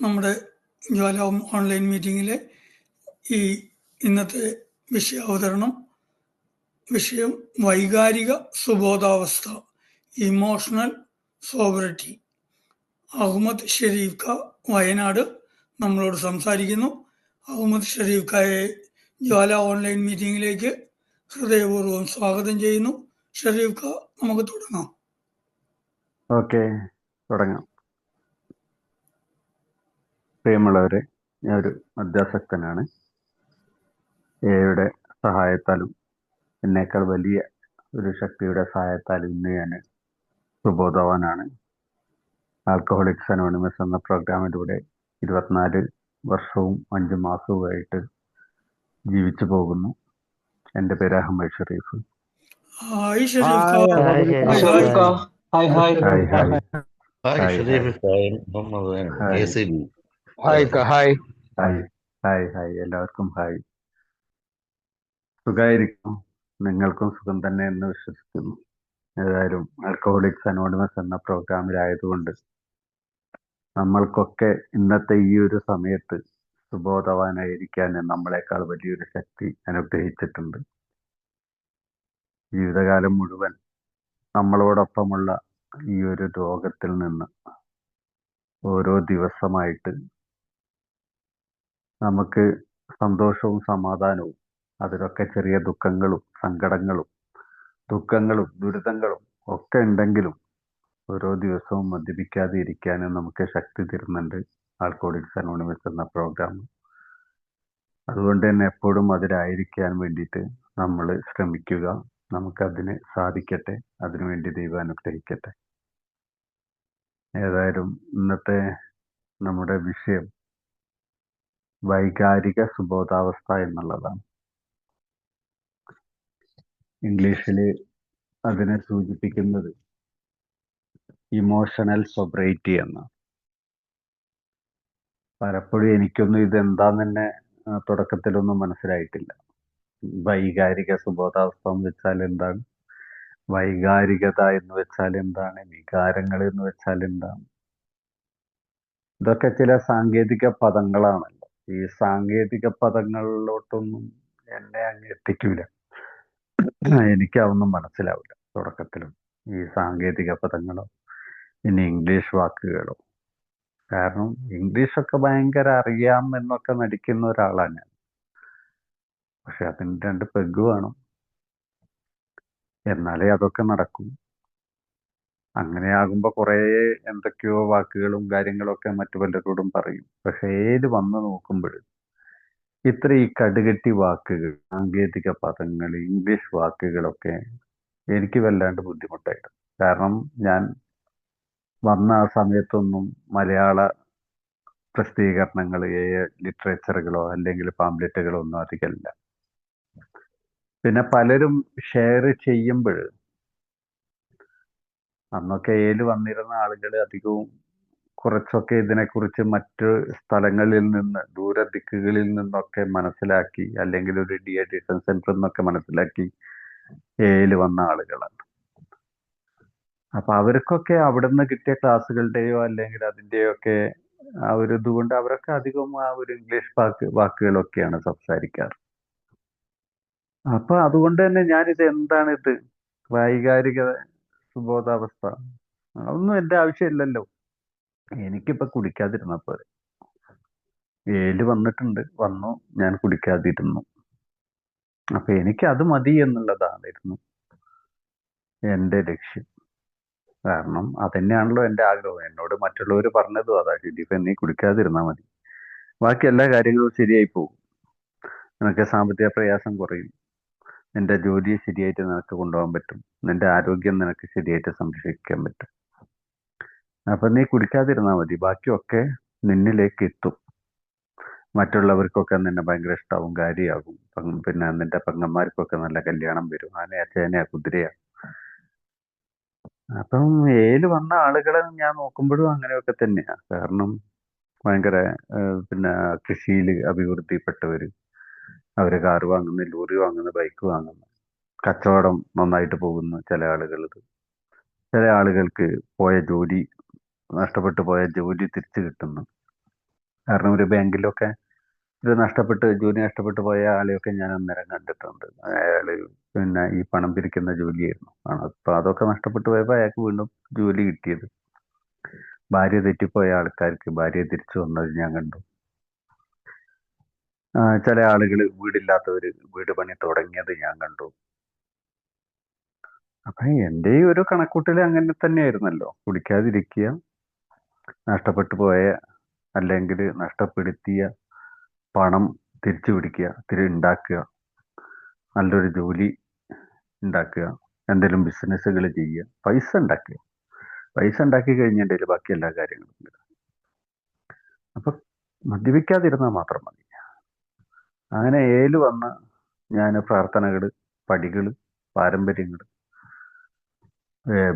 നമ്മുടെ ജ്വാല ഓൺലൈൻ മീറ്റിങ്ങിലെ ഈ ഇന്നത്തെ വിഷയം വൈകാരിക സുബോധാവസ്ഥ, ഇമോഷണൽ സോബറിറ്റി. അഹമ്മദ് ഷെരീഫ് ഖാ വയനാട് നമ്മളോട് സംസാരിക്കുന്നു. അഹമ്മദ് ഷെരീഫ് ഖായെ ജ്വാല ഓൺലൈൻ മീറ്റിങ്ങിലേക്ക് ഹൃദയപൂർവ്വം സ്വാഗതം ചെയ്യുന്നു. ഷെരീഫ് ഖാ, നമുക്ക് തുടങ്ങാം. ഓക്കെ, തുടങ്ങാം. പ്രിയമുള്ളവരെ, ഞാൻ ഒരു മദ്യാസക്തനാണ്. എയുടെ സഹായത്താലും എന്നേക്കാൾ വലിയ ഒരു ശക്തിയുടെ സഹായത്താലും ഇന്ന് ഞാൻ സുബോധവാനാണ്. ആൽക്കഹോളിക്സ് അനോണിമസ് എന്ന പ്രോഗ്രാമിലൂടെ 24 വർഷവും 5 മാസവുമായിട്ട് ജീവിച്ചു പോകുന്നു. എൻ്റെ പേര് അഹമ്മദ് ഷെരീഫ്. ഹായ് ഷെരീഫ് ഖാ. ഹായ് ഹായ് എല്ലാവർക്കും ഹായ്. സുഖമായിരിക്കും. നിങ്ങൾക്കും സുഖം തന്നെ എന്ന് വിശ്വസിക്കുന്നു. ഏതായാലും ആൽക്കഹോളിക്സ് അനോണിമസ് എന്ന പ്രോഗ്രാമിലായതുകൊണ്ട് നമ്മൾക്കൊക്കെ ഇന്നത്തെ ഈ ഒരു സമയത്ത് സുബോധവാനായിരിക്കാൻ നമ്മളെക്കാൾ വലിയൊരു ശക്തി അനുഗ്രഹിച്ചിട്ടുണ്ട്. ജീവിതകാലം മുഴുവൻ നമ്മളോടൊപ്പമുള്ള ഈ ഒരു രോഗത്തിൽ നിന്ന് ഓരോ ദിവസമായിട്ട് നമുക്ക് സന്തോഷവും സമാധാനവും, അതിലൊക്കെ ചെറിയ ദുഃഖങ്ങളും സങ്കടങ്ങളും ദുരിതങ്ങളും ഒക്കെ ഉണ്ടെങ്കിലും ഓരോ ദിവസവും മദ്യപിക്കാതെ ഇരിക്കാനും നമുക്ക് ശക്തി തരുന്നുണ്ട് ആൽക്കഹോളിക്സ് അനോണിമസ് എന്ന പ്രോഗ്രാം. അതുകൊണ്ട് തന്നെ എപ്പോഴും അതിലായിരിക്കാൻ വേണ്ടിയിട്ട് നമ്മൾ ശ്രമിക്കുക. നമുക്കതിന് സാധിക്കട്ടെ. അതിനുവേണ്ടി ദൈവം അനുഗ്രഹിക്കട്ടെ. ഏതായാലും ഇന്നത്തെ നമ്മുടെ വിഷയം വൈകാരിക സുബോധാവസ്ഥ എന്നുള്ളതാണ്. ഇംഗ്ലീഷിൽ അതിനെ സൂചിപ്പിക്കുന്നത് ഇമോഷണൽ സൊബ്രൈറ്റി എന്നാണ്. പലപ്പോഴും എനിക്കൊന്നും ഇതെന്താന്ന് തന്നെ തുടക്കത്തിലൊന്നും മനസ്സിലായിട്ടില്ല. വൈകാരിക സുബോധാവസ്ഥ എന്ന് വെച്ചാൽ എന്താണ്, വൈകാരികത എന്ന് വെച്ചാൽ എന്താണ്, വികാരങ്ങൾ എന്ന് വെച്ചാൽ എന്താണ്, ഇതൊക്കെ ചില സാങ്കേതിക പദങ്ങളാണല്ലോ. ഈ സാങ്കേതിക പദങ്ങളിലോട്ടൊന്നും എന്നെ അങ്ങ് എത്തിക്കൂല. എനിക്കതൊന്നും മനസ്സിലാവില്ല തുടക്കത്തിലും, ഈ സാങ്കേതിക പദങ്ങളോ ഇനി ഇംഗ്ലീഷ് വാക്കുകളോ. കാരണം ഇംഗ്ലീഷൊക്കെ ഭയങ്കര അറിയാം എന്നൊക്കെ നടിക്കുന്ന ഒരാളാണ് ഞാൻ. പക്ഷെ അതിന് 2 പെഗ് വേണം, എന്നാലേ അതൊക്കെ നടക്കും. അങ്ങനെയാകുമ്പോൾ കുറേ എന്തൊക്കെയോ വാക്കുകളും കാര്യങ്ങളൊക്കെ മറ്റു പലരോടും പറയും. പക്ഷെ ഏത് വന്ന് നോക്കുമ്പോൾ ഇത്ര ഈ കടുകട്ടി വാക്കുകൾ, സാങ്കേതിക പദങ്ങൾ, ഇംഗ്ലീഷ് വാക്കുകളൊക്കെ എനിക്ക് വല്ലാണ്ട് ബുദ്ധിമുട്ടായിരുന്നു. കാരണം ഞാൻ വന്ന ആ സമയത്തൊന്നും മലയാള പ്രസിദ്ധീകരണങ്ങൾ, ലിറ്ററേച്ചറുകളോ അല്ലെങ്കിൽ പാംപ്ലെറ്റുകളോ ഒന്നും അധികമല്ല. പിന്നെ പലരും ഷെയർ ചെയ്യുമ്പോൾ അന്നൊക്കെ വന്നിരുന്ന ആളുകൾ അധികവും കുറച്ചൊക്കെ ഇതിനെക്കുറിച്ച് മറ്റ് സ്ഥലങ്ങളിൽ നിന്ന്, ദൂരദിക്കുകളിൽ നിന്നൊക്കെ മനസ്സിലാക്കി, അല്ലെങ്കിൽ ഒരു ഡീഅഡിക്ഷൻ സെന്ററിൽ നിന്നൊക്കെ മനസ്സിലാക്കി വന്ന ആളുകളാണ്. അപ്പൊ അവർക്കൊക്കെ അവിടുന്ന് കിട്ടിയ ക്ലാസ്സുകളുടെയോ അല്ലെങ്കിൽ അതിൻ്റെയോ ഒക്കെ ആ ഒരു ഇതുകൊണ്ട് അവരൊക്കെ അധികം ആ ഒരു ഇംഗ്ലീഷ് വാക്കുകളൊക്കെയാണ് സംസാരിക്കാറ്. അപ്പൊ അതുകൊണ്ട് തന്നെ ഞാനിത് എന്താണിത് വൈകാരിക സുബോധാവസ്ഥ, അതൊന്നും എൻ്റെ ആവശ്യമില്ലല്ലോ, എനിക്കിപ്പോ കുടിക്കാതിരുന്ന പോലെ. വന്നു, ഞാൻ കുടിക്കാതിരുന്നു. അപ്പൊ എനിക്ക് അത് മതി എന്നുള്ളതായിരുന്നു എൻ്റെ ലക്ഷ്യം. കാരണം അതന്നെയാണല്ലോ എൻ്റെ ആഗ്രഹം. എന്നോട് മറ്റുള്ളവർ പറഞ്ഞതും അതാ, ഇതിപ്പോ നീ കുടിക്കാതിരുന്നാൽ മതി, ബാക്കി എല്ലാ കാര്യങ്ങളും ശരിയായി പോകും, നിനക്ക് സാമ്പത്തിക പ്രയാസം കുറയും, നിന്റെ ജോലി ശരിയായിട്ട് നിനക്ക് കൊണ്ടുപോകാൻ പറ്റും, നിന്റെ ആരോഗ്യം നിനക്ക് ശരിയായിട്ട് സംരക്ഷിക്കാൻ പറ്റും. അപ്പൊ നീ കുടിക്കാതിരുന്നാൽ മതി, ബാക്കിയൊക്കെ നിന്നിലേക്ക് എത്തും. മറ്റുള്ളവർക്കൊക്കെ നിന്നെ ഭയങ്കര ഇഷ്ടാവും, കാര്യമാകും. പിന്നെ നിന്റെ പെങ്ങന്മാർക്കൊക്കെ നല്ല കല്യാണം വരും, ആനയാ ചേനയാ കുതിരയാ. അപ്പം വന്ന ആളുകളെ ഞാൻ നോക്കുമ്പോഴും അങ്ങനെയൊക്കെ തന്നെയാ. കാരണം ഭയങ്കര പിന്നെ കൃഷിയിൽ അഭിവൃദ്ധിപ്പെട്ടവര്, അവര് കാറ് വാങ്ങുന്നു, ലോറി വാങ്ങുന്നു, ബൈക്ക് വാങ്ങുന്നു, കച്ചവടം നന്നായിട്ട് പോകുന്നു. ചില ആളുകൾക്ക് നഷ്ടപ്പെട്ടു പോയ ജോലി തിരിച്ചു കിട്ടുന്നു. കാരണം ഒരു ബാങ്കിലൊക്കെ ജോലി നഷ്ടപ്പെട്ട് പോയ ആളെയൊക്കെ ഞാൻ അന്നേരം കണ്ടിട്ടുണ്ട്. അയാള് പിന്നെ ഈ പണം പിരിക്കുന്ന ജോലിയായിരുന്നു. അപ്പൊ അതൊക്കെ നഷ്ടപ്പെട്ടു പോയപ്പോൾ അയാൾക്ക് വീണ്ടും ജോലി കിട്ടിയത്. ഭാര്യ തെറ്റിപ്പോയ ആൾക്കാർക്ക് ഭാര്യ തിരിച്ചു വന്നത് ഞാൻ കണ്ടു. ചില ആളുകൾ വീടില്ലാത്തവര് വീട് പണി തുടങ്ങിയത് ഞാൻ കണ്ടു. അപ്പൊ എൻ്റെ ഈ ഒരു കണക്കൂട്ടൽ അങ്ങനെ തന്നെയായിരുന്നല്ലോ. കുടിക്കാതിരിക്കുക, നഷ്ടപ്പെട്ടു പോയ അല്ലെങ്കിൽ നഷ്ടപ്പെടുത്തിയ പണം തിരിച്ചു പിടിക്കുക, ഉണ്ടാക്കുക, നല്ലൊരു ജോലി ഉണ്ടാക്കുക, എന്തെങ്കിലും ബിസിനസ്സുകൾ ചെയ്യുക, പൈസ ഉണ്ടാക്കുക. പൈസ ഉണ്ടാക്കി കഴിഞ്ഞിട്ടുണ്ടെങ്കിൽ ബാക്കി എല്ലാ കാര്യങ്ങളും ഉണ്ട്. അപ്പൊ മദ്യപിക്കാതിരുന്നാൽ മാത്രം മതി. അങ്ങനെ വന്ന ഞാൻ പ്രാർത്ഥനകൾ, പടികൾ, പാരമ്പര്യങ്ങൾ,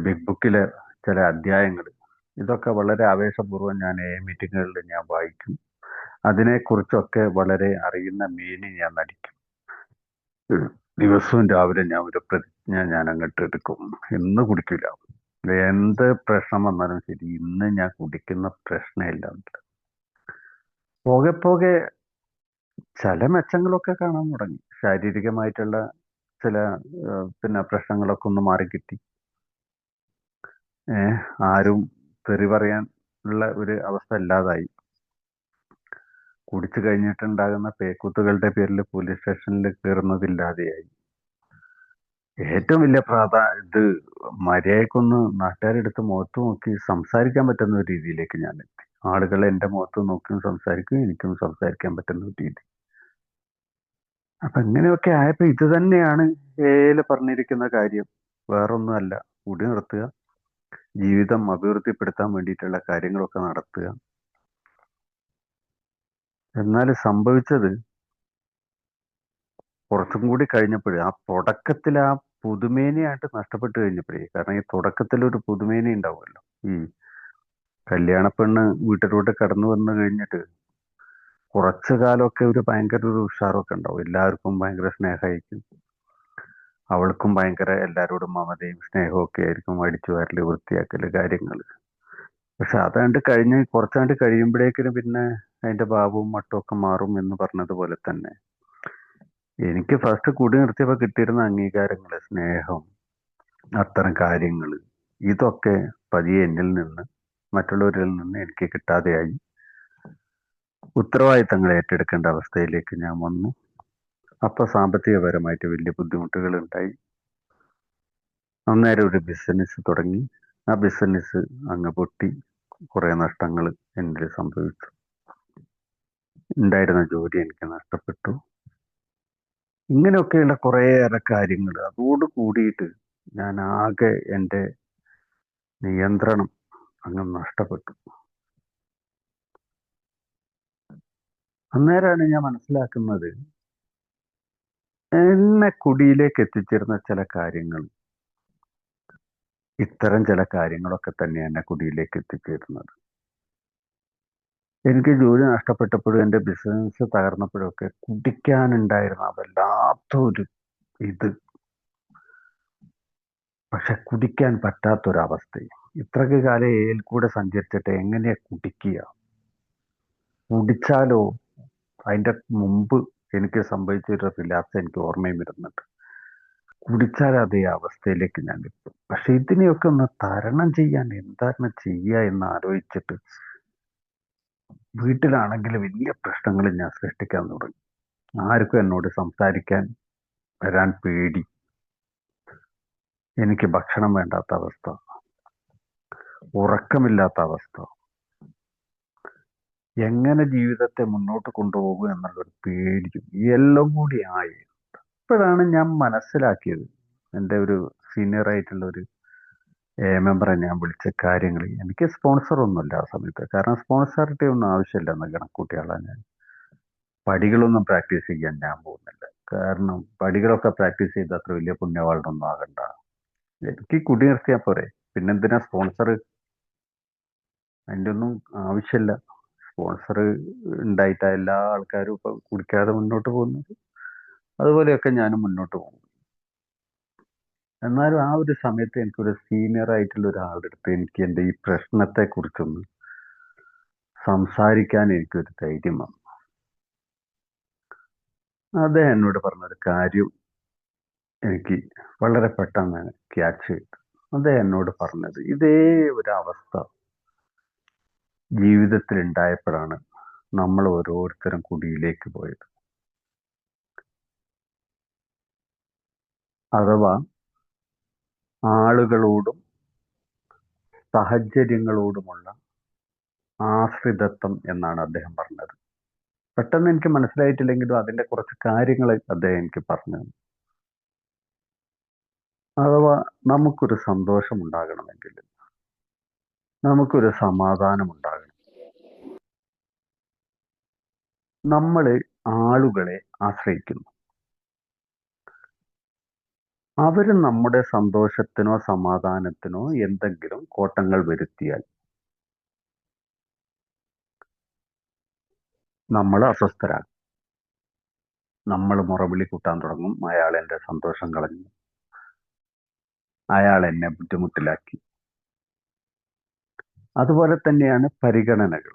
ബിഗ് ബുക്കിലെ ചില അധ്യായങ്ങൾ, ഇതൊക്കെ വളരെ ആവേശപൂർവ്വം ഞാൻ മീറ്റിങ്ങുകളിൽ ഞാൻ വായിക്കും. അതിനെക്കുറിച്ചൊക്കെ വളരെ അറിയുന്ന മീനി ഞാൻ നടിക്കും. ദിവസവും രാവിലെ ഞാൻ ഒരു പ്രതിജ്ഞ ഞാൻ അങ്ങോട്ട് എടുക്കും. ഇന്ന് കുടിക്കില്ല. എന്ത് പ്രശ്നം വന്നാലും ശരി, ഇന്ന് ഞാൻ കുടിക്കുന്ന പ്രശ്നമില്ല. പോകെ പോകെ ചില മെച്ചങ്ങളൊക്കെ കാണാൻ തുടങ്ങി. ശാരീരികമായിട്ടുള്ള ചില പിന്നെ പ്രശ്നങ്ങളൊക്കെ ഒന്ന് മാറിക്കിട്ടി. ആരും തെറി പറയാൻ ഉള്ള ഒരു അവസ്ഥ ഇല്ലാതായി. കുടിച്ചു കഴിഞ്ഞിട്ടുണ്ടാകുന്ന പേക്കൂത്തുകളുടെ പേരിൽ പോലീസ് സ്റ്റേഷനിൽ കയറുന്നതില്ലാതെയായി. ഏറ്റവും വലിയ ഇത് മര്യാദക്കൊന്ന് നാട്ടുകാരെടുത്ത് മുഖത്ത് നോക്കി സംസാരിക്കാൻ പറ്റുന്ന ഒരു രീതിയിലേക്ക് ഞാൻ എത്തി. ആളുകൾ എൻ്റെ മുഖത്ത് നോക്കിയും സംസാരിക്കും, എനിക്കും സംസാരിക്കാൻ പറ്റുന്ന ഒരു രീതി. അപ്പൊ ഇങ്ങനെയൊക്കെ ആയപ്പോ ഇത് തന്നെയാണ് പറഞ്ഞിരിക്കുന്ന കാര്യം. വേറൊന്നുമല്ല. കുടി നിർത്തുക, ജീവിതം അഭിവൃദ്ധിപ്പെടുത്താൻ വേണ്ടിയിട്ടുള്ള കാര്യങ്ങളൊക്കെ നടത്തുക. എന്നാൽ സംഭവിച്ചത് കുറച്ചും കൂടി കഴിഞ്ഞപ്പോഴേ, ആ തുടക്കത്തിൽ ആ പുതുമേനിയായിട്ട് നഷ്ടപ്പെട്ടു കഴിഞ്ഞപ്പോഴേ, കാരണം ഈ തുടക്കത്തിൽ ഒരു പുതുമേനി ഉണ്ടാവുമല്ലോ. ഈ കല്യാണ പെണ്ണ് വീട്ടിലൂടെ കടന്നു വന്നു കഴിഞ്ഞിട്ട് കുറച്ചു കാലമൊക്കെ ഒരു ഭയങ്കര ഒരു ഉഷാറൊക്കെ ഉണ്ടാവും. എല്ലാവർക്കും ഭയങ്കര സ്നേഹമായിരിക്കും. അവൾക്കും ഭയങ്കര എല്ലാവരോടും മമതയും സ്നേഹവും ഒക്കെ ആയിരിക്കും. അടിച്ചു വാരല്, വൃത്തിയാക്കല്, കാര്യങ്ങൾ. പക്ഷെ അതാണ്ട് കുറച്ചാണ്ട് കഴിയുമ്പോഴേക്കിനും പിന്നെ അതിന്റെ ഭാവവും മട്ടും ഒക്കെ മാറും എന്ന് പറഞ്ഞതുപോലെ തന്നെ എനിക്ക് ഫസ്റ്റ് കുടി നിർത്തിയപ്പോൾ കിട്ടിയിരുന്ന അംഗീകാരങ്ങൾ, സ്നേഹം, അത്തരം കാര്യങ്ങൾ, ഇതൊക്കെ പതിയെ എന്നിൽ നിന്ന്, മറ്റുള്ളവരിൽ നിന്ന് എനിക്ക് കിട്ടാതെയായി. ഉത്തരവാദിത്തങ്ങൾ ഏറ്റെടുക്കേണ്ട അവസ്ഥയിലേക്ക് ഞാൻ വന്നു. അപ്പൊ സാമ്പത്തികപരമായിട്ട് വലിയ ബുദ്ധിമുട്ടുകൾ ഉണ്ടായി. അന്നേരം ഒരു ബിസിനസ് തുടങ്ങി. ആ ബിസിനസ് അങ്ങ് പൊട്ടി. കുറെ നഷ്ടങ്ങൾ എന്നിൽ സംഭവിച്ചു. ഉണ്ടായിരുന്ന ജോലി എനിക്ക് നഷ്ടപ്പെട്ടു. ഇങ്ങനെയൊക്കെയുള്ള കുറേയേറെ കാര്യങ്ങൾ. അതോട് കൂടിയിട്ട് ഞാൻ ആകെ എൻ്റെ നിയന്ത്രണം അങ്ങ് നഷ്ടപ്പെട്ടു. അന്നേരമാണ് ഞാൻ മനസ്സിലാക്കുന്നത്, എന്നെ കുടിയിലേക്ക് എത്തിച്ചിരുന്ന ചില കാര്യങ്ങൾ, ഇത്തരം ചില കാര്യങ്ങളൊക്കെ തന്നെ എന്നെ കുടിയിലേക്ക് എത്തിച്ചേരുന്നത്. എനിക്ക് ജോലി നഷ്ടപ്പെട്ടപ്പോഴും എൻ്റെ ബിസിനസ് തകർന്നപ്പോഴൊക്കെ കുടിക്കാനുണ്ടായിരുന്ന വല്ലാത്തൊരു ഇത്. പക്ഷെ കുടിക്കാൻ പറ്റാത്തൊരവസ്ഥയും. ഇത്രയ്ക്ക് കാലം കൂടെ സഞ്ചരിച്ചിട്ട് എങ്ങനെയാ കുടിക്കുക? കുടിച്ചാലോ അതിൻ്റെ മുമ്പ് എനിക്ക് സംഭവിച്ചൊരു റിലാപ്സ് എനിക്ക് ഓർമ്മയും വരുന്നുണ്ട്. കുടിച്ചാൽ അതേ അവസ്ഥയിലേക്ക് ഞാൻ എത്തും. പക്ഷെ ഇതിനെയൊക്കെ ഒന്ന് തരണം ചെയ്യാൻ എന്താണ് ചെയ്യുക എന്ന് ആലോചിച്ചിട്ട് വീട്ടിലാണെങ്കിൽ വലിയ പ്രശ്നങ്ങൾ ഞാൻ സൃഷ്ടിക്കാൻ തുടങ്ങി. ആർക്കും എന്നോട് സംസാരിക്കാൻ വരാൻ പേടി. എനിക്ക് ഭക്ഷണം വേണ്ടാത്ത അവസ്ഥ, ഉറക്കമില്ലാത്ത അവസ്ഥ, എങ്ങനെ ജീവിതത്തെ മുന്നോട്ട് കൊണ്ടുപോകും എന്നുള്ളൊരു പേടിയും എല്ലാം കൂടി ആയി. ഇപ്പോഴാണ് ഞാൻ മനസ്സിലാക്കിയത്, എൻ്റെ ഒരു സീനിയർ ആയിട്ടുള്ള ഒരു മെമ്പറെ ഞാൻ വിളിച്ച കാര്യങ്ങൾ. എനിക്ക് സ്പോൺസർ ഒന്നുമില്ല ആ സമയത്ത്. കാരണം സ്പോൺസറിറ്റി ഒന്നും ആവശ്യമില്ല എന്ന് കണക്കൂട്ടിയാളാണ് ഞാൻ. പടികളൊന്നും പ്രാക്ടീസ് ചെയ്യാൻ ഞാൻ പോകുന്നില്ല. കാരണം പടികളൊക്കെ പ്രാക്ടീസ് ചെയ്ത് അത്ര വലിയ പുണ്യവാളനൊന്നും ആകണ്ട. എനിക്ക് കുടി നിർത്തിയാൽ പോരെ. പിന്നെന്തിനാ സ്പോൺസർ? അതിൻ്റെ ഒന്നും ആവശ്യമില്ല. സ്പോൺസർ ഉണ്ടായിട്ടാ എല്ലാ ആൾക്കാരും ഇപ്പൊ കുടിക്കാതെ മുന്നോട്ട് പോകുന്നത്. അതുപോലെയൊക്കെ ഞാനും മുന്നോട്ട് പോകും. എന്നാലും ആ ഒരു സമയത്ത് എനിക്കൊരു സീനിയർ ആയിട്ടുള്ള ഒരാളുടെ അടുത്ത് എനിക്ക് എൻ്റെ ഈ പ്രശ്നത്തെ കുറിച്ചൊന്ന് സംസാരിക്കാൻ എനിക്കൊരു ധൈര്യം വന്നു. അദ്ദേഹം എന്നോട് പറഞ്ഞൊരു കാര്യം എനിക്ക് വളരെ പെട്ടെന്ന് ക്യാച്ച് ചെയ്തു. അദ്ദേഹം എന്നോട് പറഞ്ഞത്, ഇതേ ഒരു അവസ്ഥ ജീവിതത്തിൽ ഉണ്ടായപ്പോഴാണ് നമ്മൾ ഓരോരുത്തരും കുടിയിലേക്ക് പോയത്. അഥവാ ആളുകളോടും സാഹചര്യങ്ങളോടുമുള്ള ആശ്രിതത്വം എന്നാണ് അദ്ദേഹം പറഞ്ഞത്. പെട്ടെന്ന് എനിക്ക് മനസ്സിലായിട്ടില്ലെങ്കിലും അതിൻ്റെ കുറച്ച് കാര്യങ്ങൾ അദ്ദേഹം എനിക്ക് പറഞ്ഞു. അഥവാ നമുക്കൊരു സന്തോഷം ഉണ്ടാകണമെങ്കിൽ, നമുക്കൊരു സമാധാനം ഉണ്ടാകണം, നമ്മൾ ആളുകളെ ആശ്രയിക്കുന്നു. അവർ നമ്മുടെ സന്തോഷത്തിനോ സമാധാനത്തിനോ എന്തെങ്കിലും കോട്ടങ്ങൾ വരുത്തിയാൽ നമ്മൾ അസ്വസ്ഥരാകും. നമ്മൾ മുറവിളി കൂട്ടാൻ തുടങ്ങും, അയാൾ എൻ്റെ സന്തോഷം കളഞ്ഞു, അയാൾ എന്നെ ബുദ്ധിമുട്ടിലാക്കി. അതുപോലെ തന്നെയാണ് പരിഗണനകൾ.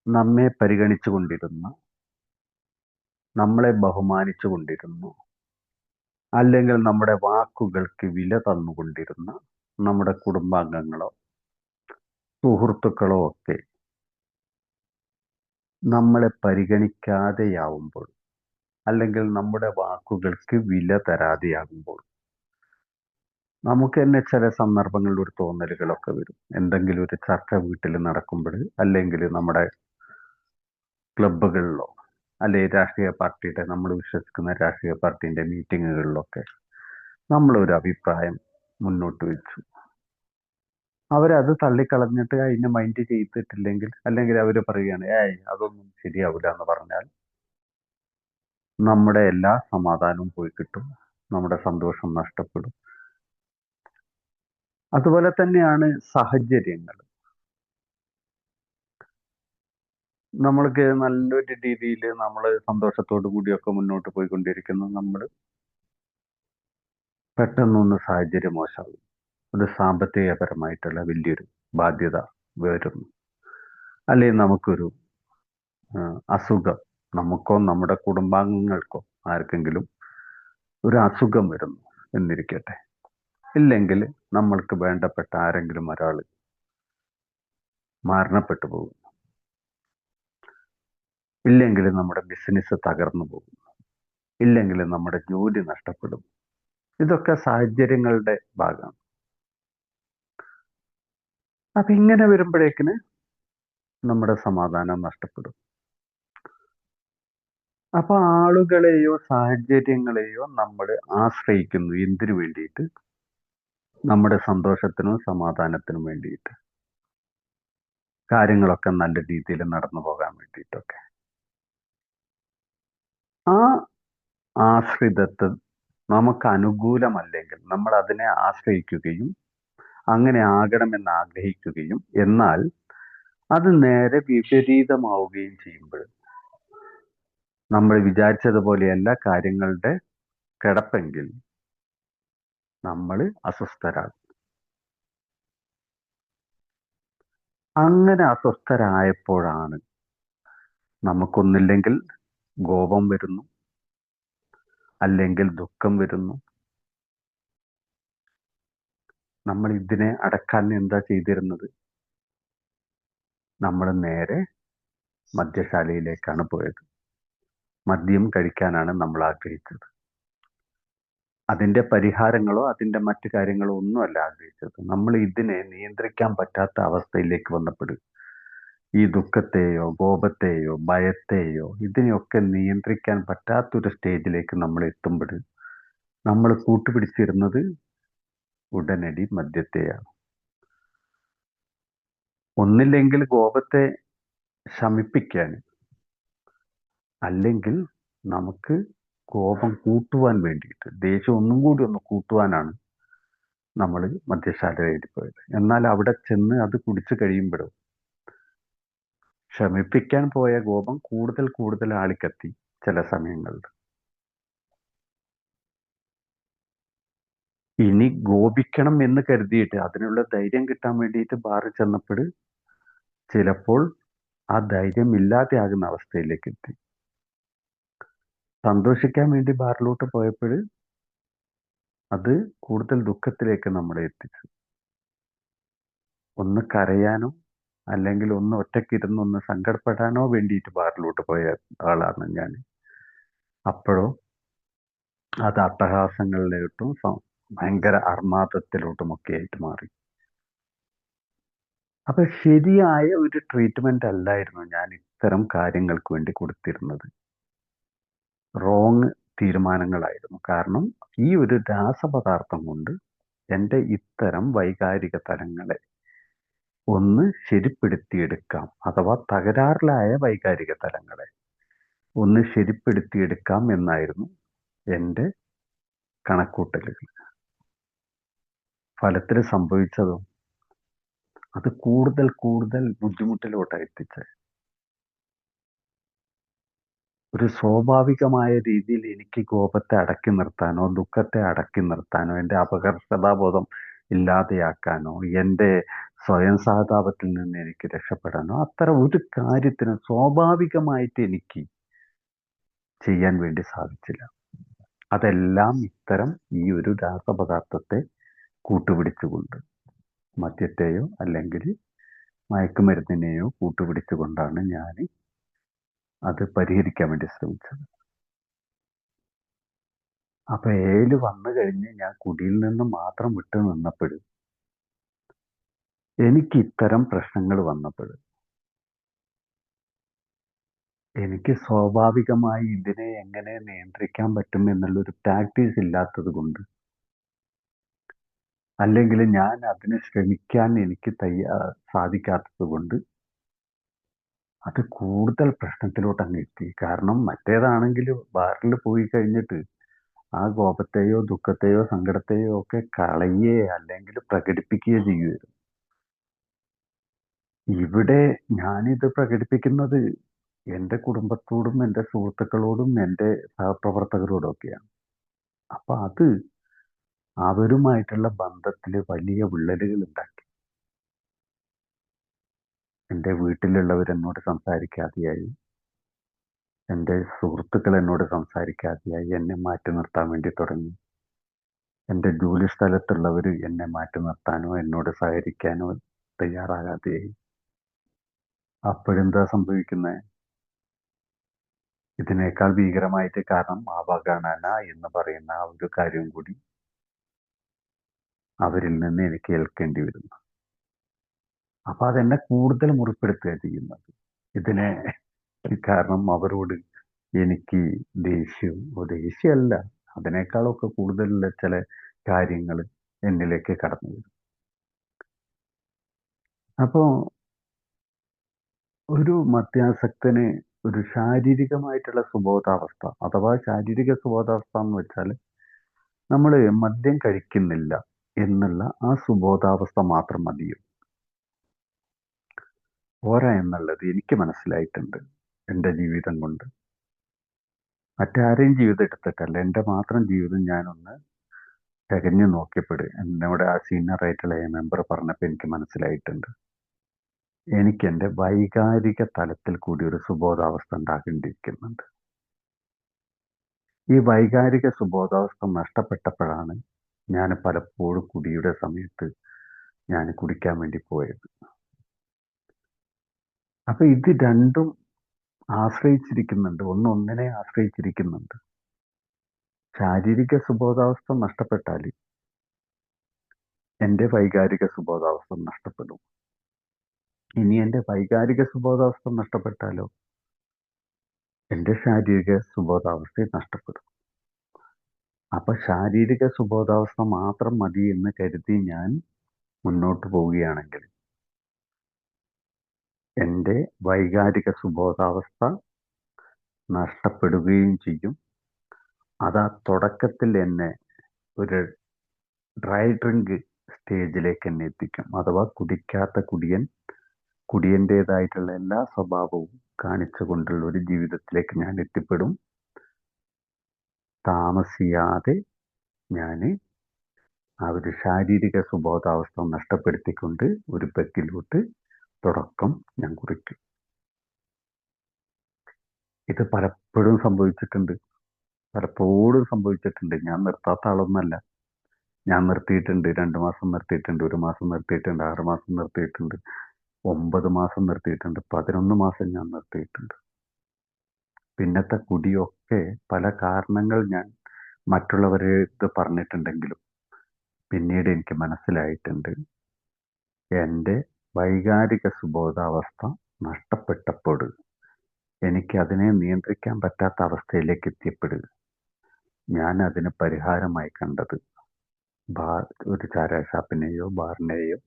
നമ്മെ പരിഗണിച്ചു കൊണ്ടിരുന്ന, നമ്മളെ ബഹുമാനിച്ചു കൊണ്ടിരുന്നു, അല്ലെങ്കിൽ നമ്മുടെ വാക്കുകൾക്ക് വില തന്നുകൊണ്ടിരുന്ന നമ്മുടെ കുടുംബാംഗങ്ങളോ സുഹൃത്തുക്കളോ ഒക്കെ നമ്മളെ പരിഗണിക്കാതെയാവുമ്പോൾ, അല്ലെങ്കിൽ നമ്മുടെ വാക്കുകൾക്ക് വില തരാതെയാകുമ്പോൾ, നമുക്ക് തന്നെ ചില സന്ദർഭങ്ങളിൽ ഒരു തോന്നലുകളൊക്കെ വരും. എന്തെങ്കിലും ഒരു ചർച്ച വീട്ടിൽ നടക്കുമ്പോൾ, അല്ലെങ്കിൽ നമ്മുടെ ക്ലബ്ബുകളിലോ അല്ലെങ്കിൽ രാഷ്ട്രീയ പാർട്ടിയുടെ, നമ്മൾ വിശ്വസിക്കുന്ന രാഷ്ട്രീയ പാർട്ടിൻ്റെ മീറ്റിങ്ങുകളിലൊക്കെ നമ്മളൊരു അഭിപ്രായം മുന്നോട്ട് വെച്ചു. അവരത് തള്ളിക്കളഞ്ഞിട്ട് അതിനെ മൈൻഡ് ചെയ്തിട്ടില്ലെങ്കിൽ, അല്ലെങ്കിൽ അവർ പറയുകയാണ് അതൊന്നും ശരിയാവില്ല എന്ന് പറഞ്ഞാൽ, നമ്മുടെ എല്ലാ സമാധാനവും പോയി കിട്ടും, നമ്മുടെ സന്തോഷം നഷ്ടപ്പെടും. അതുപോലെ തന്നെയാണ് സാഹചര്യങ്ങൾ. നമ്മൾക്ക് നല്ലൊരു രീതിയിൽ നമ്മൾ സന്തോഷത്തോടു കൂടിയൊക്കെ മുന്നോട്ട് പോയിക്കൊണ്ടിരിക്കുന്നു. നമ്മൾ പെട്ടെന്നൊന്ന് സാഹചര്യം മോശമാകും, ഒരു സാമ്പത്തികപരമായിട്ടുള്ള വലിയൊരു ബാധ്യത വരുന്നു, അല്ലെങ്കിൽ നമുക്കൊരു അസുഖം, നമുക്കോ നമ്മുടെ കുടുംബാംഗങ്ങൾക്കോ ആർക്കെങ്കിലും ഒരു അസുഖം വരുന്നു എന്നിരിക്കട്ടെ, ഇല്ലെങ്കിൽ നമ്മൾക്ക് വേണ്ടപ്പെട്ട ആരെങ്കിലും ഒരാൾ മരണപ്പെട്ടു പോകും, ഇല്ലെങ്കിൽ നമ്മുടെ ബിസിനസ് തകർന്നു പോകും, ഇല്ലെങ്കിൽ നമ്മുടെ ജോലി നഷ്ടപ്പെടും. ഇതൊക്കെ സാഹചര്യങ്ങളുടെ ഭാഗമാണ്. അപ്പൊ ഇങ്ങനെ വരുമ്പോഴേക്കിന് നമ്മുടെ സമാധാനം നഷ്ടപ്പെടും. അപ്പൊ ആളുകളെയോ സാഹചര്യങ്ങളെയോ നമ്മൾ ആശ്രയിക്കുന്നു. എന്തിനു വേണ്ടിയിട്ട്? നമ്മുടെ സന്തോഷത്തിനും സമാധാനത്തിനും വേണ്ടിയിട്ട്, കാര്യങ്ങളൊക്കെ നല്ല രീതിയിൽ നടന്നു പോകാൻ വേണ്ടിയിട്ടൊക്കെ. ആ ആശ്രിതത്വം നമുക്ക് അനുകൂലമല്ലെങ്കിൽ നമ്മൾ അതിനെ ആശ്രയിക്കുകയും അങ്ങനെ ആകണമെന്ന് ആഗ്രഹിക്കുകയും, എന്നാൽ അത് നേരെ വിപരീതമാവുകയും ചെയ്യുമ്പോൾ, നമ്മൾ വിചാരിച്ചതുപോലെയല്ല കാര്യങ്ങളുടെ കിടപ്പെങ്കിൽ, നമ്മൾ അസ്വസ്ഥരാകും. അങ്ങനെ അസ്വസ്ഥരായപ്പോഴാണ് നമുക്കൊന്നില്ലെങ്കിൽ കോപം വരുന്നു, അല്ലെങ്കിൽ ദുഃഖം വരുന്നു. നമ്മൾ ഇതിനെ അടക്കാൻ എന്താ ചെയ്തിരുന്നത്? നമ്മൾ നേരെ മദ്യശാലയിലേക്കാണ് പോയത്. മദ്യം കഴിക്കാനാണ് നമ്മൾ ആഗ്രഹിച്ചത്. അതിൻ്റെ പരിഹാരങ്ങളോ അതിൻ്റെ മറ്റു കാര്യങ്ങളോ ഒന്നുമല്ല ആഗ്രഹിച്ചത്. നമ്മൾ ഇതിനെ നിയന്ത്രിക്കാൻ പറ്റാത്ത അവസ്ഥയിലേക്ക് വന്നപ്പോൾ, ഈ ദുഃഖത്തെയോ കോപത്തെയോ ഭയത്തെയോ ഇതിനെയൊക്കെ നിയന്ത്രിക്കാൻ പറ്റാത്തൊരു സ്റ്റേജിലേക്ക് നമ്മൾ എത്തുമ്പോൾ, നമ്മൾ കൂട്ടുപിടിച്ചിരുന്നത് ഉടനടി മദ്യത്തെയാണ്. ഒന്നില്ലെങ്കിൽ കോപത്തെ ശമിപ്പിക്കാൻ, അല്ലെങ്കിൽ നമുക്ക് കോപം കൂട്ടുവാൻ വേണ്ടിയിട്ട്, ദേഷ്യം ഒന്നും കൂടി ഒന്ന് കൂട്ടുവാനാണ് നമ്മൾ മദ്യശാലയിൽ പോയത്. എന്നാൽ അവിടെ ചെന്ന് അത് കുടിച്ചു കഴിയുമ്പോഴോ, ശമിപ്പിക്കാൻ പോയ കോപം കൂടുതൽ കൂടുതൽ ആളിക്കത്തി ചില സമയങ്ങളിൽ. ഇനി ഗോപിക്കണം എന്ന് കരുതിയിട്ട് അതിനുള്ള ധൈര്യം കിട്ടാൻ വേണ്ടിയിട്ട് ബാറിൽ ചെന്നപ്പോൾ ചിലപ്പോൾ ആ ധൈര്യം ഇല്ലാതെയാകുന്ന അവസ്ഥയിലേക്ക് എത്തി. സന്തോഷിക്കാൻ വേണ്ടി ബാറിലോട്ട് പോയപ്പോൾ അത് കൂടുതൽ ദുഃഖത്തിലേക്ക് നമ്മളെ എത്തിച്ചു. ഒന്ന് കരയാനോ അല്ലെങ്കിൽ ഒന്ന് ഒറ്റയ്ക്കിരുന്ന് ഒന്ന് സങ്കടപ്പെടാനോ വേണ്ടിയിട്ട് ബാറിലോട്ട് പോയ ആളാണ് ഞാൻ. അപ്പോഴോ അത് അട്ടഹാസങ്ങളിലോട്ടും ഭയങ്കര അർമാദത്തിലോട്ടുമൊക്കെ ആയിട്ട് മാറി. അപ്പൊ ശരിയായ ഒരു ട്രീറ്റ്മെന്റ് അല്ലായിരുന്നു ഞാൻ ഇത്തരം കാര്യങ്ങൾക്ക് വേണ്ടി കൊടുത്തിരുന്നത്. റോങ് തീരുമാനങ്ങളായിരുന്നു. കാരണം ഈ ഒരു രാസപദാർത്ഥം കൊണ്ട് എൻ്റെ ഇത്തരം വൈകാരിക തലങ്ങളെ ഒന്ന് ശരിപ്പെടുത്തിയെടുക്കാം, അഥവാ തകരാറിലായ വൈകാരിക തലങ്ങളെ ഒന്ന് ശരിപ്പെടുത്തിയെടുക്കാം എന്നായിരുന്നു എൻ്റെ കണക്കൂട്ടലുകൾ. ഫലത്തിൽ സംഭവിച്ചതും അത് കൂടുതൽ കൂടുതൽ ബുദ്ധിമുട്ടിലോട്ടാണ് എത്തിച്ചത്. ഒരു സ്വാഭാവികമായ രീതിയിൽ എനിക്ക് കോപത്തെ അടക്കി നിർത്താനോ ദുഃഖത്തെ അടക്കി നിർത്താനോ എൻ്റെ അപകർഷതാബോധം ഇല്ലാതെയാക്കാനോ എൻ്റെ സ്വയം സഹതാപത്തിൽ നിന്ന് എനിക്ക് രക്ഷപ്പെടാനോ അത്തരം ഒരു കാര്യത്തിന് സ്വാഭാവികമായിട്ട് എനിക്ക് ചെയ്യാൻ വേണ്ടി സാധിച്ചില്ല. അതെല്ലാം ഇത്തരം ഈ ഒരു രാസപദാർത്ഥത്തെ കൂട്ടുപിടിച്ചുകൊണ്ട്, മദ്യത്തെയോ അല്ലെങ്കിൽ മയക്കുമരുന്നിനെയോ കൂട്ടുപിടിച്ചുകൊണ്ടാണ് ഞാൻ അത് പരിഹരിക്കാൻ വേണ്ടി ശ്രമിച്ചത്. അപ്പൊ ഏല് വന്നു കഴിഞ്ഞ് ഞാൻ കുടിയിൽ നിന്ന് മാത്രം വിട്ടു നിന്നപ്പോൾ എനിക്ക് ഇത്തരം പ്രശ്നങ്ങൾ വന്നപ്പോൾ എനിക്ക് സ്വാഭാവികമായി ഇതിനെ എങ്ങനെ നിയന്ത്രിക്കാൻ പറ്റും എന്നുള്ളൊരു പ്രാക്ടീസ് ഇല്ലാത്തത് കൊണ്ട്, അല്ലെങ്കിൽ ഞാൻ അതിന് ശ്രമിക്കാൻ എനിക്ക് സാധിക്കാത്തത് കൊണ്ട് അത് കൂടുതൽ പ്രശ്നത്തിലോട്ട് അങ്ങ് എത്തി. കാരണം മറ്റേതാണെങ്കിൽ ബാറിൽ പോയി കഴിഞ്ഞിട്ട് ആ കോപത്തെയോ ദുഃഖത്തെയോ സങ്കടത്തെയോ ഒക്കെ കളയേ അല്ലെങ്കിൽ പ്രകടിപ്പിക്കുകയോ ചെയ്യുമായിരുന്നു. ഇവിടെ ഞാനിത് പ്രകടിപ്പിക്കുന്നത് എൻ്റെ കുടുംബത്തോടും എൻ്റെ സുഹൃത്തുക്കളോടും എൻ്റെ സഹപ്രവർത്തകരോടും ഒക്കെയാണ്. അപ്പൊ അത് അവരുമായിട്ടുള്ള ബന്ധത്തിൽ വലിയ വിള്ളലുകൾ ഉണ്ടാക്കി. എൻ്റെ വീട്ടിലുള്ളവർ എന്നോട് സംസാരിക്കാതെയായി, എൻ്റെ സുഹൃത്തുക്കൾ എന്നോട് സംസാരിക്കാതെയായി, എന്നെ മാറ്റി നിർത്താൻ വേണ്ടി തുടങ്ങി. എൻ്റെ ജോലി സ്ഥലത്തുള്ളവർ എന്നെ മാറ്റി നിർത്താനോ എന്നോട് സഹകരിക്കാനോ തയ്യാറാകാതെയായി. അപ്പോഴെന്താ സംഭവിക്കുന്നത്? ഇതിനേക്കാൾ ഭീകരമായിട്ട്, കാരണം അവഗണന എന്ന് പറയുന്ന ആ ഒരു കാര്യം കൂടി അവരിൽ നിന്ന് എനിക്ക് ഏൽക്കേണ്ടി വരുന്നു. അപ്പൊ അതെന്നെ കൂടുതൽ മുറിപ്പെടുത്തുക ചെയ്യുന്നത്. ഇതിനെ കാരണം അവരോട് എനിക്ക് ദേഷ്യമല്ല, അതിനേക്കാളൊക്കെ കൂടുതലുള്ള ചില കാര്യങ്ങൾ എന്നിലേക്ക് കടന്നു വരും. അപ്പോ ഒരു മദ്യാസക്തന് ഒരു ശാരീരികമായിട്ടുള്ള സുബോധാവസ്ഥ, അഥവാ ശാരീരിക സുബോധാവസ്ഥ എന്ന് വെച്ചാൽ നമ്മൾ മദ്യം കഴിക്കുന്നില്ല എന്നുള്ള ആ സുബോധാവസ്ഥ മാത്രം മതിയോ? പോരാ എന്നുള്ളത് എനിക്ക് മനസ്സിലായിട്ടുണ്ട് എൻ്റെ ജീവിതം കൊണ്ട്. മറ്റാരെയും ജീവിതം എടുത്തിട്ടല്ല, എൻ്റെ മാത്രം ജീവിതം ഞാനൊന്ന് തികഞ്ഞു നോക്കിയപ്പോൾ എന്നോട് ആ സീനിയറായിട്ടുള്ള മെമ്പർ പറഞ്ഞപ്പോൾ എനിക്ക് മനസ്സിലായിട്ടുണ്ട്, എനിക്ക് എൻ്റെ വൈകാരിക തലത്തിൽ കൂടി ഒരു സുബോധാവസ്ഥ ഉണ്ടാകേണ്ടിയിരിക്കുന്നുണ്ട്. ഈ വൈകാരിക സുബോധാവസ്ഥ നഷ്ടപ്പെട്ടപ്പോഴാണ് ഞാൻ പലപ്പോഴും കുടിയുടെ സമയത്ത് ഞാൻ കുടിക്കാൻ വേണ്ടി പോയത്. അപ്പൊ ഇത് രണ്ടും ആശ്രയിച്ചിരിക്കുന്നുണ്ട്, ഒന്നിനെ ആശ്രയിച്ചിരിക്കുന്നുണ്ട്. ശാരീരിക സുബോധാവസ്ഥ നഷ്ടപ്പെട്ടാൽ എൻ്റെ വൈകാരിക സുബോധാവസ്ഥ നഷ്ടപ്പെടും. ഇനി എൻ്റെ വൈകാരിക സുബോധാവസ്ഥ നഷ്ടപ്പെട്ടാലോ എൻ്റെ ശാരീരിക സുബോധാവസ്ഥ നഷ്ടപ്പെടും. അപ്പൊ ശാരീരിക സുബോധാവസ്ഥ മാത്രം മതി എന്ന് കരുതി ഞാൻ മുന്നോട്ട് പോവുകയാണെങ്കിൽ എൻ്റെ വൈകാരിക സുബോധാവസ്ഥ നഷ്ടപ്പെടുകയും ചെയ്യും. അത് ആ തുടക്കത്തിൽ എന്നെ ഒരു ഡ്രൈ ഡ്രിങ്ക് സ്റ്റേജിലേക്ക് എന്നെ എത്തിക്കും. അഥവാ കുടിക്കാത്ത കുടിയൻ്റെതായിട്ടുള്ള എല്ലാ സ്വഭാവവും കാണിച്ചുകൊണ്ടുള്ള ഒരു ജീവിതത്തിലേക്ക് ഞാൻ എത്തിപ്പെടും. താമസിയാതെ ഞാൻ ആ ഒരു ശാരീരിക സുബോധാവസ്ഥ നഷ്ടപ്പെടുത്തിക്കൊണ്ട് ഒരു പെക്കിലോട്ട് തുടക്കം ഞാൻ കുറിക്കും. ഇത് പലപ്പോഴും സംഭവിച്ചിട്ടുണ്ട്, പലപ്പോഴും സംഭവിച്ചിട്ടുണ്ട്. ഞാൻ നിർത്താത്ത ആളൊന്നല്ല. ഞാൻ നിർത്തിയിട്ടുണ്ട്, 2 മാസം നിർത്തിയിട്ടുണ്ട്, 1 മാസം നിർത്തിയിട്ടുണ്ട്, 6 മാസം നിർത്തിയിട്ടുണ്ട്, 9 മാസം നിർത്തിയിട്ടുണ്ട്, 11 മാസം ഞാൻ നിർത്തിയിട്ടുണ്ട്. പിന്നത്തെ കുടിയൊക്കെ പല കാരണങ്ങൾ ഞാൻ മറ്റുള്ളവരെ ഇത് പറഞ്ഞിട്ടുണ്ടെങ്കിലും പിന്നീട് എനിക്ക് മനസ്സിലായിട്ടുണ്ട്, എൻ്റെ വൈകാരിക സുബോധാവസ്ഥ നഷ്ടപ്പെട്ടപ്പോൾ എനിക്ക് അതിനെ നിയന്ത്രിക്കാൻ പറ്റാത്ത അവസ്ഥയിലേക്ക് എത്തിയപ്പെടുക. ഞാൻ അതിന് പരിഹാരമായി കണ്ടത് ഒരു ചാരായ ഷാപ്പിനെയോ ബാറിനെയോ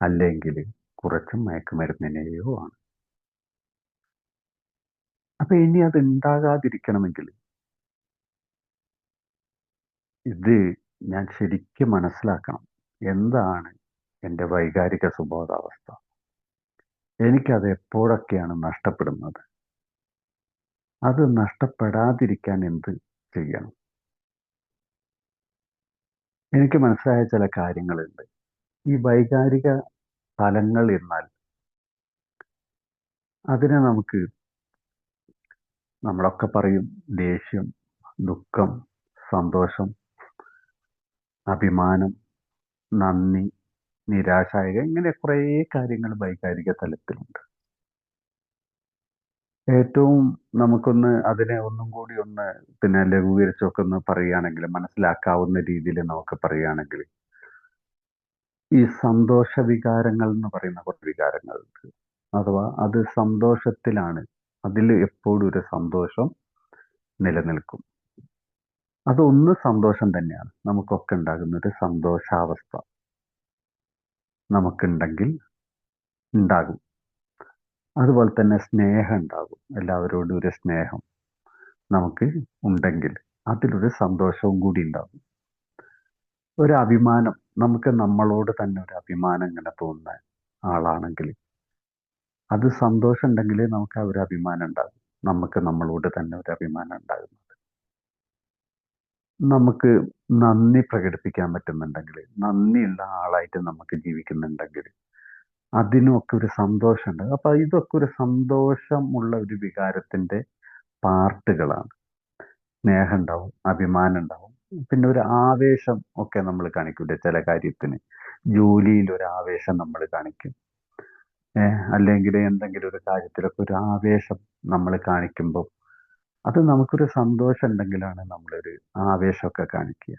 അല്ലെങ്കിൽ കുറച്ച് മയക്കുമരുന്നിനെയോ ആണ്. അപ്പൊ ഇനി അത് ഉണ്ടാകാതിരിക്കണമെങ്കിൽ ഇത് ഞാൻ ശരിക്കും മനസ്സിലാക്കണം. എന്താണ് എൻ്റെ വൈകാരിക സുബോധാവസ്ഥ? എനിക്കത് എപ്പോഴൊക്കെയാണ് നഷ്ടപ്പെടുന്നത്? അത് നഷ്ടപ്പെടാതിരിക്കാൻ എന്ത് ചെയ്യണം? എനിക്ക് മനസ്സിലായ ചില കാര്യങ്ങളുണ്ട്. ഈ വൈകാരിക തലങ്ങൾ എന്നാൽ അതിനെ നമ്മളൊക്കെ പറയും ദേഷ്യം, ദുഃഖം, സന്തോഷം, അഭിമാനം, നന്ദി, നിരാശായക, ഇങ്ങനെ കുറേ കാര്യങ്ങൾ വൈകാരിക തലത്തിലുണ്ട്. ഏറ്റവും നമുക്കൊന്ന് അതിനെ ഒന്നും കൂടി പിന്നെ ലഘൂകരിച്ചൊക്കെ പറയുകയാണെങ്കിൽ, മനസ്സിലാക്കാവുന്ന രീതിയിൽ നമുക്ക് പറയുകയാണെങ്കിൽ, ഈ സന്തോഷ വികാരങ്ങൾ എന്ന് പറയുന്ന കുറച്ച് വികാരങ്ങളുണ്ട്. അഥവാ അത് സന്തോഷത്തിലാണ്, അതിൽ എപ്പോഴും ഒരു സന്തോഷം നിലനിൽക്കും. അതൊന്ന് സന്തോഷം തന്നെയാണ്. നമുക്കൊക്കെ ഉണ്ടാകുന്ന ഒരു സന്തോഷാവസ്ഥ നമുക്കുണ്ടെങ്കിൽ ഉണ്ടാകും. അതുപോലെ തന്നെ സ്നേഹം ഉണ്ടാകും. എല്ലാവരോടും ഒരു സ്നേഹം നമുക്ക് ഉണ്ടെങ്കിൽ അതിലൊരു സന്തോഷവും കൂടി ഉണ്ടാകും. ഒരു അഭിമാനം, നമുക്ക് നമ്മളോട് തന്നെ ഒരു അഭിമാനം ഇങ്ങനെ തോന്നുന്ന ആളാണെങ്കിൽ അത് സന്തോഷം ഉണ്ടെങ്കിൽ നമുക്ക് ആ ഒരു അഭിമാനം ഉണ്ടാകും. നമുക്ക് നമ്മളോട് തന്നെ ഒരു അഭിമാനം ഉണ്ടാകുന്നത്. നമുക്ക് നന്ദി പ്രകടിപ്പിക്കാൻ പറ്റുന്നുണ്ടെങ്കിൽ, നന്ദിയുള്ള ആളായിട്ട് നമുക്ക് ജീവിക്കുന്നുണ്ടെങ്കിൽ അതിനൊക്കെ ഒരു സന്തോഷമുണ്ട്. അപ്പൊ ഇതൊക്കെ ഒരു സന്തോഷമുള്ള ഒരു വികാരത്തിന്റെ പാർട്ടുകളാണ്. സ്നേഹം ഉണ്ടാവും, അഭിമാനം ഉണ്ടാവും, പിന്നെ ഒരു ആവേശം ഒക്കെ നമ്മൾ കാണിക്കൂലേ ചില കാര്യത്തിന്. ജോലിയിൽ ഒരു ആവേശം നമ്മൾ കാണിക്കും, അല്ലെങ്കിൽ എന്തെങ്കിലും ഒരു കാര്യത്തിലൊക്കെ ഒരു ആവേശം നമ്മൾ കാണിക്കുമ്പോൾ അത് നമുക്കൊരു സന്തോഷം ഉണ്ടെങ്കിലാണ് നമ്മളൊരു ആവേശമൊക്കെ കാണിക്കുക.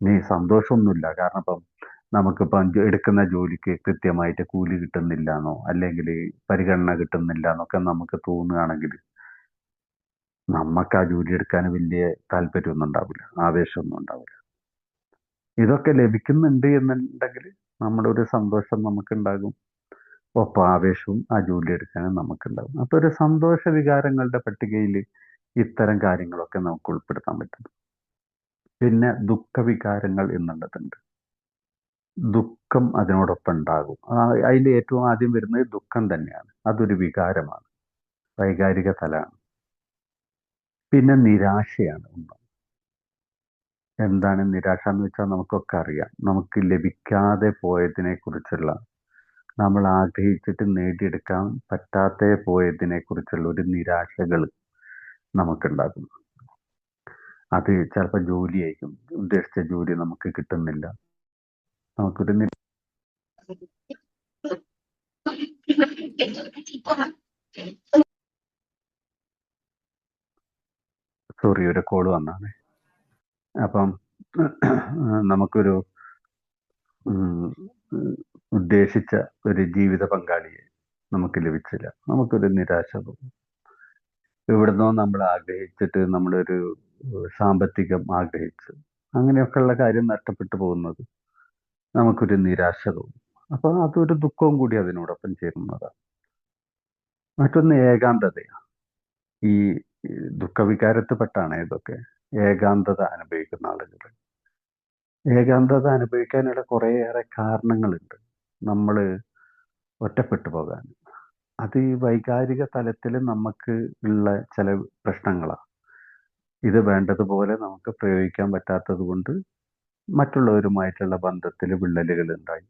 നീ സന്തോഷമൊന്നുമില്ല, കാരണം ഇപ്പം നമുക്കിപ്പം എടുക്കുന്ന ജോലിക്ക് കൃത്യമായിട്ട് കൂലി കിട്ടുന്നില്ല എന്നോ അല്ലെങ്കിൽ പരിഗണന കിട്ടുന്നില്ല എന്നൊക്കെ നമുക്ക് തോന്നുകയാണെങ്കിൽ നമുക്ക് ആ ജോലി എടുക്കാൻ വലിയ താല്പര്യമൊന്നും ഉണ്ടാവില്ല, ആവേശമൊന്നും ഉണ്ടാവില്ല. ഇതൊക്കെ ലഭിക്കുന്നുണ്ട് എന്നുണ്ടെങ്കിൽ നമ്മുടെ ഒരു സന്തോഷം നമുക്കുണ്ടാകും, ഒപ്പം ആവേശവും ആ ജോലി എടുക്കാനും നമുക്കുണ്ടാകും. അപ്പോൾ ഒരു സന്തോഷ വികാരങ്ങളുടെ പട്ടികയിൽ ഇത്തരം കാര്യങ്ങളൊക്കെ നമുക്ക് ഉൾപ്പെടുത്താൻ പറ്റും. പിന്നെ ദുഃഖവികാരങ്ങൾ എന്നുള്ളതുണ്ട്. ദുഃഖം അതിനോടൊപ്പം ഉണ്ടാകും. അതിൻ്റെ ഏറ്റവും ആദ്യം വരുന്നത് ദുഃഖം തന്നെയാണ്. അതൊരു വികാരമാണ്, വൈകാരിക തലമാണ്. പിന്നെ നിരാശയാണ് ഒന്ന്. എന്താണ് നിരാശ എന്ന് വെച്ചാൽ നമുക്കൊക്കെ അറിയാം. നമുക്ക് ലഭിക്കാതെ പോയതിനെ കുറിച്ചുള്ള, നമ്മൾ ആഗ്രഹിച്ചിട്ട് നേടിയെടുക്കാൻ പറ്റാതെ പോയതിനെ കുറിച്ചുള്ള ഒരു നിരാശകൾ നമുക്കുണ്ടാകും. അത് ചിലപ്പോൾ ജോലിയായിരിക്കും, ഉദ്ദേശിച്ച ജോലി നമുക്ക് കിട്ടുന്നില്ല, നമുക്കൊരു സോറി, ഒരു കോൾ വന്നാണ്. അപ്പം നമുക്കൊരു ഉദ്ദേശിച്ച ഒരു ജീവിത പങ്കാളിയെ നമുക്ക് ലഭിച്ചില്ല, നമുക്കൊരു നിരാശ തോന്നും. എവിടുന്നോ നമ്മൾ ആഗ്രഹിച്ചിട്ട്, നമ്മളൊരു സാമ്പത്തികം ആഗ്രഹിച്ച് അങ്ങനെയൊക്കെയുള്ള കാര്യം നഷ്ടപ്പെട്ടു പോകുന്നത് നമുക്കൊരു നിരാശ തോന്നും. അപ്പൊ അതൊരു ദുഃഖവും കൂടി അതിനോടൊപ്പം ചേരുന്നതാണ്. മറ്റൊന്ന് ഏകാന്തതയാണ്. ഈ ദുഃഖവികാരത്തിൽപ്പെട്ടാണ് ഇതൊക്കെ. ഏകാന്തത അനുഭവിക്കുന്ന ആളുകൾ, ഏകാന്തത അനുഭവിക്കാനുള്ള കുറേയേറെ കാരണങ്ങളുണ്ട് നമ്മൾ ഒറ്റപ്പെട്ടു പോകാൻ. അത് ഈ വൈകാരിക തലത്തിൽ നമുക്ക് ഉള്ള ചില പ്രശ്നങ്ങളാണ്. ഇത് വേണ്ടതുപോലെ നമുക്ക് പ്രയോഗിക്കാൻ പറ്റാത്തത് കൊണ്ട് മറ്റുള്ളവരുമായിട്ടുള്ള ബന്ധത്തിൽ വിള്ളലുകൾ ഉണ്ടായി.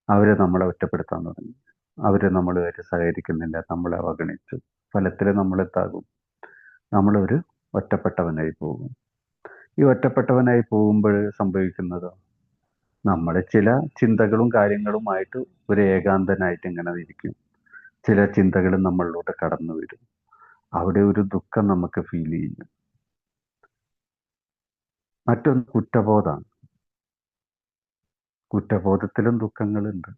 അവരെ നമ്മളെ ഒറ്റപ്പെടുത്താൻ തുടങ്ങി. അവരെ നമ്മളുമായിട്ട് സഹകരിക്കുന്നില്ല, നമ്മളെ അവഗണിച്ചു. ഫലത്തിൽ നമ്മളെത്താകും, നമ്മളൊരു ഒറ്റപ്പെട്ടവനായി പോകും. ഈ ഒറ്റപ്പെട്ടവനായി പോകുമ്പോൾ സംഭവിക്കുന്നത്, നമ്മുടെ ചില ചിന്തകളും കാര്യങ്ങളുമായിട്ട് ഒരു ഏകാന്തനായിട്ട് ഇങ്ങനെ ഇരിക്കും. ചില ചിന്തകൾ നമ്മളിലൂടെ കടന്നു വരും. അവിടെ ഒരു ദുഃഖം നമുക്ക് ഫീൽ ചെയ്യും. മറ്റൊന്ന് കുറ്റബോധമാണ്. കുറ്റബോധത്തിലും ദുഃഖങ്ങളുണ്ട്.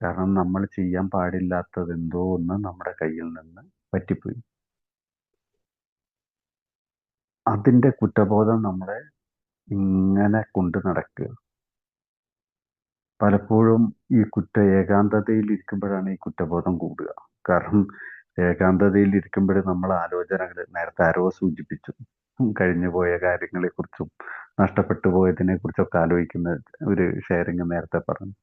കാരണം നമ്മൾ ചെയ്യാൻ പാടില്ലാത്തത് എന്തോ ഒന്ന് നമ്മുടെ കയ്യിൽ നിന്ന് പറ്റിപ്പോയി. അതിൻ്റെ കുറ്റബോധം നമ്മളെ ഇങ്ങനെ കൊണ്ട് നടക്കുക. പലപ്പോഴും ഈ ഏകാന്തതയിൽ ഇരിക്കുമ്പോഴാണ് ഈ കുറ്റബോധം കൂടുക. കാരണം ഏകാന്തതയിൽ ഇരിക്കുമ്പോൾ നമ്മൾ ആലോചനകൾ, നേരത്തെ ആരോ സൂചിപ്പിച്ചു, കഴിഞ്ഞു പോയ കാര്യങ്ങളെക്കുറിച്ചും നഷ്ടപ്പെട്ടു പോയതിനെ കുറിച്ചൊക്കെ ആലോചിക്കുന്ന ഒരു ഷെയറിങ് നേരത്തെ പറഞ്ഞു.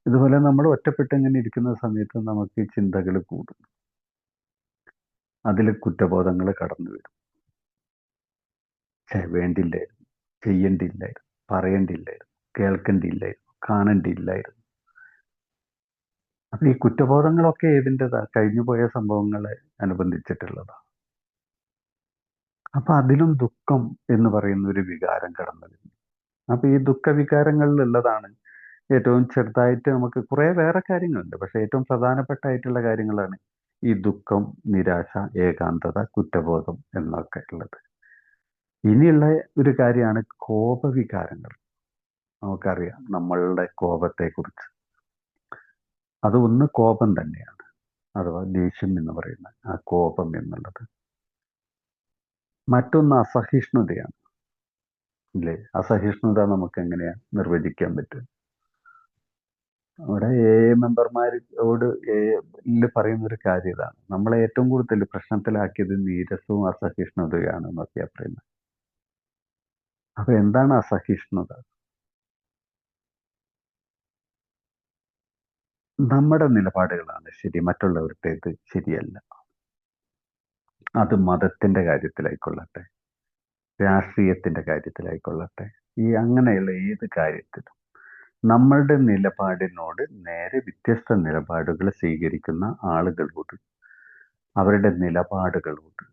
ഇതുപോലെ നമ്മൾ ഒറ്റപ്പെട്ട് ഇങ്ങനെ ഇരിക്കുന്ന സമയത്ത് നമുക്ക് ചിന്തകൾ കൂടും. അതിൽ കുറ്റബോധങ്ങൾ കടന്നു വരും. വേണ്ടില്ലായിരുന്നു, ചെയ്യേണ്ടിയില്ലായിരുന്നു, പറയേണ്ടിയില്ലായിരുന്നു, കേൾക്കേണ്ടിയില്ലായിരുന്നു, കാണേണ്ടിയില്ലായിരുന്നു. അപ്പൊ ഈ കുറ്റബോധങ്ങളൊക്കെ ഏതിൻ്റെതാ? കഴിഞ്ഞുപോയ സംഭവങ്ങളെ അനുബന്ധിച്ചിട്ടുള്ളതാണ്. അപ്പൊ അതിലും ദുഃഖം എന്ന് പറയുന്ന ഒരു വികാരം കടന്നു വരുന്നു. അപ്പൊ ഈ ദുഃഖവികാരങ്ങളിലുള്ളതാണ് ഏറ്റവും ചെറുതായിട്ട് നമുക്ക് കുറേ വേറെ കാര്യങ്ങളുണ്ട്, പക്ഷെ ഏറ്റവും പ്രധാനപ്പെട്ടായിട്ടുള്ള കാര്യങ്ങളാണ് ഈ ദുഃഖം, നിരാശ, ഏകാന്തത, കുറ്റബോധം എന്നൊക്കെ ഉള്ളത്. ഇനിയുള്ള ഒരു കാര്യമാണ് കോപവികാരങ്ങൾ. നമുക്കറിയാം നമ്മളുടെ കോപത്തെക്കുറിച്ച്. അത് ഒന്ന് കോപം തന്നെയാണ്, അഥവാ ദേഷ്യം എന്ന് പറയുന്ന ആ കോപം എന്നുള്ളത്. മറ്റൊന്ന് അസഹിഷ്ണുതയാണ്. ഇല്ലേ? അസഹിഷ്ണുത നമുക്ക് എങ്ങനെയാ നിർവചിക്കാൻ പറ്റും? അവിടെ മെമ്പർമാരോട് പറയുന്ന ഒരു കാര്യം ഇതാണ്: നമ്മളെ ഏറ്റവും കൂടുതൽ പ്രശ്നത്തിലാക്കിയത് നീരസവും അസഹിഷ്ണുതയാണ് എന്നൊക്കെയാ പറയുന്നത്. അപ്പൊ എന്താണ് അസഹിഷ്ണുത? നമ്മുടെ നിലപാടുകളാണ് ശരി, മറ്റുള്ളവരുടേത് ശരിയല്ല. അത് മതത്തിന്റെ കാര്യത്തിലായിക്കൊള്ളട്ടെ, രാഷ്ട്രീയത്തിന്റെ കാര്യത്തിലായിക്കൊള്ളട്ടെ, ഈ അങ്ങനെയുള്ള ഏത് കാര്യത്തിലും നമ്മളുടെ നിലപാടിനോട് നേരെ വ്യത്യസ്ത നിലപാടുകൾ സ്വീകരിക്കുന്ന ആളുകളോട്, അവരുടെ നിലപാടുകളോട്,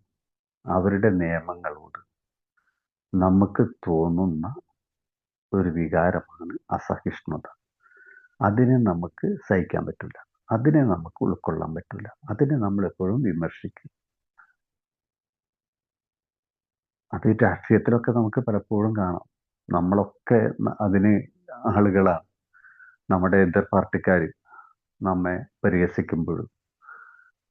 അവരുടെ നിയമങ്ങളോട് നമുക്ക് തോന്നുന്ന ഒരു വികാരമാണ് അസഹിഷ്ണുത. അതിനെ നമുക്ക് സഹിക്കാൻ പറ്റില്ല, അതിനെ നമുക്ക് ഉൾക്കൊള്ളാൻ പറ്റില്ല, അതിനെ നമ്മൾ എപ്പോഴും വിമർശിക്കും. അത് രാഷ്ട്രീയത്തിലൊക്കെ നമുക്ക് പലപ്പോഴും കാണാം. നമ്മളൊക്കെ അതിന് ആളുകളാണ്. നമ്മുടെ എതിർ പാർട്ടിക്കാർ നമ്മെ പരിഹസിക്കുമ്പോഴും,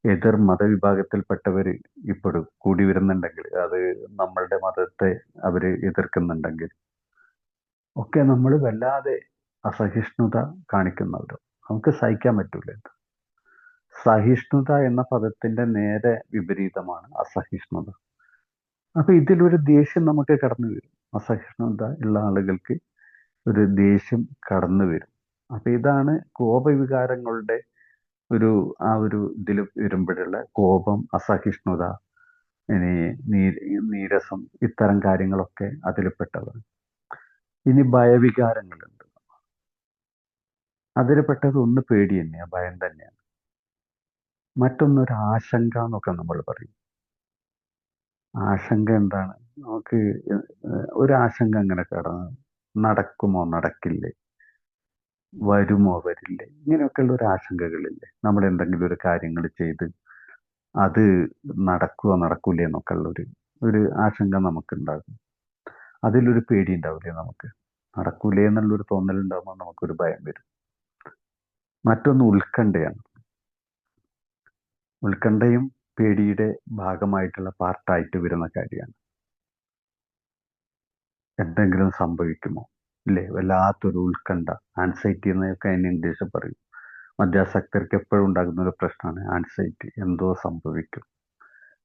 എതിർ മതവിഭാഗത്തിൽപ്പെട്ടവർ ഇപ്പോഴും കൂടി വരുന്നുണ്ടെങ്കിൽ, അത് നമ്മളുടെ മതത്തെ അവർ എതിർക്കുന്നുണ്ടെങ്കിൽ ഒക്കെ നമ്മൾ വല്ലാതെ അസഹിഷ്ണുത കാണിക്കുന്നവരോ, നമുക്ക് സഹിക്കാൻ പറ്റൂല. സഹിഷ്ണുത എന്ന പദത്തിന്റെ നേരെ വിപരീതമാണ് അസഹിഷ്ണുത. അപ്പൊ ഇതിലൊരു ദേഷ്യം നമുക്ക് കടന്നു വരും. അസഹിഷ്ണുത ഉള്ള ആളുകൾക്ക് ഒരു ദേഷ്യം കടന്നു വരും. അപ്പൊ ഇതാണ് കോപവികാരങ്ങളുടെ ആ ഒരു ഇതിൽ വരുമ്പോഴുള്ള കോപം, അസഹിഷ്ണുത, ഇനി നീരസം, ഇത്തരം കാര്യങ്ങളൊക്കെ അതിൽപ്പെട്ടതാണ്. ഇനി ഭയവികാരങ്ങളുണ്ട്. അതിൽപ്പെട്ടത് ഒന്ന് പേടി തന്നെയാണ്, ഭയം തന്നെയാണ്. മറ്റൊന്നൊരു ആശങ്ക എന്നൊക്കെ നമ്മൾ പറയും. ആശങ്ക എന്താണ്? നമുക്ക് ഒരു ആശങ്ക അങ്ങനെ കടന്നു, നടക്കുമോ നടക്കില്ലേ, വരുമോ വരില്ലേ, ഇങ്ങനെയൊക്കെയുള്ള ഒരു ആശങ്കകളില്ലേ? നമ്മൾ എന്തെങ്കിലും ഒരു കാര്യങ്ങൾ ചെയ്ത് അത് നടക്കുമോ നടക്കൂലേ എന്നൊക്കെ ഉള്ള ഒരു ആശങ്ക നമുക്കുണ്ടാകും. അതിലൊരു പേടി ഉണ്ടാവില്ലേ നമുക്ക്? നടക്കൂലേ എന്നുള്ളൊരു തോന്നലുണ്ടാകുമ്പോൾ നമുക്കൊരു ഭയം വരും. മറ്റൊന്ന് ഉത്കണ്ഠയാണ്. ഉത്കണ്ഠയും പേടിയുടെ ഭാഗമായിട്ടുള്ള പാർട്ടായിട്ട് വരുന്ന കാര്യമാണ്. എന്തെങ്കിലും സംഭവിക്കുമോ, ഇല്ലേ? വല്ലാത്തൊരു ഉത്കണ്ഠ, ആൻസൈറ്റി എന്നൊക്കെ അതിന് ഇംഗ്ലീഷിൽ പറയും. മദ്യാസക്തർക്ക് എപ്പോഴും ഉണ്ടാകുന്ന ഒരു പ്രശ്നമാണ് ആൻസൈറ്റി. എന്തോ സംഭവിക്കും,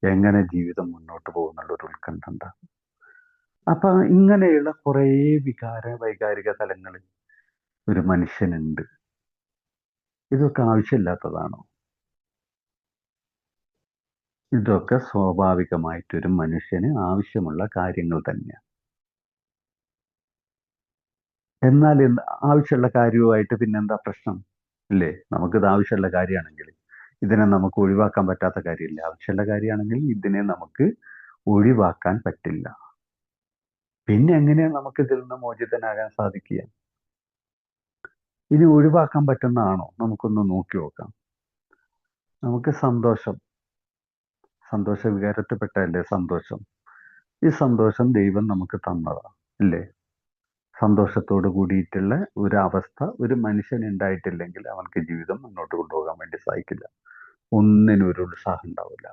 എങ്ങനെ ജീവിതം മുന്നോട്ട് പോകുന്നുള്ളൊരു ഉത്കണ്ഠ ഉണ്ടാകും. അപ്പൊ ഇങ്ങനെയുള്ള കുറേ വൈകാരിക തലങ്ങളിൽ ഒരു മനുഷ്യനുണ്ട്. ഇതൊക്കെ ആവശ്യമില്ലാത്തതാണോ? ഇതൊക്കെ സ്വാഭാവികമായിട്ടൊരു മനുഷ്യന് ആവശ്യമുള്ള കാര്യങ്ങൾ തന്നെയാണ്. എന്നാൽ ആവശ്യമുള്ള കാര്യവുമായിട്ട് പിന്നെന്താ പ്രശ്നം? ഇല്ലേ? നമുക്കിത് ആവശ്യമുള്ള കാര്യമാണെങ്കിൽ ഇതിനെ നമുക്ക് ഒഴിവാക്കാൻ പറ്റാത്ത കാര്യമില്ല. ആവശ്യമുള്ള കാര്യമാണെങ്കിൽ ഇതിനെ നമുക്ക് ഒഴിവാക്കാൻ പറ്റില്ല. പിന്നെ എങ്ങനെയാണ് നമുക്ക് ഇതിൽ നിന്ന് മോചിതനാകാൻ സാധിക്കുക? ഇനി ഒഴിവാക്കാൻ പറ്റുന്നതാണോ? നമുക്കൊന്ന് നോക്കി നോക്കാം. നമുക്ക് സന്തോഷ വികാരത്തിൽപ്പെട്ടതല്ലേ സന്തോഷം? ഈ സന്തോഷം ദൈവം നമുക്ക് തന്നതാണ്, ഇല്ലേ? സന്തോഷത്തോട് കൂടിയിട്ടുള്ള ഒരു അവസ്ഥ ഒരു മനുഷ്യന് ഉണ്ടായിട്ടില്ലെങ്കിൽ അവർക്ക് ജീവിതം മുന്നോട്ട് കൊണ്ടുപോകാൻ വേണ്ടി സാധിക്കില്ല. ഒന്നിനും ഒരു ഉത്സാഹം ഉണ്ടാവില്ല.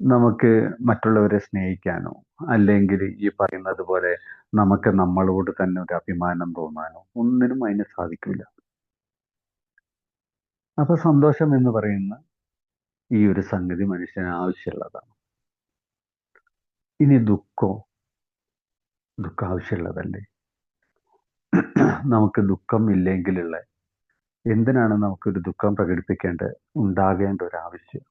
നമുക്ക് മറ്റുള്ളവരെ സ്നേഹിക്കാനോ അല്ലെങ്കിൽ ഈ പറയുന്നത് പോലെ നമുക്ക് നമ്മളോട് തന്നെ ഒരു അഭിമാനം തോന്നാനോ ഒന്നിനും അതിന് സാധിക്കില്ല. അപ്പൊ സന്തോഷം എന്ന് പറയുന്ന ഈ ഒരു സംഗതി മനുഷ്യന് ആവശ്യമുള്ളതാണ്. ഇനി ദുഃഖം ആവശ്യമുള്ളതല്ലേ? നമുക്ക് ദുഃഖം ഇല്ലെങ്കിലുള്ള എന്തിനാണ് നമുക്കൊരു ദുഃഖം ഉണ്ടാകേണ്ട ഒരു ആവശ്യം?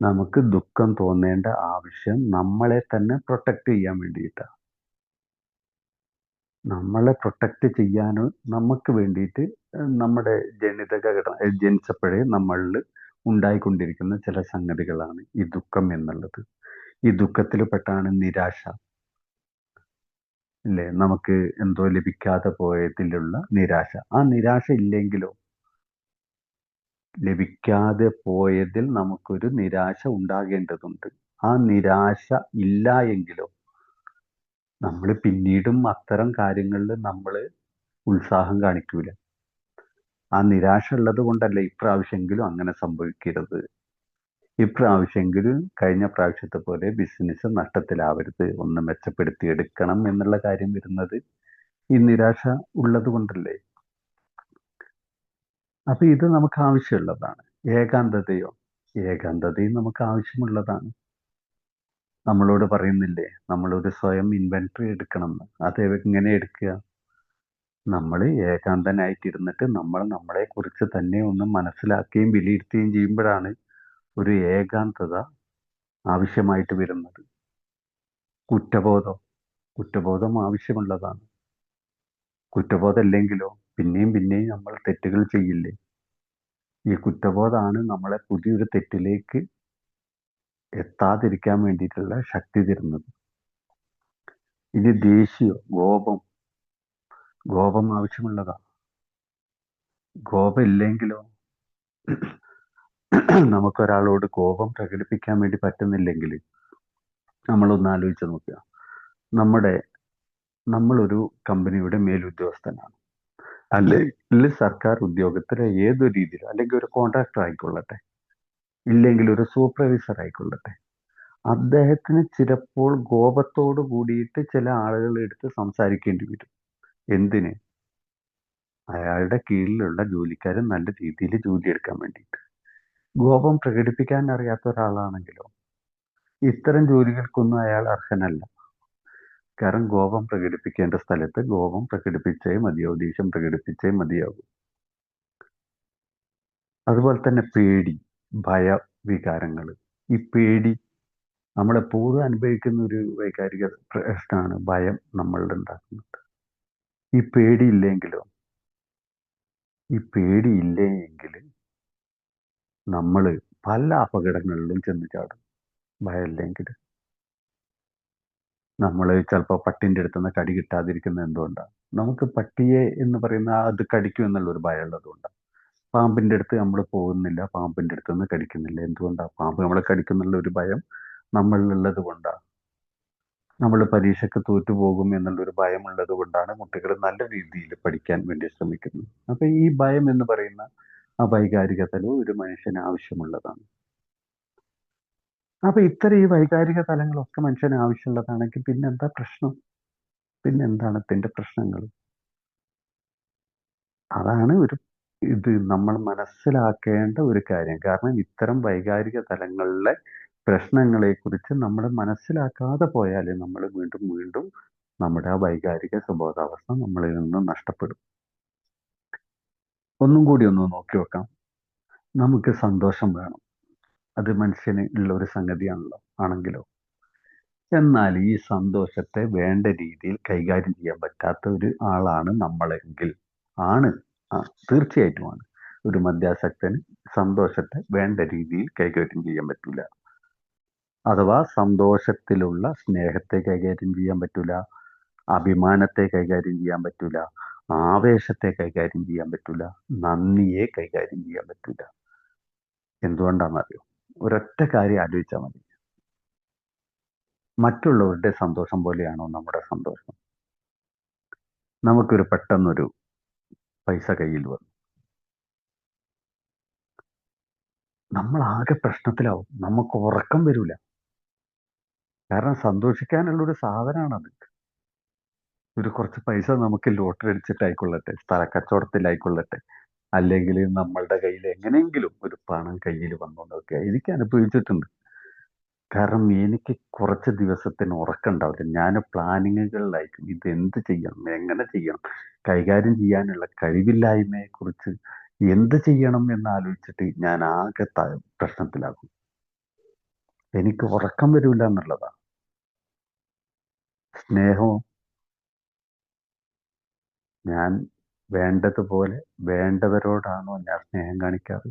നമുക്ക് ദുഃഖം തോന്നേണ്ട ആവശ്യം നമ്മളെ തന്നെ പ്രൊട്ടക്റ്റ് ചെയ്യാൻ വേണ്ടിയിട്ടാണ്. നമ്മളെ പ്രൊട്ടക്റ്റ് ചെയ്യാൻ നമുക്ക് വേണ്ടിയിട്ട് നമ്മുടെ ജനിച്ചപ്പോഴേ നമ്മളിൽ ഉണ്ടായിക്കൊണ്ടിരിക്കുന്ന ചില സംഗതികളാണ് ഈ ദുഃഖം എന്നുള്ളത്. ഈ ദുഃഖത്തിൽ പെട്ടാണ് നിരാശ, അല്ലേ? നമുക്ക് എന്തോ ലഭിക്കാതെ പോയതിലുള്ള നിരാശ. ആ നിരാശ ഇല്ലെങ്കിലോ, ലഭിക്കാതെ പോയതിൽ നമുക്കൊരു നിരാശ ഉണ്ടാകേണ്ടതുണ്ട്. ആ നിരാശ ഇല്ല എങ്കിലോ നമ്മൾ പിന്നീടും അത്തരം കാര്യങ്ങളിൽ നമ്മൾ ഉത്സാഹം കാണിക്കൂല. ആ നിരാശ ഉള്ളത് കൊണ്ടല്ല ഇപ്രാവശ്യമെങ്കിലും അങ്ങനെ സംഭവിക്കരുത്, ഇപ്രാവശ്യമെങ്കിലും കഴിഞ്ഞ പ്രാവശ്യത്തെ പോലെ ബിസിനസ് നഷ്ടത്തിലാവരുത്, ഒന്ന് മെച്ചപ്പെടുത്തി എടുക്കണം എന്നുള്ള കാര്യം വരുന്നത് ഈ നിരാശ ഉള്ളത് കൊണ്ടല്ലേ? അപ്പൊ ഇത് നമുക്ക് ആവശ്യമുള്ളതാണ്. ഏകാന്തതയും നമുക്ക് ആവശ്യമുള്ളതാണ്. നമ്മളോട് പറയുന്നില്ലേ നമ്മളൊരു സ്വയം ഇൻവെന്ററി എടുക്കണം എന്ന്? അത് എങ്ങനെ എടുക്കുക? നമ്മൾ ഏകാന്തനായിട്ടിരുന്നിട്ട് നമ്മൾ നമ്മളെ കുറിച്ച് തന്നെ ഒന്ന് മനസ്സിലാക്കുകയും വിലയിരുത്തുകയും ചെയ്യുമ്പോഴാണ് ഒരു ഏകാന്തത ആവശ്യമായിട്ട് വരുന്നത്. കുറ്റബോധം ആവശ്യമുള്ളതാണ്. കുറ്റബോധം ഇല്ലെങ്കിലോ പിന്നെയും നമ്മൾ തെറ്റുകൾ ചെയ്യില്ലേ? ഈ കുറ്റബോധമാണ് നമ്മളെ പുതിയൊരു തെറ്റിലേക്ക് എത്താതിരിക്കാൻ വേണ്ടിയിട്ടുള്ള ശക്തി തരുന്നത്. ഇനി കോപം ആവശ്യമുള്ളതാ. കോപം ഇല്ലെങ്കിലോ നമുക്കൊരാളോട് കോപം പ്രകടിപ്പിക്കാൻ വേണ്ടി പറ്റുന്നില്ലെങ്കിൽ നമ്മളൊന്ന് ആലോചിച്ച് നോക്കുക. നമ്മളൊരു കമ്പനിയുടെ മേലുദ്യോഗസ്ഥനാണ്, അല്ലെങ്കിൽ സർക്കാർ ഉദ്യോഗത്തിലെ ഏതൊരു രീതിയിലോ, അല്ലെങ്കിൽ ഒരു കോൺട്രാക്ടർ ആയിക്കൊള്ളട്ടെ, ഇല്ലെങ്കിൽ ഒരു സൂപ്പർവൈസർ ആയിക്കൊള്ളട്ടെ, അദ്ദേഹത്തിന് ചിലപ്പോൾ കോപത്തോട് കൂടിയിട്ട് ചില ആളുകൾ എടുത്ത് സംസാരിക്കേണ്ടി വരും. എന്തിന്? അയാളുടെ കീഴിലുള്ള ജോലിക്കാർ നല്ല രീതിയിൽ ജോലി എടുക്കാൻ വേണ്ടിയിട്ട്. കോപം പ്രകടിപ്പിക്കാൻ അറിയാത്ത ഒരാളാണെങ്കിലോ ഇത്തരം ജോലികൾക്കൊന്നും അയാൾ അർഹനല്ല. കാരണം കോപം പ്രകടിപ്പിക്കേണ്ട സ്ഥലത്ത് കോപം പ്രകടിപ്പിച്ചേ മതിയാവും, ദേഷ്യം പ്രകടിപ്പിച്ചേ മതിയാവും. അതുപോലെ തന്നെ പേടി, ഭയ വികാരങ്ങൾ. ഈ പേടി നമ്മളെപ്പോഴും അനുഭവിക്കുന്ന ഒരു വൈകാരിക പ്രശ്നമാണ് ഭയം നമ്മളുടെ ഉണ്ടാക്കുന്നത്. ഈ പേടിയില്ലെങ്കിലോ നമ്മൾ പല അപകടങ്ങളിലും ചെന്ന് ചാടും. ഭയമില്ലെങ്കിൽ നമ്മൾ ചിലപ്പോൾ പട്ടിൻ്റെ അടുത്ത് നിന്ന് കടി കിട്ടാതിരിക്കുന്നത് എന്തുകൊണ്ടാണ്? നമുക്ക് പട്ടിയെ എന്ന് പറയുന്ന അത് കടിക്കും എന്നുള്ളൊരു ഭയം ഉള്ളതുകൊണ്ടാണ്. പാമ്പിൻ്റെ അടുത്ത് നമ്മൾ പോകുന്നില്ല, പാമ്പിൻ്റെ അടുത്ത് നിന്ന് കടിക്കുന്നില്ല. എന്തുകൊണ്ടാണ്? പാമ്പ് നമ്മളെ കടിക്കുന്നുള്ള ഒരു ഭയം നമ്മളിലുള്ളത് കൊണ്ടാണ്. നമ്മൾ പരീക്ഷയ്ക്ക് തോറ്റുപോകും എന്നുള്ളൊരു ഭയമുള്ളത് കൊണ്ടാണ് കുട്ടികൾ നല്ല രീതിയിൽ പഠിക്കാൻ വേണ്ടി ശ്രമിക്കുന്നത്. അപ്പൊ ഈ ഭയം എന്ന് പറയുന്ന ആ വൈകാരിക തലവും ഒരു മനുഷ്യന് ആവശ്യമുള്ളതാണ്. അപ്പൊ ഇത്തരം ഈ വൈകാരിക തലങ്ങളൊക്കെ മനുഷ്യന് ആവശ്യമുള്ളതാണെങ്കിൽ പിന്നെന്താ പ്രശ്നം? പിന്നെന്താണ് ഇതിന്റെ പ്രശ്നങ്ങൾ? അതാണ് ഇത് നമ്മൾ മനസ്സിലാക്കേണ്ട ഒരു കാര്യം. കാരണം ഇത്തരം വൈകാരിക തലങ്ങളിലെ പ്രശ്നങ്ങളെക്കുറിച്ച് നമ്മൾ മനസ്സിലാക്കാതെ പോയാൽ നമ്മൾ വീണ്ടും നമ്മുടെ ആ വൈകാരിക സ്വബോധാവസ്ഥ നമ്മളിൽ നിന്ന് നഷ്ടപ്പെടും. ഒന്നും കൂടി ഒന്ന് നോക്കി വെക്കാം. നമുക്ക് സന്തോഷം വേണം, അത് മനുഷ്യന് ഉള്ള ഒരു സംഗതിയാണല്ലോ. ആണെങ്കിലോ എന്നാൽ ഈ സന്തോഷത്തെ വേണ്ട രീതിയിൽ കൈകാര്യം ചെയ്യാൻ പറ്റാത്ത ഒരു ആളാണ് നമ്മളെങ്കിൽ ആണ് തീർച്ചയായിട്ടുമാണ് ഒരു മദ്യാസക്തന് സന്തോഷത്തെ വേണ്ട രീതിയിൽ കൈകാര്യം ചെയ്യാൻ പറ്റൂല. അഥവാ സന്തോഷത്തിലുള്ള സ്നേഹത്തെ കൈകാര്യം ചെയ്യാൻ പറ്റൂല, അഭിമാനത്തെ കൈകാര്യം ചെയ്യാൻ പറ്റൂല, ആവേശത്തെ കൈകാര്യം ചെയ്യാൻ പറ്റൂല, നന്ദിയെ കൈകാര്യം ചെയ്യാൻ പറ്റൂല. എന്തുകൊണ്ടാണെന്നറിയോ? ഒരൊറ്റ കാര്യം ആലോചിച്ചാൽ മതി. മറ്റുള്ളവരുടെ സന്തോഷം പോലെയാണോ നമ്മുടെ സന്തോഷം? നമുക്കൊരു പെട്ടെന്നൊരു പൈസ കയ്യിൽ വന്നു, നമ്മളാകെ പ്രശ്നത്തിലാവും, നമുക്ക് ഉറക്കം വരൂല. കാരണം സന്തോഷിക്കാനുള്ളൊരു സാധനമാണത്. ഒരു കുറച്ച് പൈസ നമുക്ക് ലോട്ടറി അടിച്ചിട്ടായിക്കൊള്ളട്ടെ, സ്ഥലക്കച്ചവടത്തിലായിക്കൊള്ളട്ടെ, അല്ലെങ്കിൽ നമ്മളുടെ കയ്യിൽ എങ്ങനെയെങ്കിലും ഒരു പണം കയ്യിൽ വന്നുകൊണ്ടൊക്കെ എനിക്ക് അനുഭവിച്ചിട്ടുണ്ട്. കാരണം എനിക്ക് കുറച്ച് ദിവസത്തിന് ഉറക്കം ഉണ്ടാവില്ല. ഞാൻ പ്ലാനിങ്ങുകളിലായിരിക്കും. ഇത് എന്ത് ചെയ്യണം, എങ്ങനെ ചെയ്യണം, കൈകാര്യം ചെയ്യാനുള്ള കഴിവില്ലായ്മയെക്കുറിച്ച് എന്ത് ചെയ്യണം എന്നാലോചിച്ചിട്ട് ഞാൻ ആകെ പ്രശ്നത്തിലാകും. എനിക്ക് ഉറക്കം വരില്ല എന്നുള്ളതാ. സ്നേഹവും ഞാൻ വേണ്ടതുപോലെ വേണ്ടവരോടാണോ ഞാൻ സ്നേഹം കാണിക്കാറ്?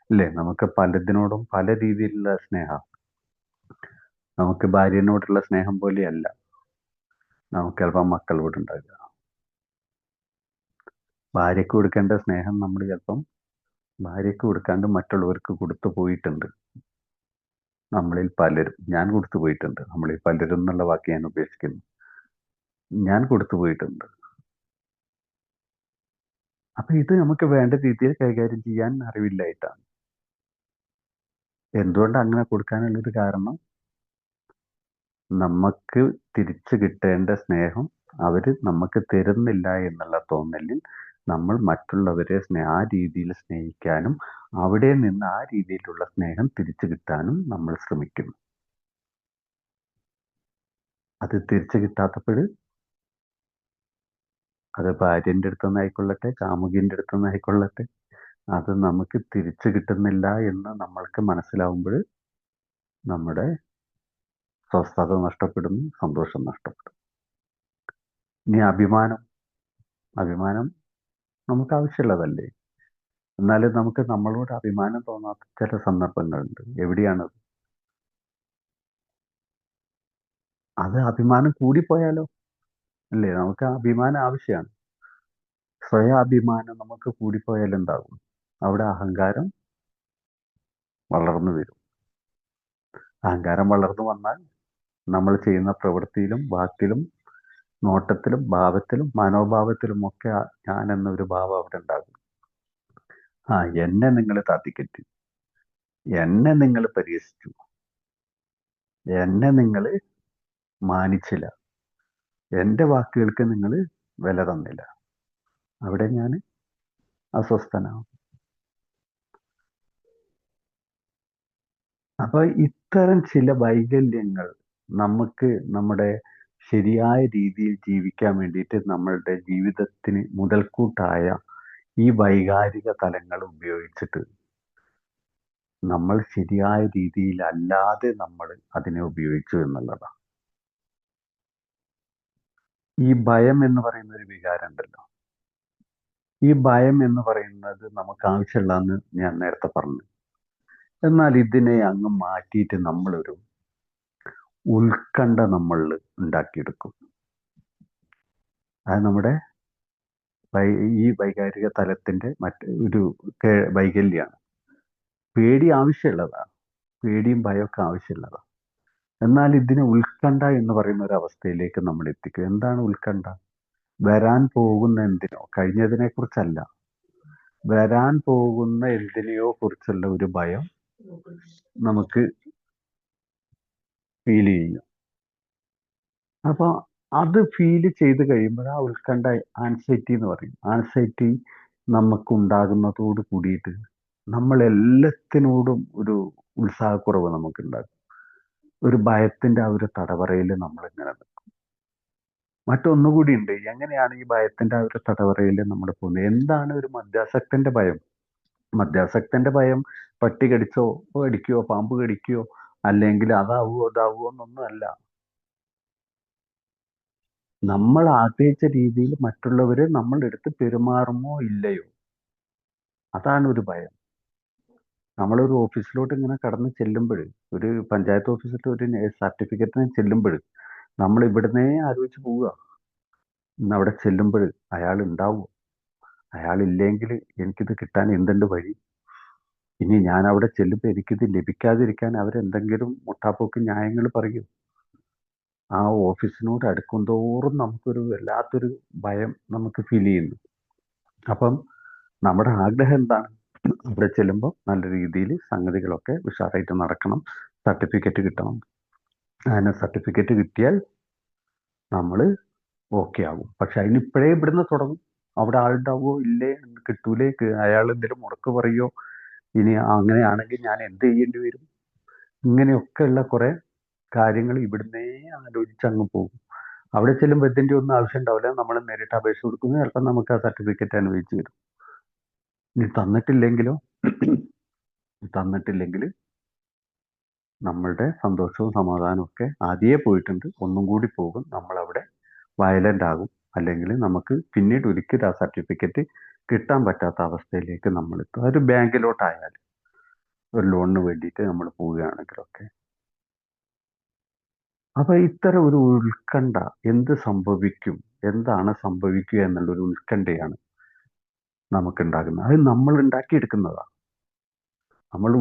ഇല്ലേ? നമുക്ക് പലതിനോടും പല രീതിയിലുള്ള സ്നേഹം. നമുക്ക് ഭാര്യനോടുള്ള സ്നേഹം പോലെയല്ല നമുക്ക് ചിലപ്പോൾ മക്കളോടുണ്ടാകുക. ഭാര്യയ്ക്ക് കൊടുക്കേണ്ട സ്നേഹം നമ്മൾ ചിലപ്പം ഭാര്യയ്ക്ക് കൊടുക്കാണ്ട് മറ്റുള്ളവർക്ക് കൊടുത്തു പോയിട്ടുണ്ട്. നമ്മളിൽ പലരും, ഞാൻ കൊടുത്തു പോയിട്ടുണ്ട്. നമ്മളിൽ പലരും എന്നുള്ള വാക്ക് ഞാൻ ഉപേക്ഷിക്കുന്നു. ഞാൻ കൊടുത്തു പോയിട്ടുണ്ട്. അപ്പൊ ഇത് നമുക്ക് വേണ്ട രീതിയിൽ കൈകാര്യം ചെയ്യാൻ അറിവില്ലായിട്ടാണ്. എന്തുകൊണ്ട് അങ്ങനെ കൊടുക്കാനുള്ളൊരു കാരണം, നമുക്ക് തിരിച്ചു കിട്ടേണ്ട സ്നേഹം അവര് നമുക്ക് തരുന്നില്ല എന്നുള്ള തോന്നലിൽ നമ്മൾ മറ്റുള്ളവരെ ആ രീതിയിൽ സ്നേഹിക്കാനും അവിടെ നിന്ന് ആ രീതിയിലുള്ള സ്നേഹം തിരിച്ചു കിട്ടാനും നമ്മൾ ശ്രമിക്കുന്നു. അത് തിരിച്ചു കിട്ടാത്തപ്പോൾ അത് ഭാര്യൻ്റെ അടുത്തുനിന്നായിക്കൊള്ളട്ടെ, കാമുകിൻ്റെ അടുത്തുനിന്നായിക്കൊള്ളട്ടെ, അത് നമുക്ക് തിരിച്ചു കിട്ടുന്നില്ല എന്ന് നമ്മൾക്ക് മനസ്സിലാവുമ്പോൾ നമ്മുടെ സ്വസ്ഥത നഷ്ടപ്പെടുന്നു, സന്തോഷം നഷ്ടപ്പെടും. ഇനി അഭിമാനം നമുക്ക് ആവശ്യമുള്ളതല്ലേ? എന്നാലും നമുക്ക് നമ്മളോട് അഭിമാനം തോന്നാത്ത ചില സന്ദർഭങ്ങളുണ്ട്. എവിടെയാണത്? അത് അഭിമാനം കൂടിപ്പോയാലോ? അല്ലേ? നമുക്ക് അഭിമാനം ആവശ്യമാണ്. സ്വയാഭിമാനം നമുക്ക് കൂടിപ്പോയാൽ എന്താകും? അവിടെ അഹങ്കാരം വളർന്നു വരും. അഹങ്കാരം വളർന്നു വന്നാൽ നമ്മൾ ചെയ്യുന്ന പ്രവൃത്തിയിലും വാക്കിലും നോട്ടത്തിലും ഭാവത്തിലും മനോഭാവത്തിലും ഒക്കെ ഞാൻ എന്നൊരു ഭാവം അവിടെ ഉണ്ടാകും. എന്നെ നിങ്ങൾ താത്തിക്കെട്ടി, എന്നെ നിങ്ങൾ പരിഹസിച്ചു, എന്നെ നിങ്ങൾ മാനിച്ചില്ല, എൻ്റെ വാക്കുകൾക്ക് നിങ്ങൾ വില തന്നില്ല. അവിടെ ഞാൻ അസ്വസ്ഥനാവും. അപ്പൊ ഇത്തരം ചില വൈകല്യങ്ങൾ നമുക്ക് നമ്മുടെ ശരിയായ രീതിയിൽ ജീവിക്കാൻ വേണ്ടിയിട്ട് നമ്മളുടെ ജീവിതത്തിന് മുതൽക്കൂട്ടായ ഈ വൈകാരിക തലങ്ങൾ ഉപയോഗിച്ചിട്ട് നമ്മൾ ശരിയായ രീതിയിൽ അല്ലാതെ നമ്മൾ അതിനെ ഉപയോഗിച്ചു എന്നുള്ളതാണ്. ഈ ഭയം എന്ന് പറയുന്ന ഒരു വികാരം ഉണ്ടല്ലോ, ഈ ഭയം എന്ന് പറയുന്നത് നമുക്ക് ആവശ്യമുള്ളതെന്ന് ഞാൻ നേരത്തെ പറഞ്ഞു. എന്നാൽ ഇതിനെ അങ്ങ് മാറ്റിയിട്ട് നമ്മളൊരു ഉത്കണ്ഠ നമ്മൾ ഉണ്ടാക്കിയെടുക്കും. അത് നമ്മുടെ ഈ വൈകാരിക തലത്തിന്റെ ഒരു വൈകല്യമാണ്. പേടി ആവശ്യമുള്ളതാണ്, പേടിയും ഭയമൊക്കെ ആവശ്യമുള്ളതാണ്. എന്നാൽ ഇതിനെ ഉത്കണ്ഠ എന്ന് പറയുന്ന ഒരു അവസ്ഥയിലേക്ക് നമ്മൾ എത്തിക്കും. എന്താണ് ഉത്കണ്ഠ? വരാൻ പോകുന്ന എന്തിനോ, കഴിഞ്ഞതിനെ കുറിച്ചല്ല, വരാൻ പോകുന്ന എന്തിനെയോ കുറിച്ചുള്ള ഒരു ഭയം നമുക്ക് ഫീൽ ചെയ്യും. അപ്പോൾ അത് ഫീൽ ചെയ്ത് കഴിയുമ്പോൾ ആ ഉത്കണ്ഠ, ആൻസൈറ്റി എന്ന് പറയും, ആൻസൈറ്റി നമുക്കുണ്ടാകുന്നതോട് കൂടിയിട്ട് നമ്മൾ എല്ലാത്തിനോടും ഒരു ഉത്സാഹക്കുറവ് നമുക്കുണ്ടാകും. ഒരു ഭയത്തിന്റെ ആ ഒരു തടവറയിൽ നമ്മൾ ഇങ്ങനെ നിൽക്കും. മറ്റൊന്നുകൂടി ഉണ്ട്. എങ്ങനെയാണ് ഈ ഭയത്തിന്റെ ആ ഒരു തടവറയിൽ നമ്മൾ പോകുന്നത്? എന്താണ് ഒരു മദ്യാസക്തന്റെ ഭയം? മദ്യാസക്തന്റെ ഭയം പട്ടി കടിച്ചോ കടിക്കുകയോ പാമ്പ് കടിക്കുകയോ അല്ലെങ്കിൽ അതാവുമോ ഇതാവുമോ എന്നൊന്നും അല്ല. നമ്മൾ ആഗ്രഹിച്ച രീതിയിൽ മറ്റുള്ളവരെ നമ്മളുടെ അടുത്ത് പെരുമാറുമോ ഇല്ലയോ, അതാണ് ഒരു ഭയം. നമ്മളൊരു ഓഫീസിലോട്ട് ഇങ്ങനെ കടന്ന് ചെല്ലുമ്പോൾ, ഒരു പഞ്ചായത്ത് ഓഫീസിലോട്ട് ഒരു സർട്ടിഫിക്കറ്റിന് ചെല്ലുമ്പോൾ, നമ്മൾ ഇവിടുന്നേ ആലോചിച്ച് പോവുക, ഇന്ന് അവിടെ ചെല്ലുമ്പോൾ അയാൾ ഉണ്ടാവുമോ, അയാളില്ലെങ്കിൽ എനിക്കിത് കിട്ടാൻ എന്തുണ്ട് വഴി, ഇനി ഞാൻ അവിടെ ചെല്ലുമ്പോൾ എനിക്കിത് ലഭിക്കാതിരിക്കാൻ അവരെന്തെങ്കിലും മുട്ടാപ്പോക്ക് ന്യായങ്ങൾ പറയും. ആ ഓഫീസിനോട് അടുക്കും തോറും നമുക്കൊരു വല്ലാത്തൊരു ഭയം നമുക്ക് ഫീൽ ചെയ്യുന്നു. അപ്പം നമ്മുടെ ആഗ്രഹം എന്താണ്? അവിടെ ചെല്ലുമ്പോൾ നല്ല രീതിയിൽ സംഗതികളൊക്കെ ഉഷാറായിട്ട് നടക്കണം, സർട്ടിഫിക്കറ്റ് കിട്ടണം. അങ്ങനെ സർട്ടിഫിക്കറ്റ് കിട്ടിയാൽ നമ്മൾ ഓക്കെ ആകും. പക്ഷെ അതിനിപ്പോഴേ ഇവിടുന്ന് തുടങ്ങും. അവിടെ ആളുണ്ടാവുമോ ഇല്ലേ, കിട്ടൂലേ, അയാൾ എന്തെങ്കിലും മുടക്ക് പറയോ, ഇനി അങ്ങനെയാണെങ്കിൽ ഞാൻ എന്ത് ചെയ്യേണ്ടി വരും, ഇങ്ങനെയൊക്കെയുള്ള കുറെ കാര്യങ്ങൾ ഇവിടുന്നേ ആലോചിച്ച് അങ്ങ് പോകും. അവിടെ ചെല്ലുമ്പോൾ ഇതിൻ്റെ ഒന്നും ആവശ്യം ഉണ്ടാവില്ല. നമ്മൾ നേരിട്ട് അപേക്ഷ കൊടുക്കുന്നു, ചിലപ്പോൾ നമുക്ക് ആ സർട്ടിഫിക്കറ്റ് അനുവദിച്ച് തരും. ഇനി തന്നിട്ടില്ലെങ്കിൽ നമ്മളുടെ സന്തോഷവും സമാധാനവും ഒക്കെ ആദ്യമേ പോയിട്ടുണ്ട്, ഒന്നും കൂടി പോകും. നമ്മളവിടെ വയലൻ്റ് ആകും. അല്ലെങ്കിൽ നമുക്ക് പിന്നീട് ഒരിക്കലും ആ സർട്ടിഫിക്കറ്റ് കിട്ടാൻ പറ്റാത്ത അവസ്ഥയിലേക്ക് നമ്മൾ എത്തും. അതൊരു ബാങ്കിലോട്ടായാലും ഒരു ലോണിന് വേണ്ടിയിട്ട് നമ്മൾ പോവുകയാണെങ്കിലൊക്കെ. അപ്പൊ ഇത്തരം ഒരു ഉത്കണ്ഠ, എന്ത് സംഭവിക്കും, എന്താണ് സംഭവിക്കുക എന്നുള്ളൊരു ഉത്കണ്ഠയാണ് നമുക്കുണ്ടാകുന്നത്. അത് നമ്മൾ ഉണ്ടാക്കിയെടുക്കുന്നതാണ്. നമ്മൾ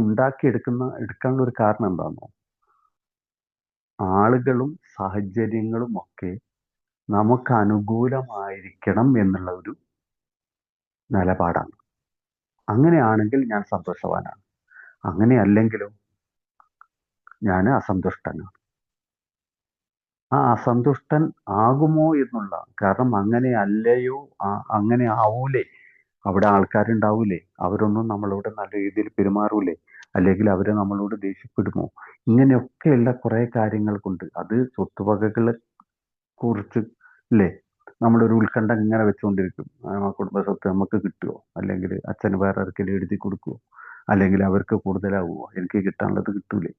എടുക്കാനുള്ള ഒരു കാരണം എന്താണെന്നോ, ആളുകളും സാഹചര്യങ്ങളും ഒക്കെ നമുക്ക് അനുകൂലമായിരിക്കണം എന്നുള്ള ഒരു നിലപാടാണ്. അങ്ങനെയാണെങ്കിൽ ഞാൻ സന്തോഷവാനാണ്, അങ്ങനെയല്ലെങ്കിലോ ഞാൻ അസന്തുഷ്ടനാണ്. ആ അസന്തുഷ്ടൻ ആകുമോ എന്നുള്ള, കാരണം അങ്ങനെ അല്ലയോ, അങ്ങനെ ആവൂലേ, അവിടെ ആൾക്കാരുണ്ടാവൂലേ, അവരൊന്നും നമ്മളോട് നല്ല രീതിയിൽ പെരുമാറൂലേ, അല്ലെങ്കിൽ അവരെ നമ്മളോട് ദേഷ്യപ്പെടുമോ, ഇങ്ങനെയൊക്കെയുള്ള കുറെ കാര്യങ്ങൾ കൊണ്ട്, അത് സ്വത്തുവകകളെ കുറിച്ച് അല്ലേ, നമ്മളൊരു ഉത്കണ്ഠ ഇങ്ങനെ വെച്ചുകൊണ്ടിരിക്കും. കുടുംബ സ്വത്ത് നമുക്ക് കിട്ടുമോ, അല്ലെങ്കിൽ അച്ഛന് വേറെ ആർക്കെങ്കിലും എഴുതി കൊടുക്കുമോ, അല്ലെങ്കിൽ അവർക്ക് കൂടുതലാവുമോ, എനിക്ക് കിട്ടാനുള്ളത് കിട്ടൂലേ,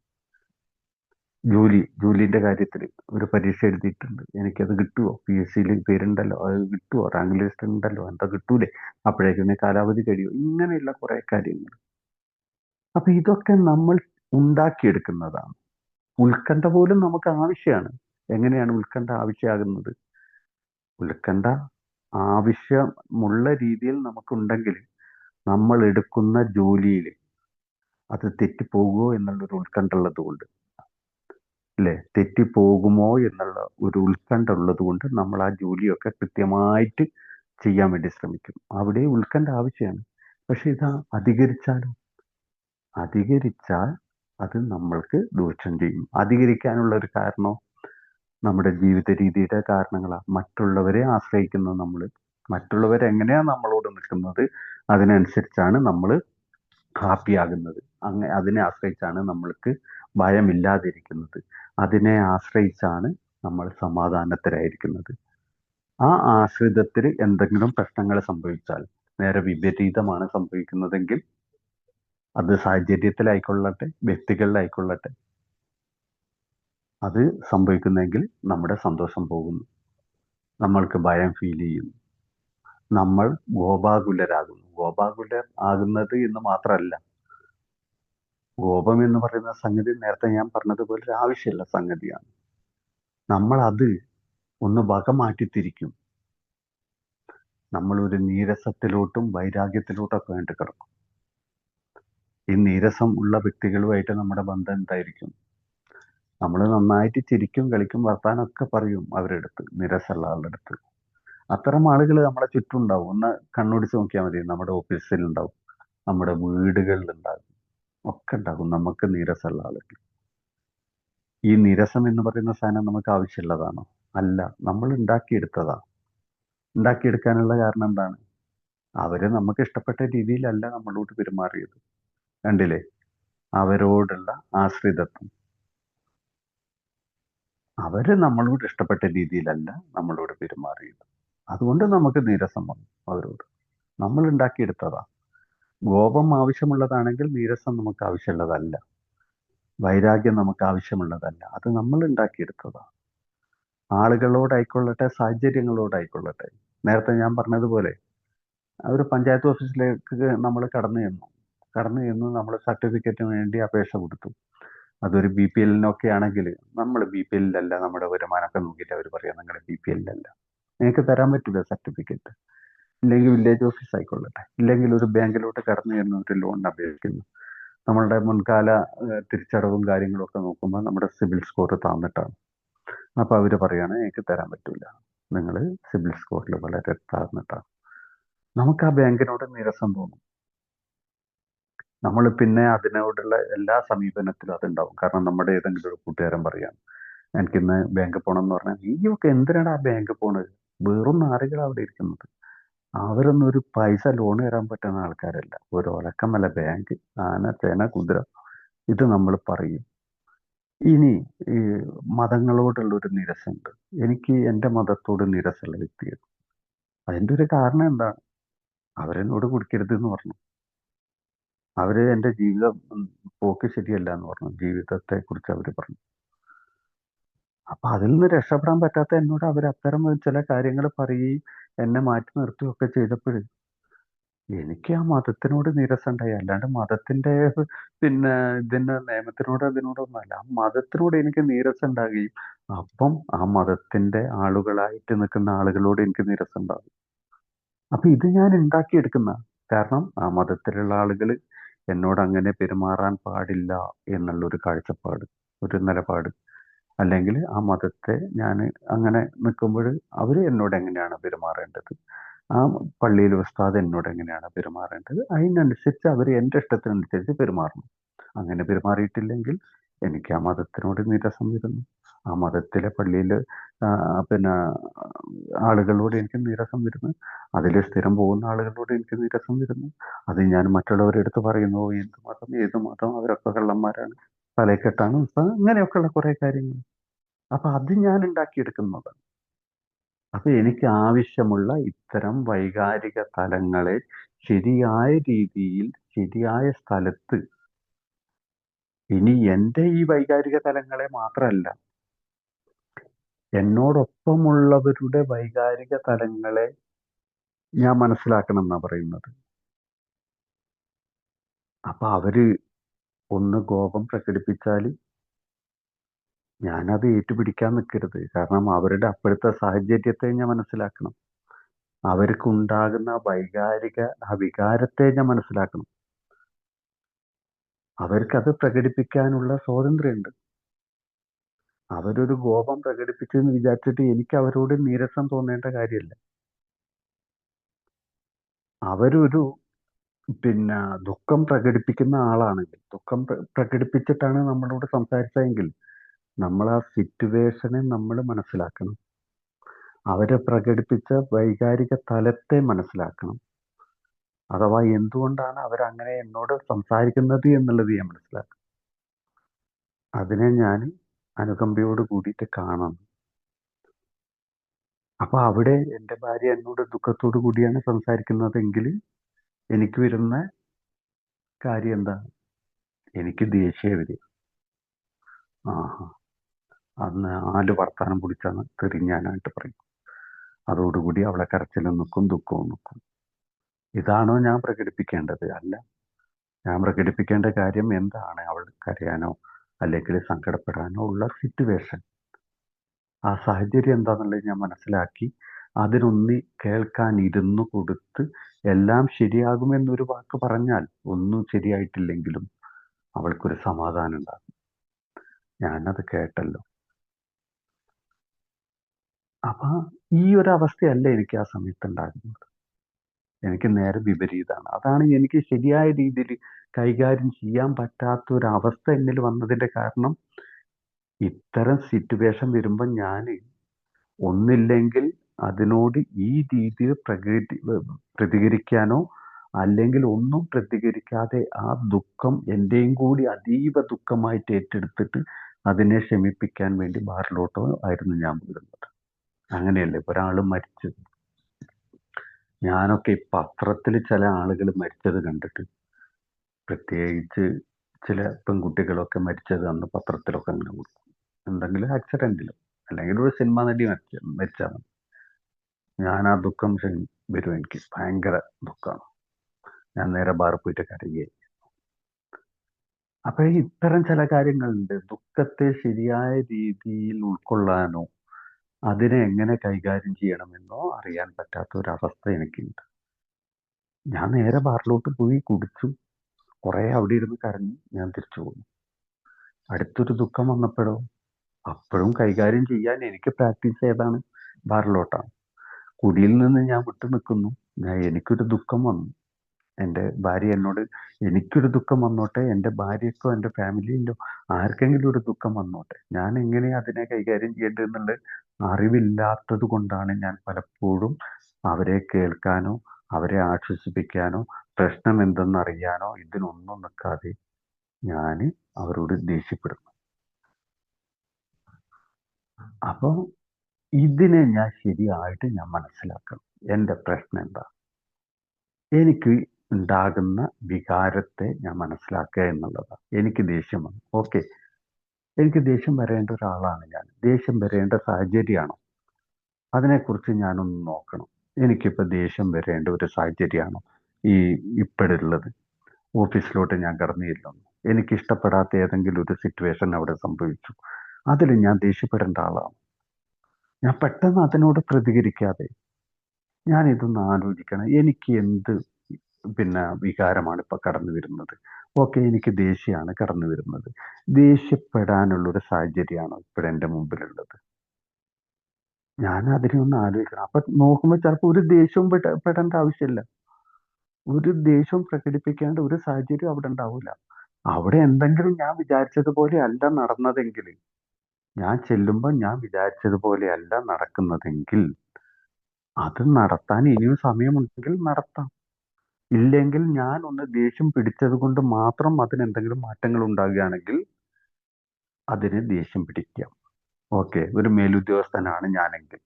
ജോലിന്റെ കാര്യത്തിൽ ഒരു പരീക്ഷ എഴുതിയിട്ടുണ്ട്, എനിക്കത് കിട്ടുമോ, PSC പേരുണ്ടല്ലോ, അത് കിട്ടുമോ, റാങ്ക് ലിസ്റ്റ് ഉണ്ടല്ലോ, എന്താ കിട്ടൂലേ, അപ്പോഴേക്കും കാലാവധി കഴിയും, ഇങ്ങനെയുള്ള കുറെ കാര്യങ്ങൾ. അപ്പൊ ഇതൊക്കെ നമ്മൾ ഉണ്ടാക്കിയെടുക്കുന്നതാണ്. ഉത്കണ്ഠ പോലും നമുക്ക് ആവശ്യമാണ്. എങ്ങനെയാണ് ഉത്കണ്ഠ ആവശ്യമാകുന്നത്? ഉത്കണ്ഠ ആവശ്യമുള്ള രീതിയിൽ നമുക്കുണ്ടെങ്കിൽ നമ്മൾ എടുക്കുന്ന ജോലിയിൽ അത് തെറ്റിപ്പോകുമോ എന്നുള്ളൊരു ഉത്കണ്ഠ ഉള്ളത് കൊണ്ട്, അല്ലെ, തെറ്റിപ്പോകുമോ എന്നുള്ള ഒരു ഉത്കണ്ഠ ഉള്ളത് കൊണ്ട് നമ്മൾ ആ ജോലിയൊക്കെ കൃത്യമായിട്ട് ചെയ്യാൻ വേണ്ടി ശ്രമിക്കും. അവിടെ ഉത്കണ്ഠ ആവശ്യമാണ്. പക്ഷെ ഇത് അധികരിച്ചാൽ അത് നമ്മൾക്ക് ദോഷം ചെയ്യും. അധികരിക്കാനുള്ള ഒരു കാരണം നമ്മുടെ ജീവിത രീതിയുടെ കാരണങ്ങളാണ്. മറ്റുള്ളവരെ ആശ്രയിക്കുന്ന നമ്മൾ, മറ്റുള്ളവരെങ്ങനെയാ നമ്മളോട് നിൽക്കുന്നത് അതിനനുസരിച്ചാണ് നമ്മൾ ഹാപ്പി ആകുന്നത്. അതിനെ ആശ്രയിച്ചാണ് നമ്മൾക്ക് ഭയമില്ലാതിരിക്കുന്നത്. അതിനെ ആശ്രയിച്ചാണ് നമ്മൾ സമാധാനത്തിലായിരിക്കുന്നത്. ആ ആശ്രിതത്തിൽ എന്തെങ്കിലും പ്രശ്നങ്ങൾ സംഭവിച്ചാൽ, നേരെ വിപരീതമാണ് സംഭവിക്കുന്നതെങ്കിൽ, അത് സാഹചര്യത്തിലായിക്കൊള്ളട്ടെ, വ്യക്തികളിലായിക്കൊള്ളട്ടെ, അത് സംഭവിക്കുന്നെങ്കിൽ നമ്മുടെ സന്തോഷം പോകുന്നു, നമ്മൾക്ക് ഭയം ഫീൽ ചെയ്യുന്നു, നമ്മൾ കോപാകുലരാകുന്നു. കോപാകുലർ ആകുന്നത് എന്ന് മാത്രമല്ല, കോപം എന്ന് പറയുന്ന സംഗതി നേരത്തെ ഞാൻ പറഞ്ഞതുപോലെ ഒരു ആവശ്യമുള്ള സംഗതിയാണ്. നമ്മൾ അത് ഒന്ന് വക മാറ്റിത്തിരിക്കും. നമ്മളൊരു നീരസത്തിലോട്ടും വൈരാഗ്യത്തിലോട്ടൊക്കെ വേണ്ടി കിടക്കും. ഈ നീരസം ഉള്ള വ്യക്തികളുമായിട്ട് നമ്മുടെ ബന്ധം എന്തായിരിക്കും? നമ്മൾ നന്നായിട്ട് ചിരിക്കും, കളിക്കും, വർത്താനമൊക്കെ പറയും അവരുടെ അടുത്ത്, നീരസമുള്ള ആളുടെ അടുത്ത്. അത്തരം ആളുകൾ നമ്മളെ ചുറ്റും ഉണ്ടാവും. ഒന്ന് കണ്ണോടിച്ച് നോക്കിയാൽ മതി. നമ്മുടെ ഓഫീസിൽ ഉണ്ടാവും, നമ്മുടെ വീടുകളിൽ ഉണ്ടാകും, ഒക്കെ ഉണ്ടാകും നമുക്ക് നീരസമുള്ള ആളുകൾ. ഈ നീരസം എന്ന് പറയുന്ന സാധനം നമുക്ക് ആവശ്യമുള്ളതാണോ? അല്ല, നമ്മൾ ഉണ്ടാക്കിയെടുത്തതാണ്. ഉണ്ടാക്കിയെടുക്കാനുള്ള കാരണം എന്താണ്? അവര് നമുക്ക് ഇഷ്ടപ്പെട്ട രീതിയിലല്ല നമ്മളോട് പെരുമാറിയത്. കണ്ടില്ലേ, അവരോടുള്ള ആശ്രിതത്വം. അവര് നമ്മളോട് ഇഷ്ടപ്പെട്ട രീതിയിലല്ല നമ്മളോട് പെരുമാറിയത്. അതുകൊണ്ട് നമുക്ക് നീരസം വന്നു അവരോട്. നമ്മൾ ഉണ്ടാക്കിയെടുത്തതാ. കോപം ആവശ്യമുള്ളതാണെങ്കിൽ നീരസം നമുക്ക് ആവശ്യമുള്ളതല്ല. വൈരാഗ്യം നമുക്ക് ആവശ്യമുള്ളതല്ല. അത് നമ്മൾ ഉണ്ടാക്കിയെടുത്തതാ. ആളുകളോടായിക്കൊള്ളട്ടെ, സാഹചര്യങ്ങളോടായിക്കൊള്ളട്ടെ. നേരത്തെ ഞാൻ പറഞ്ഞതുപോലെ ഒരു പഞ്ചായത്ത് ഓഫീസിലേക്ക് നമ്മൾ കടന്നു ചെന്നു നമ്മൾ സർട്ടിഫിക്കറ്റിന് വേണ്ടി അപേക്ഷ കൊടുത്തു. അതൊരു ബി പി എല്ലിനൊക്കെ ആണെങ്കിൽ നമ്മൾ ബി പി എല്ലിലല്ല, നമ്മുടെ വരുമാനമൊക്കെ നോക്കിയിട്ട് അവർ പറയാം നിങ്ങൾ ബി പി എല്ലിലല്ല, നിങ്ങൾക്ക് തരാൻ പറ്റില്ല സർട്ടിഫിക്കറ്റ്. ഇല്ലെങ്കിൽ വില്ലേജ് ഓഫീസ് ആയിക്കൊള്ളട്ടെ, ഇല്ലെങ്കിൽ ഒരു ബാങ്കിലോട്ട് കടന്നു ചെന്ന് ഒരു ലോണിന് അപേക്ഷിക്കുന്നു. നമ്മളുടെ മുൻകാല തിരിച്ചടവും കാര്യങ്ങളും ഒക്കെ നോക്കുമ്പോൾ നമ്മുടെ സിബിൽ സ്കോർ താന്നിട്ടാണ്. അപ്പോൾ അവർ പറയാണ് എനിക്ക് തരാൻ പറ്റില്ല, നിങ്ങൾ സിബിൽ സ്കോറിൽ വളരെ താഴ്ന്നിട്ടാണ്. നമുക്ക് ആ ബാങ്കിനോട് നിരസം തോന്നും. നമ്മൾ പിന്നെ അതിനോടുള്ള എല്ലാ സമീപനത്തിലും അതുണ്ടാവും. കാരണം നമ്മുടെ ഏതെങ്കിലും ഒരു കൂട്ടുകാരൻ പറയാണ് എനിക്കിന്ന് ബാങ്കിൽ പോകണം എന്ന് പറഞ്ഞാൽ, നീയൊക്കെ എന്തിനാണ് ആ ബാങ്കിൽ പോണത്, വെറും നാറുകൾ അവിടെ ഇരിക്കുന്നത്, അവരൊന്നും ഒരു പൈസ ലോൺ തരാൻ പറ്റുന്ന ആൾക്കാരല്ല, ഒരു ഒലക്കമല്ല ബാങ്ക്, ആന ചേന കുതിര, ഇത് നമ്മൾ പറയും. ഇനി ഈ മതങ്ങളോടുള്ള ഒരു നിരസുണ്ട്. എനിക്ക് എൻ്റെ മതത്തോട് നിരസുള്ള വ്യക്തിയാണ്. അതിൻ്റെ ഒരു കാരണം എന്താണ്, അവരെന്നോട് കുടിക്കരുത് എന്ന് പറഞ്ഞു, അവര് എൻ്റെ ജീവിതം പോക്ക് ശരിയല്ല എന്ന് പറഞ്ഞു, ജീവിതത്തെ കുറിച്ച് അവർ പറഞ്ഞു. അപ്പൊ അതിൽ നിന്ന് രക്ഷപ്പെടാൻ പറ്റാത്ത എന്നോട് അവർ അത്തരം ചില കാര്യങ്ങൾ പറയുകയും എന്നെ മാറ്റി നിർത്തുകയൊക്കെ ചെയ്തപ്പോൾ എനിക്ക് ആ മതത്തിനോട് നിരസമുണ്ടായി. അല്ലാണ്ട് മതത്തിന്റെ പിന്നെ ഇതിന്റെ നിയമത്തിനോട് അതിനോടൊന്നുമല്ല, ആ മതത്തിനോട് എനിക്ക് നീരസം ഉണ്ടാകുകയും അപ്പം ആ മതത്തിന്റെ ആളുകളായിട്ട് നിൽക്കുന്ന ആളുകളോട് എനിക്ക് നിരസം ഉണ്ടാകും. അപ്പൊ ഇത് ഞാൻ ഉണ്ടാക്കിയെടുക്കുന്ന, കാരണം ആ മതത്തിലുള്ള ആളുകൾ എന്നോട് അങ്ങനെ പെരുമാറാൻ പാടില്ല എന്നുള്ളൊരു കാഴ്ചപ്പാട്, ഒരു നിലപാട്, അല്ലെങ്കിൽ ആ മതത്തെ ഞാൻ അങ്ങനെ നിൽക്കുമ്പോൾ അവർ എന്നോട് എങ്ങനെയാണ് പെരുമാറേണ്ടത്, ആ പള്ളിയിൽ ഉസ്താദ് എന്നോട് എങ്ങനെയാണ് പെരുമാറേണ്ടത്, അതിനനുസരിച്ച് അവർ എൻ്റെ ഇഷ്ടത്തിനനുസരിച്ച് പെരുമാറണം. അങ്ങനെ പെരുമാറിയിട്ടില്ലെങ്കിൽ എനിക്ക് ആ മതത്തിനോട് നിരസം വരുന്നു. ആ മതത്തിലെ പള്ളിയിൽ പിന്നെ ആളുകളോട് എനിക്ക് നിരസം വരുന്നു. അതിൽ സ്ഥിരം പോകുന്ന ആളുകളോട് എനിക്ക് നിരസം വരുന്നു. അത് ഞാൻ മറ്റുള്ളവരുടെ അടുത്ത് പറയുന്നു, എന്ത് മതം ഏത് മതം, അവരൊക്കെ കള്ളന്മാരാണ്, തലക്കെട്ടാണ്, ഇപ്പം ഇങ്ങനെയൊക്കെയുള്ള കുറേ കാര്യങ്ങൾ. അപ്പൊ അത് ഞാൻ ഉണ്ടാക്കിയെടുക്കുന്നതാണ്. അപ്പൊ എനിക്ക് ആവശ്യമുള്ള ഇത്തരം വൈകാരിക തലങ്ങളെ ശരിയായ രീതിയിൽ ശരിയായ സ്ഥലത്ത്, ഇനി എൻ്റെ ഈ വൈകാരിക തലങ്ങളെ മാത്രമല്ല, എന്നോടൊപ്പമുള്ളവരുടെ വൈകാരിക തലങ്ങളെ ഞാൻ മനസ്സിലാക്കണം എന്നാ പറയുന്നത്. അപ്പൊ അവര് ഒന്ന് കോപം പ്രകടിപ്പിച്ചാൽ ഞാനത് ഏറ്റുപിടിക്കാൻ നിൽക്കരുത്. കാരണം അവരുടെ അപ്പോഴത്തെ സാഹചര്യത്തെ ഞാൻ മനസ്സിലാക്കണം. അവർക്കുണ്ടാകുന്ന ആ വികാരത്തെ ഞാൻ മനസ്സിലാക്കണം. അവർക്കത് പ്രകടിപ്പിക്കാനുള്ള സ്വാതന്ത്ര്യമുണ്ട്. അവരൊരു കോപം പ്രകടിപ്പിച്ചെന്ന് വിചാരിച്ചിട്ട് എനിക്ക് അവരോട് നീരസം തോന്നേണ്ട കാര്യമില്ല. അവരൊരു പിന്നെ ദുഃഖം പ്രകടിപ്പിക്കുന്ന ആളാണെങ്കിൽ, ദുഃഖം പ്രകടിപ്പിച്ചിട്ടാണ് നമ്മളോട് സംസാരിച്ചതെങ്കിൽ നമ്മൾ ആ സിറ്റുവേഷനെ നമ്മൾ മനസ്സിലാക്കണം. അവരെ പ്രകടിപ്പിച്ച വൈകാരിക തലത്തെ മനസ്സിലാക്കണം. അഥവാ എന്തുകൊണ്ടാണ് അവരങ്ങനെ എന്നോട് സംസാരിക്കുന്നത് എന്നുള്ളത് ഞാൻ മനസ്സിലാക്കണം. അതിനെ ഞാൻ അനുകമ്പയോട് കൂടിയിട്ട് കാണണം. അപ്പൊ അവിടെ എൻ്റെ ഭാര്യ എന്നോട് ദുഃഖത്തോടു കൂടിയാണ് സംസാരിക്കുന്നതെങ്കിൽ എനിക്ക് വരുന്ന കാര്യം എന്താ, എനിക്ക് ദേഷ്യം വരിക. ആഹാ, അന്ന് 4 വർത്താനം പിടിച്ചാണ് തെറിഞ്ഞാനായിട്ട് പറയും. അതോടുകൂടി അവളെ കരച്ചിലും നിൽക്കും, ദുഃഖവും നിൽക്കും. ഇതാണോ ഞാൻ പ്രകടിപ്പിക്കേണ്ടത്? അല്ല. ഞാൻ പ്രകടിപ്പിക്കേണ്ട കാര്യം എന്താണ്, അവൾ കരയാനോ അല്ലെങ്കിൽ സങ്കടപ്പെടാനോ ഉള്ള സിറ്റുവേഷൻ, ആ സാഹചര്യം എന്താണെന്നുള്ളത് ഞാൻ മനസ്സിലാക്കി അതിനൊന്ന് കേൾക്കാൻ ഇരുന്നു കൊടുത്ത് എല്ലാം ശരിയാകുമെന്നൊരു വാക്ക് പറഞ്ഞാൽ ഒന്നും ശരിയായിട്ടില്ലെങ്കിലും അവൾക്കൊരു സമാധാനം ഉണ്ടാകും. ഞാനത് കേട്ടല്ലോ. അപ്പൊ ഈ ഒരു അവസ്ഥയല്ല എനിക്ക് ആ സമയത്ത് ഉണ്ടാകുന്നത്. എനിക്ക് നേരെ വിപരീതമാണ്. അതാണ് എനിക്ക് ശരിയായ രീതിയിൽ കൈകാര്യം ചെയ്യാൻ പറ്റാത്ത ഒരു അവസ്ഥ എന്നിൽ വന്നതിന്റെ കാരണം. ഇത്തരം സിറ്റുവേഷൻ വരുമ്പോൾ ഞാൻ ഒന്നില്ലെങ്കിൽ അതിനോട് ഈ രീതിയിൽ പ്രതികരിക്കാനോ അല്ലെങ്കിൽ ഒന്നും പ്രതികരിക്കാതെ ആ ദുഃഖം എൻ്റെയും കൂടി അതീവ ദുഃഖമായിട്ട് ഏറ്റെടുത്തിട്ട് അതിനെ ശമിപ്പിക്കാൻ വേണ്ടി ബാറിലോട്ടോ ആയിരുന്നു ഞാൻ പോയിരുന്നത്. അങ്ങനെയല്ലേ ഒരാൾ മരിച്ചത്. ഞാനൊക്കെ ഈ പത്രത്തിൽ ചില ആളുകൾ മരിച്ചത് കണ്ടിട്ട്, പ്രത്യേകിച്ച് ചില പെൺകുട്ടികളൊക്കെ മരിച്ചത് അന്ന് പത്രത്തിലൊക്കെ അങ്ങനെ കൊടുക്കും, എന്തെങ്കിലും ആക്സിഡന്റിലോ. അല്ലെങ്കിൽ ഒരു സിനിമ നടി മരിച്ചാൽ മതി. ഞാൻ ആ ദുഃഖം വരും, എനിക്ക് ഭയങ്കര ദുഃഖമാണ്. ഞാൻ നേരെ ബാറിൽ പോയിട്ട് കരയുകയായി. അപ്പൊ ഇത്തരം ചില കാര്യങ്ങളുണ്ട്. ദുഃഖത്തെ ശരിയായ രീതിയിൽ ഉൾക്കൊള്ളാനോ അതിനെ എങ്ങനെ കൈകാര്യം ചെയ്യണമെന്നോ അറിയാൻ പറ്റാത്ത ഒരവസ്ഥ എനിക്കുണ്ട്. ഞാൻ നേരെ ബാറിലോട്ട് പോയി കുടിച്ചു, കുറെ അവിടെ ഇരുന്ന് കരഞ്ഞു, ഞാൻ തിരിച്ചു പോന്നു. അടുത്തൊരു ദുഃഖം വന്നപ്പോഴോ അപ്പോഴും കൈകാര്യം ചെയ്യാൻ എനിക്ക് പ്രാക്ടീസ് ചെയ്താണ് ബാറിലോട്ടാണ്. കുടിയിൽ നിന്ന് ഞാൻ വിട്ടു നിൽക്കുന്നു. എനിക്കൊരു ദുഃഖം വന്നു, എൻ്റെ ഭാര്യ എന്നോട് എനിക്കൊരു ദുഃഖം വന്നോട്ടെ, എൻ്റെ ഭാര്യയ്ക്കോ എൻ്റെ ഫാമിലിയിലോ ആർക്കെങ്കിലും ഒരു ദുഃഖം വന്നോട്ടെ, ഞാൻ എങ്ങനെ അതിനെ കൈകാര്യം ചെയ്യേണ്ടതെന്നുള്ള അറിവില്ലാത്തത് കൊണ്ടാണ് ഞാൻ പലപ്പോഴും അവരെ കേൾക്കാനോ അവരെ ആശ്വസിപ്പിക്കാനോ പ്രശ്നം എന്തെന്നറിയാനോ ഇതിനൊന്നും നിൽക്കാതെ ഞാൻ അവരോട് ദേഷ്യപ്പെടുന്നു. അപ്പോൾ ഇതിനെ ഞാൻ ശരിയായിട്ട് ഞാൻ മനസ്സിലാക്കണം. എൻ്റെ പ്രശ്നം എന്താ, എനിക്ക് ഉണ്ടാകുന്ന വികാരത്തെ ഞാൻ മനസ്സിലാക്കുക എന്നുള്ളതാണ്. എനിക്ക് ദേഷ്യം വന്നു, ഓക്കെ, എനിക്ക് ദേഷ്യം വരേണ്ട ഒരാളാണ് ഞാൻ. ദേഷ്യം വരേണ്ട സാഹചര്യമാണോ, അതിനെക്കുറിച്ച് ഞാനൊന്ന് നോക്കണം. എനിക്കിപ്പോൾ ദേഷ്യം വരേണ്ട ഒരു സാഹചര്യമാണോ ഇപ്പോഴുള്ളത്? ഓഫീസിലോട്ട് ഞാൻ കടന്നു ചെല്ലുന്നു, എനിക്കിഷ്ടപ്പെടാത്ത ഏതെങ്കിലും ഒരു സിറ്റുവേഷൻ അവിടെ സംഭവിച്ചു, അതിൽ ഞാൻ ദേഷ്യപ്പെടേണ്ട ആളാണ്. ഞാൻ പെട്ടെന്ന് അതിനോട് പ്രതികരിക്കാതെ ഞാൻ ഇതൊന്ന് ആലോചിക്കണം. എനിക്ക് എന്ത് വികാരമാണ് ഇപ്പൊ കടന്നു വരുന്നത്? ഓക്കെ, എനിക്ക് ദേഷ്യമാണ് കടന്നു വരുന്നത്. ദേഷ്യപ്പെടാനുള്ളൊരു സാഹചര്യമാണ് ഇപ്പോഴെൻ്റെ മുമ്പിലുള്ളത്. ഞാൻ അതിനെ ഒന്ന് ആലോചിക്കണം. അപ്പൊ നോക്കുമ്പോൾ ചിലപ്പോൾ ഒരു ദേഷ്യവും പെടേണ്ട ആവശ്യമില്ല, ഒരു ദേഷ്യവും പ്രകടിപ്പിക്കേണ്ട ഒരു സാഹചര്യം അവിടെ ഉണ്ടാവില്ല. അവിടെ എന്തെങ്കിലും ഞാൻ വിചാരിച്ചതുപോലെ അല്ല നടന്നതെങ്കിൽ, ഞാൻ ചെല്ലുമ്പോൾ ഞാൻ വിചാരിച്ചതുപോലെ അല്ല നടക്കുന്നതെങ്കിൽ, അത് നടത്താൻ ഇനിയും സമയമുണ്ടെങ്കിൽ നടത്താം. ഇല്ലെങ്കിൽ ഞാൻ ഒന്ന് ദേഷ്യം പിടിച്ചത് കൊണ്ട് മാത്രം അതിനെന്തെങ്കിലും മാറ്റങ്ങൾ ഉണ്ടാകുകയാണെങ്കിൽ അതിന് ദേഷ്യം പിടിക്കാം. ഓക്കെ, ഒരു മേലുദ്യോഗസ്ഥനാണ് ഞാനെങ്കിൽ,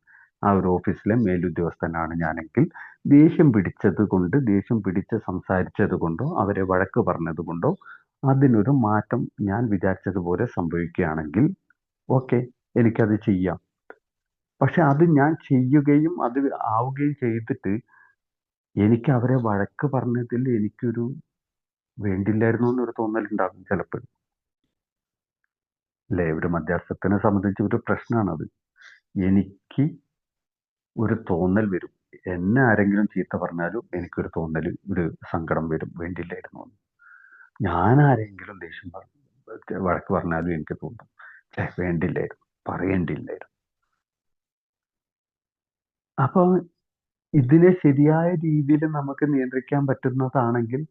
ആ ഒരു ഓഫീസിലെ മേലുദ്യോഗസ്ഥനാണ് ഞാനെങ്കിൽ, ദേഷ്യം പിടിച്ചത് കൊണ്ട്, ദേഷ്യം പിടിച്ച് സംസാരിച്ചത് കൊണ്ടോ അവരെ വഴക്ക് പറഞ്ഞത് കൊണ്ടോ അതിനൊരു മാറ്റം ഞാൻ വിചാരിച്ചതുപോലെ സംഭവിക്കുകയാണെങ്കിൽ ഓക്കെ, എനിക്കത് ചെയ്യാം. പക്ഷെ അത് ഞാൻ ചെയ്യുകയും അത് ആവുകയും ചെയ്തിട്ട് എനിക്ക് അവരെ വഴക്ക് പറഞ്ഞതിൽ എനിക്കൊരു വേണ്ടില്ലായിരുന്നു എന്നൊരു തോന്നലുണ്ടാകും ചിലപ്പോൾ. അല്ലേ? ഒരു മധ്യസ്ഥനെ സംബന്ധിച്ച് ഒരു പ്രശ്നമാണത്. എനിക്ക് ഒരു തോന്നൽ വരും, എന്നെ ആരെങ്കിലും ചീത്ത പറഞ്ഞാലും എനിക്കൊരു തോന്നൽ, ഒരു സങ്കടം വരും, വേണ്ടില്ലായിരുന്നു എന്ന്. ഞാൻ ആരെങ്കിലും വഴക്ക് പറഞ്ഞാലും എനിക്ക് തോന്നും, വേണ്ടില്ലായിരുന്നു, പറയേണ്ടില്ലായിരുന്നു. അപ്പൊ ഇതിനെ ശരിയായ രീതിയിൽ നമുക്ക് നിയന്ത്രിക്കാൻ പറ്റുന്നതാണെങ്കിൽ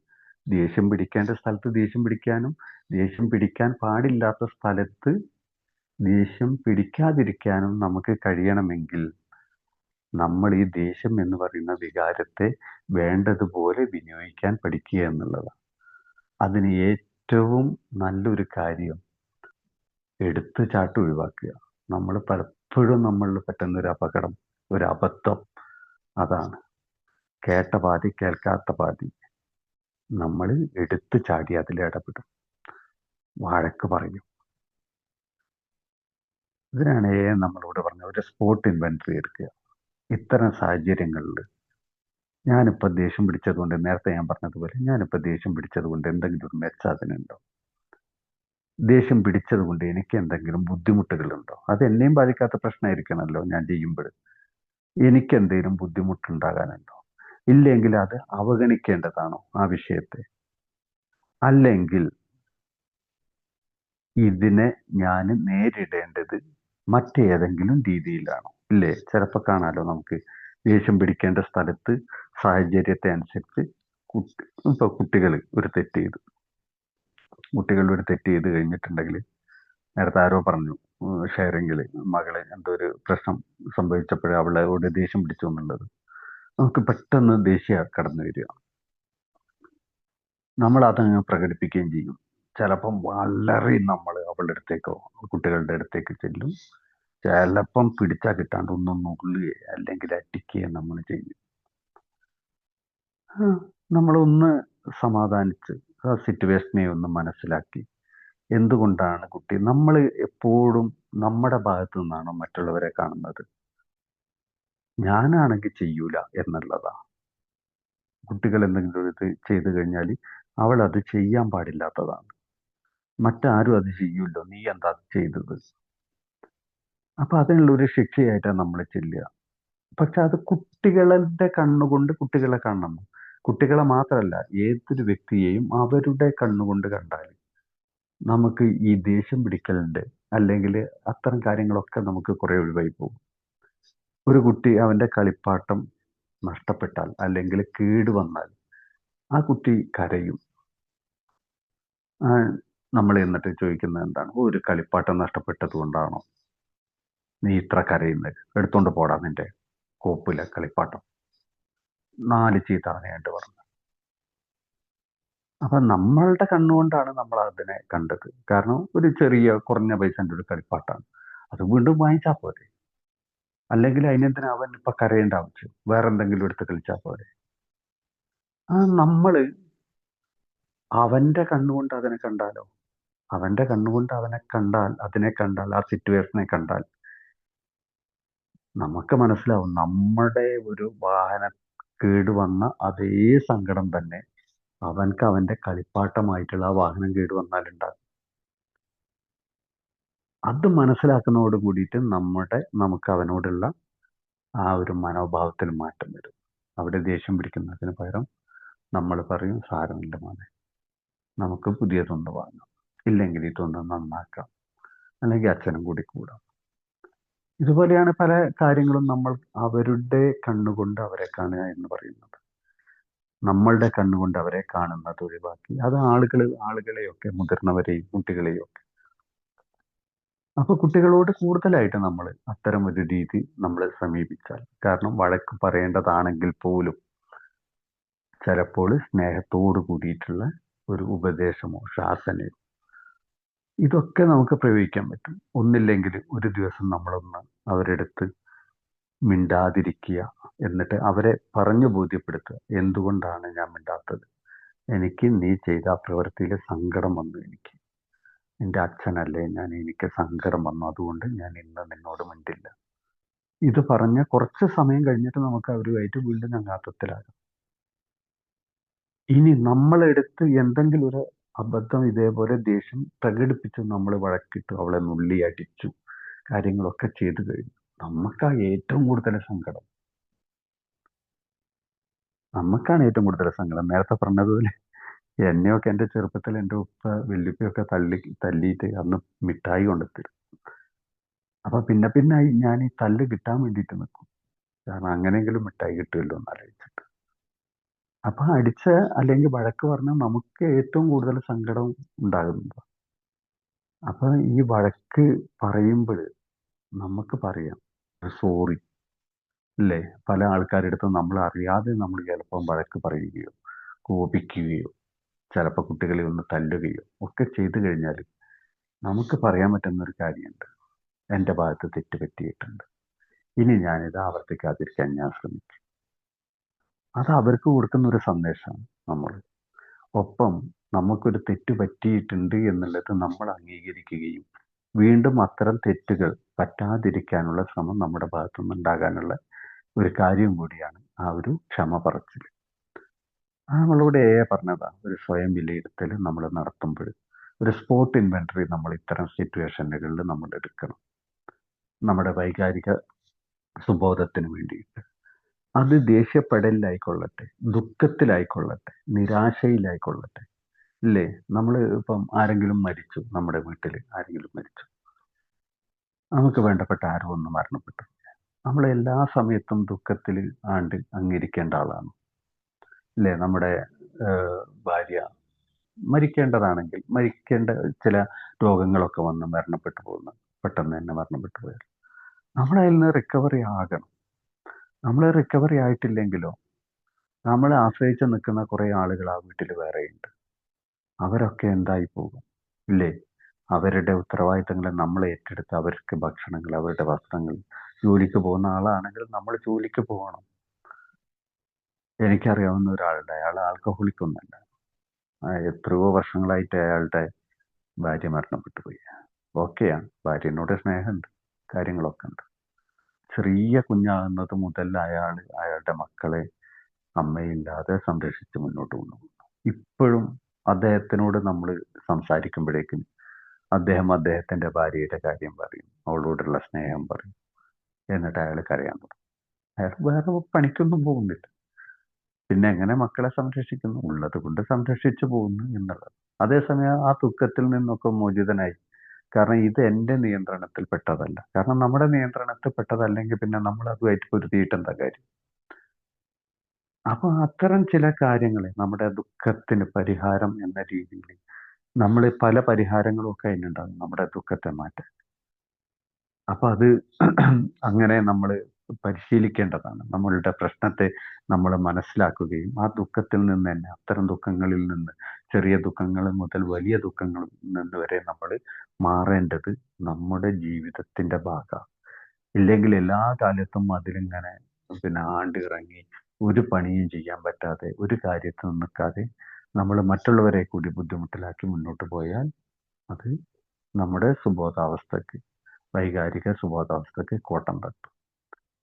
ദേഷ്യം പിടിക്കേണ്ട സ്ഥലത്ത് ദേഷ്യം പിടിക്കാനും, ദേഷ്യം പിടിക്കാൻ പാടില്ലാത്ത സ്ഥലത്ത് ദേഷ്യം പിടിക്കാതിരിക്കാനും നമുക്ക് കഴിയണമെങ്കിൽ നമ്മൾ ഈ ദേഷ്യം എന്ന് പറയുന്ന വികാരത്തെ വേണ്ടതുപോലെ വിനിയോഗിക്കാൻ പഠിക്കുക എന്നുള്ളതാണ്. അതിന് ഏറ്റവും നല്ലൊരു കാര്യം എടുത്തുചാട്ടം ഒഴിവാക്കുക. നമ്മൾ പലപ്പോഴും നമ്മളിൽ പറ്റുന്ന ഒരു അപകടം, ഒരു അബദ്ധം അതാണ്. കേട്ട പാതി കേൾക്കാത്ത പാതി നമ്മൾ എടുത്തു ചാടി അതിൽ ഇടപെടും, വഴക്ക് പറയും. ഇതിനാണ് നമ്മളോട് പറഞ്ഞ ഒരു സ്പോട്ട് ഇൻവെന്ററി എടുക്കുക. ഇത്തരം സാഹചര്യങ്ങളിൽ ഞാനിപ്പോൾ ദേഷ്യം പിടിച്ചത് കൊണ്ട്, നേരത്തെ ഞാൻ പറഞ്ഞതുപോലെ ഞാനിപ്പോൾ ദേഷ്യം പിടിച്ചത് കൊണ്ട് എന്തെങ്കിലും ഒരു മെച്ചം അതിനുണ്ടോ? ദേഷ്യം പിടിച്ചത് കൊണ്ട് എനിക്ക് എന്തെങ്കിലും ബുദ്ധിമുട്ടുകളുണ്ടോ? അത് എന്നെയും ബാധിക്കാത്ത പ്രശ്നമായിരിക്കണമല്ലോ ഞാൻ ചെയ്യുമ്പോൾ. എനിക്ക് എന്തെങ്കിലും ബുദ്ധിമുട്ടുണ്ടാകാനുണ്ടോ? ഇല്ലെങ്കിൽ അത് അവഗണിക്കേണ്ടതാണോ ആ വിഷയത്തെ? അല്ലെങ്കിൽ ഇതിനെ ഞാൻ നേരിടേണ്ടത് മറ്റേതെങ്കിലും രീതിയിലാണോ? ഇല്ലേ? ചിലപ്പോൾ കാണാലോ നമുക്ക്, ദേഷ്യം പിടിക്കേണ്ട സ്ഥലത്ത് സാഹചര്യത്തെ അനുസരിച്ച് ഇപ്പൊ കുട്ടികൾ ഒരു തെറ്റ് ചെയ്ത് കഴിഞ്ഞിട്ടുണ്ടെങ്കിൽ, നേരത്തെ ആരോ പറഞ്ഞു ഷെയറിങ്ങിൽ മകളെ എന്തോ ഒരു പ്രശ്നം സംഭവിച്ചപ്പോൾ അവളോട് ദേഷ്യം പിടിച്ചു എന്നുള്ളത്. നമുക്ക് പെട്ടെന്ന് ദേഷ്യം കടന്നു വരിക, നമ്മൾ അതങ്ങ് പ്രകടിപ്പിക്കുകയും ചെയ്യും. ചിലപ്പം വളരെ നമ്മൾ അവളുടെ അടുത്തേക്കോ കുട്ടികളുടെ അടുത്തേക്ക് ചെല്ലും. ചിലപ്പം പിടിച്ചാൽ കിട്ടാണ്ട് ഒന്നും നുള്ളുകയോ അല്ലെങ്കിൽ അടിക്കുകയോ നമ്മൾ ചെയ്യും. നമ്മളൊന്ന് സമാധാനിച്ച് ആ സിറ്റുവേഷനെ ഒന്ന് മനസ്സിലാക്കി, എന്തുകൊണ്ടാണ് കുട്ടി, നമ്മൾ എപ്പോഴും നമ്മുടെ ഭാഗത്തു നിന്നാണോ മറ്റുള്ളവരെ കാണുന്നത്? ഞാനാണെങ്കിൽ ചെയ്യൂല എന്നുള്ളതാ. കുട്ടികൾ എന്തെങ്കിലും ഇത് ചെയ്തു കഴിഞ്ഞാൽ അവൾ അത് ചെയ്യാൻ പാടില്ലാത്തതാണ്. മറ്റാരും അത് ചെയ്യൂല്ലോ, നീ എന്താ അത് ചെയ്തത്? അപ്പൊ അതിനുള്ള ഒരു ശിക്ഷയായിട്ടാണ് നമ്മൾ ചെല്ലുക. പക്ഷെ അത് കുട്ടികളുടെ കണ്ണുകൊണ്ട് കുട്ടികളെ കാണണം. കുട്ടികളെ മാത്രമല്ല, ഏതൊരു വ്യക്തിയെയും അവരുടെ കണ്ണുകൊണ്ട് കണ്ടാൽ നമുക്ക് ഈ ദേഷ്യം പിടിക്കലുണ്ട്, അല്ലെങ്കിൽ അത്തരം കാര്യങ്ങളൊക്കെ നമുക്ക് കുറെ ഒഴിവായി പോകും. ഒരു കുട്ടി അവന്റെ കളിപ്പാട്ടം നഷ്ടപ്പെട്ടാൽ അല്ലെങ്കിൽ കേട് വന്നാൽ ആ കുട്ടി കരയും. നമ്മൾ എന്നിട്ട് ചോദിക്കുന്നത് എന്താണ്? ഒരു കളിപ്പാട്ടം നഷ്ടപ്പെട്ടത് കൊണ്ടാണോ നീ ഇത്ര കരയുന്നത്? എടുത്തോണ്ട് പോടാ നിന്റെ കോപ്പിലെ കളിപ്പാട്ടം. 4 ചീത്ത അവനെയായിട്ട് പറഞ്ഞു. അപ്പൊ നമ്മളുടെ കണ്ണുകൊണ്ടാണ് നമ്മൾ അതിനെ കണ്ടത്. കാരണം ഒരു ചെറിയ കുറഞ്ഞ പൈസന്റെ ഒരു കളിപ്പാട്ടാണ്, അത് വീണ്ടും വാങ്ങിച്ചാൽ പോരെ? അല്ലെങ്കിൽ അതിനെന്തിനാ അവൻ ഇപ്പൊ കരയേണ്ട ആവശ്യം? വേറെ എന്തെങ്കിലും എടുത്ത് കളിച്ചാൽ പോരെ? നമ്മള് അവന്റെ കണ്ണുകൊണ്ട് അതിനെ കണ്ടാലോ? അവന്റെ കണ്ണുകൊണ്ട് അതിനെ കണ്ടാൽ ആ സിറ്റുവേഷനെ കണ്ടാൽ നമുക്ക് മനസ്സിലാവും നമ്മുടെ ഒരു വാഹനം കേടുവന്ന അതേ സങ്കടം തന്നെ അവൻക്ക് അവന്റെ കളിപ്പാട്ടമായിട്ടുള്ള ആ വാഹനം കേടുവന്നാലുണ്ടാകും. അത് മനസ്സിലാക്കുന്നതോട് കൂടിയിട്ട് നമുക്ക് അവനോടുള്ള ആ ഒരു മനോഭാവത്തിൽ മാറ്റം വരും. അവിടെ ദേഷ്യം പിടിക്കുന്നതിന് പകരം നമ്മൾ പറയും, സാരമില്ല മോനെ, നമുക്ക് പുതിയതൊന്ന് വാങ്ങാം, ഇല്ലെങ്കിൽ ഇതൊന്ന് നന്നാക്കാം, അല്ലെങ്കിൽ അച്ഛനും കൂടി കൂടാം. ഇതുപോലെയാണ് പല കാര്യങ്ങളും നമ്മൾ അവരുടെ കണ്ണുകൊണ്ട് അവരെ കാണുക എന്ന് പറയുന്നത്. നമ്മളുടെ കണ്ണുകൊണ്ട് അവരെ കാണുന്നത് ഒഴിവാക്കി അത് ആളുകളെയൊക്കെ, മുതിർന്നവരെയും കുട്ടികളെയും ഒക്കെ. അപ്പൊ കുട്ടികളോട് കൂടുതലായിട്ട് നമ്മൾ അത്തരം ഒരു രീതി നമ്മൾ സമീപിച്ചാൽ, കാരണം വഴക്ക് പറയേണ്ടതാണെങ്കിൽ പോലും ചിലപ്പോൾ സ്നേഹത്തോട് കൂടിയിട്ടുള്ള ഒരു ഉപദേശമോ ശാസനയോ ഇതൊക്കെ നമുക്ക് പ്രയോഗിക്കാൻ പറ്റും. ഒന്നില്ലെങ്കിൽ ഒരു ദിവസം നമ്മളൊന്ന് അവരെടുത്ത് മിണ്ടാതിരിക്കുക, എന്നിട്ട് അവരെ പറഞ്ഞു ബോധ്യപ്പെടുത്തുക, എന്തുകൊണ്ടാണ് ഞാൻ മിണ്ടാത്തത്? എനിക്ക് നീ ചെയ്ത ആ പ്രവൃത്തിയിൽ സങ്കടം വന്നു, എൻ്റെ അച്ഛനല്ലേ ഞാൻ, എനിക്ക് സങ്കടം വന്നു, അതുകൊണ്ട് ഞാൻ ഇന്ന് നിന്നോട് മിണ്ടില്ല. ഇത് പറഞ്ഞ് കുറച്ച് സമയം കഴിഞ്ഞിട്ട് നമുക്ക് അവരുമായിട്ട് വീണ്ടും ചങ്ങാത്തത്തിലാകാം. ഇനി നമ്മളെടുത്ത് എന്തെങ്കിലും ഒരു അബദ്ധം ഇതേപോലെ ദേഷ്യം പ്രകടിപ്പിച്ച് നമ്മൾ വഴക്കിട്ടു, അവളെ നുള്ളി അടിച്ചു, കാര്യങ്ങളൊക്കെ ചെയ്തു കഴിഞ്ഞു, നമുക്കാണ് ഏറ്റവും കൂടുതൽ സങ്കടം. നേരത്തെ പറഞ്ഞതുപോലെ എന്നെയൊക്കെ എൻ്റെ ചെറുപ്പത്തിൽ എൻ്റെ ഉപ്പ വല്യുപ്പയൊക്കെ തല്ലിയിട്ട് അന്ന് മിഠായി കൊണ്ടുത്തരും. അപ്പൊ പിന്നെ ഞാൻ ഈ തല്ല് കിട്ടാൻ വേണ്ടിയിട്ട് നിൽക്കും, കാരണം അങ്ങനെയെങ്കിലും മിഠായി കിട്ടുമല്ലോ എന്ന് ആലോചിച്ചിട്ട്. അപ്പൊ അടിച്ച അല്ലെങ്കിൽ വഴക്ക് പറഞ്ഞാൽ നമുക്ക് ഏറ്റവും കൂടുതൽ സങ്കടം ഉണ്ടാകുന്നത്. അപ്പൊ ഈ വഴക്ക് പറയുമ്പോൾ നമുക്ക് പറയാം സോറി, അല്ലേ? പല ആൾക്കാരുടെ അടുത്ത് നമ്മൾ അറിയാതെ നമ്മൾ ചിലപ്പം വഴക്ക് പറയുകയോ കോപിക്കുകയോ ചിലപ്പോൾ കുട്ടികളെ ഒന്ന് തല്ലുകയോ ഒക്കെ ചെയ്തു കഴിഞ്ഞാൽ നമുക്ക് പറയാൻ പറ്റുന്ന ഒരു കാര്യമുണ്ട്, എൻ്റെ ഭാഗത്ത് തെറ്റ് പറ്റിയിട്ടുണ്ട്, ഇനി ഞാനിത് ആവർത്തിക്കാതിരിക്കാൻ ഞാൻ ശ്രമിക്കും. അത് അവർക്ക് കൊടുക്കുന്ന ഒരു സന്ദേശമാണ്. ഒപ്പം നമുക്കൊരു തെറ്റ് പറ്റിയിട്ടുണ്ട് എന്നുള്ളത് നമ്മൾ അംഗീകരിക്കുകയും വീണ്ടും അത്തരം തെറ്റുകൾ പറ്റാതിരിക്കാനുള്ള ശ്രമം നമ്മുടെ ഭാഗത്തുനിന്ന് ഉണ്ടാകാനുള്ള ഒരു കാര്യം കൂടിയാണ് ആ ഒരു ക്ഷമ പറച്ചിൽ. നമ്മളോട് പറഞ്ഞതാ, ഒരു സ്വയം വിലയിരുത്തൽ നമ്മൾ നടത്തുമ്പോൾ ഒരു സ്പോട്ട് ഇൻവെന്ററി നമ്മൾ ഇത്തരം സിറ്റുവേഷനുകളിൽ നമ്മൾ എടുക്കണം, നമ്മുടെ വൈകാരിക സുബോധത്തിന് വേണ്ടിയിട്ട്. അത് ദേഷ്യപ്പെടലിലായിക്കൊള്ളട്ടെ, ദുഃഖത്തിലായിക്കൊള്ളട്ടെ, നിരാശയിലായിക്കൊള്ളട്ടെ, ഇല്ലേ? നമ്മൾ ഇപ്പം ആരെങ്കിലും മരിച്ചു, നമ്മുടെ വീട്ടിൽ ആരെങ്കിലും മരിച്ചു, നമുക്ക് വേണ്ടപ്പെട്ട ആരോ ഒന്ന് മരണപ്പെട്ടു, നമ്മൾ എല്ലാ സമയത്തും ദുഃഖത്തിൽ അങ്ങിരിക്കേണ്ട ആളാണ്, ഇല്ലേ? നമ്മുടെ ഭാര്യ മരിക്കേണ്ടതാണെങ്കിൽ, മരിക്കേണ്ട ചില രോഗങ്ങളൊക്കെ വന്ന് മരണപ്പെട്ടു പോകുന്നു, പെട്ടെന്ന് തന്നെ മരണപ്പെട്ടു പോയാൽ നമ്മളതിൽ നിന്ന് റിക്കവറി ആകണം. നമ്മൾ റിക്കവറി ആയിട്ടില്ലെങ്കിലോ നമ്മളെ ആശ്രയിച്ച് നിൽക്കുന്ന കുറേ ആളുകൾ ആ വീട്ടിൽ വേറെയുണ്ട്, അവരൊക്കെ എന്തായി പോകും, ഇല്ലേ? അവരുടെ ഉത്തരവാദിത്തങ്ങൾ നമ്മൾ ഏറ്റെടുത്ത് അവർക്ക് ഭക്ഷണങ്ങൾ, അവരുടെ വസ്ത്രങ്ങൾ, ജോലിക്ക് പോകുന്ന ആളാണെങ്കിൽ നമ്മൾ ജോലിക്ക് പോകണം. എനിക്കറിയാവുന്ന ഒരാളുടെ, അയാൾ ആൽക്കഹോളിക് ഒന്നല്ല, എത്രയോ വർഷങ്ങളായിട്ട് അയാളുടെ ഭാര്യ മരണപ്പെട്ടു പോയി. ഓക്കെയാണ്, ഭാര്യനോട് സ്നേഹമുണ്ട്, കാര്യങ്ങളൊക്കെ ഉണ്ട്. ചെറിയ കുഞ്ഞാകുന്നത് മുതൽ അയാളുടെ മക്കളെ അമ്മയില്ലാതെ സംരക്ഷിച്ച് മുന്നോട്ട് കൊണ്ടുപോകും. ഇപ്പോഴും അദ്ദേഹത്തിനോട് നമ്മൾ സംസാരിക്കുമ്പോഴേക്കും അദ്ദേഹത്തിന്റെ ഭാര്യയുടെ കാര്യം പറയും, അവളോടുള്ള സ്നേഹം പറയും. എന്നിട്ട് അയാൾ കരയാൻ തുടങ്ങും. അയാൾ വേറെ പണിക്കൊന്നും പോകുന്നില്ല. പിന്നെ എങ്ങനെ മക്കളെ സംരക്ഷിക്കുന്നു? ഉള്ളത് കൊണ്ട് സംരക്ഷിച്ചു പോകുന്നു എന്നുള്ളത്. അതേസമയം ആ ദുഃഖത്തിൽ നിന്നൊക്കെ മോചിതനായി. കാരണം ഇത് എൻ്റെ നിയന്ത്രണത്തിൽ പെട്ടതല്ല. കാരണം നമ്മുടെ നിയന്ത്രണത്തിൽ പെട്ടതല്ലെങ്കിൽ പിന്നെ നമ്മൾ അതുമായിട്ട് പൊരുതിയിട്ട് എന്താ കാര്യം? അപ്പൊ അത്തരം ചില കാര്യങ്ങളെ നമ്മുടെ ദുഃഖത്തിന് പരിഹാരം എന്ന രീതിയിൽ നമ്മൾ പല പരിഹാരങ്ങളും ഒക്കെ അതിനുണ്ടാകും നമ്മുടെ ദുഃഖത്തെ മാറ്റാൻ. അപ്പൊ അത് അങ്ങനെ നമ്മൾ പരിശീലിക്കേണ്ടതാണ്. നമ്മളുടെ പ്രശ്നത്തെ നമ്മൾ മനസ്സിലാക്കുകയും ആ ദുഃഖത്തിൽ നിന്ന് തന്നെ, അത്തരം ദുഃഖങ്ങളിൽ നിന്ന്, ചെറിയ ദുഃഖങ്ങൾ മുതൽ വലിയ ദുഃഖങ്ങളിൽ നിന്ന് വരെ നമ്മൾ മാറേണ്ടത് നമ്മുടെ ജീവിതത്തിന്റെ ഭാഗമാണ്. ഇല്ലെങ്കിൽ എല്ലാ കാലത്തും അതിലിങ്ങനെ ആണ്ടിറങ്ങി ഒരു പണിയും ചെയ്യാൻ പറ്റാതെ, ഒരു കാര്യത്തിൽ നിൽക്കാതെ നമ്മൾ മറ്റുള്ളവരെ കൂടി ബുദ്ധിമുട്ടിലാക്കി മുന്നോട്ട് പോയാൽ അത് നമ്മുടെ സുബോധാവസ്ഥയ്ക്ക്, വൈകാരിക സുബോധാവസ്ഥയ്ക്ക് കോട്ടം തട്ടും.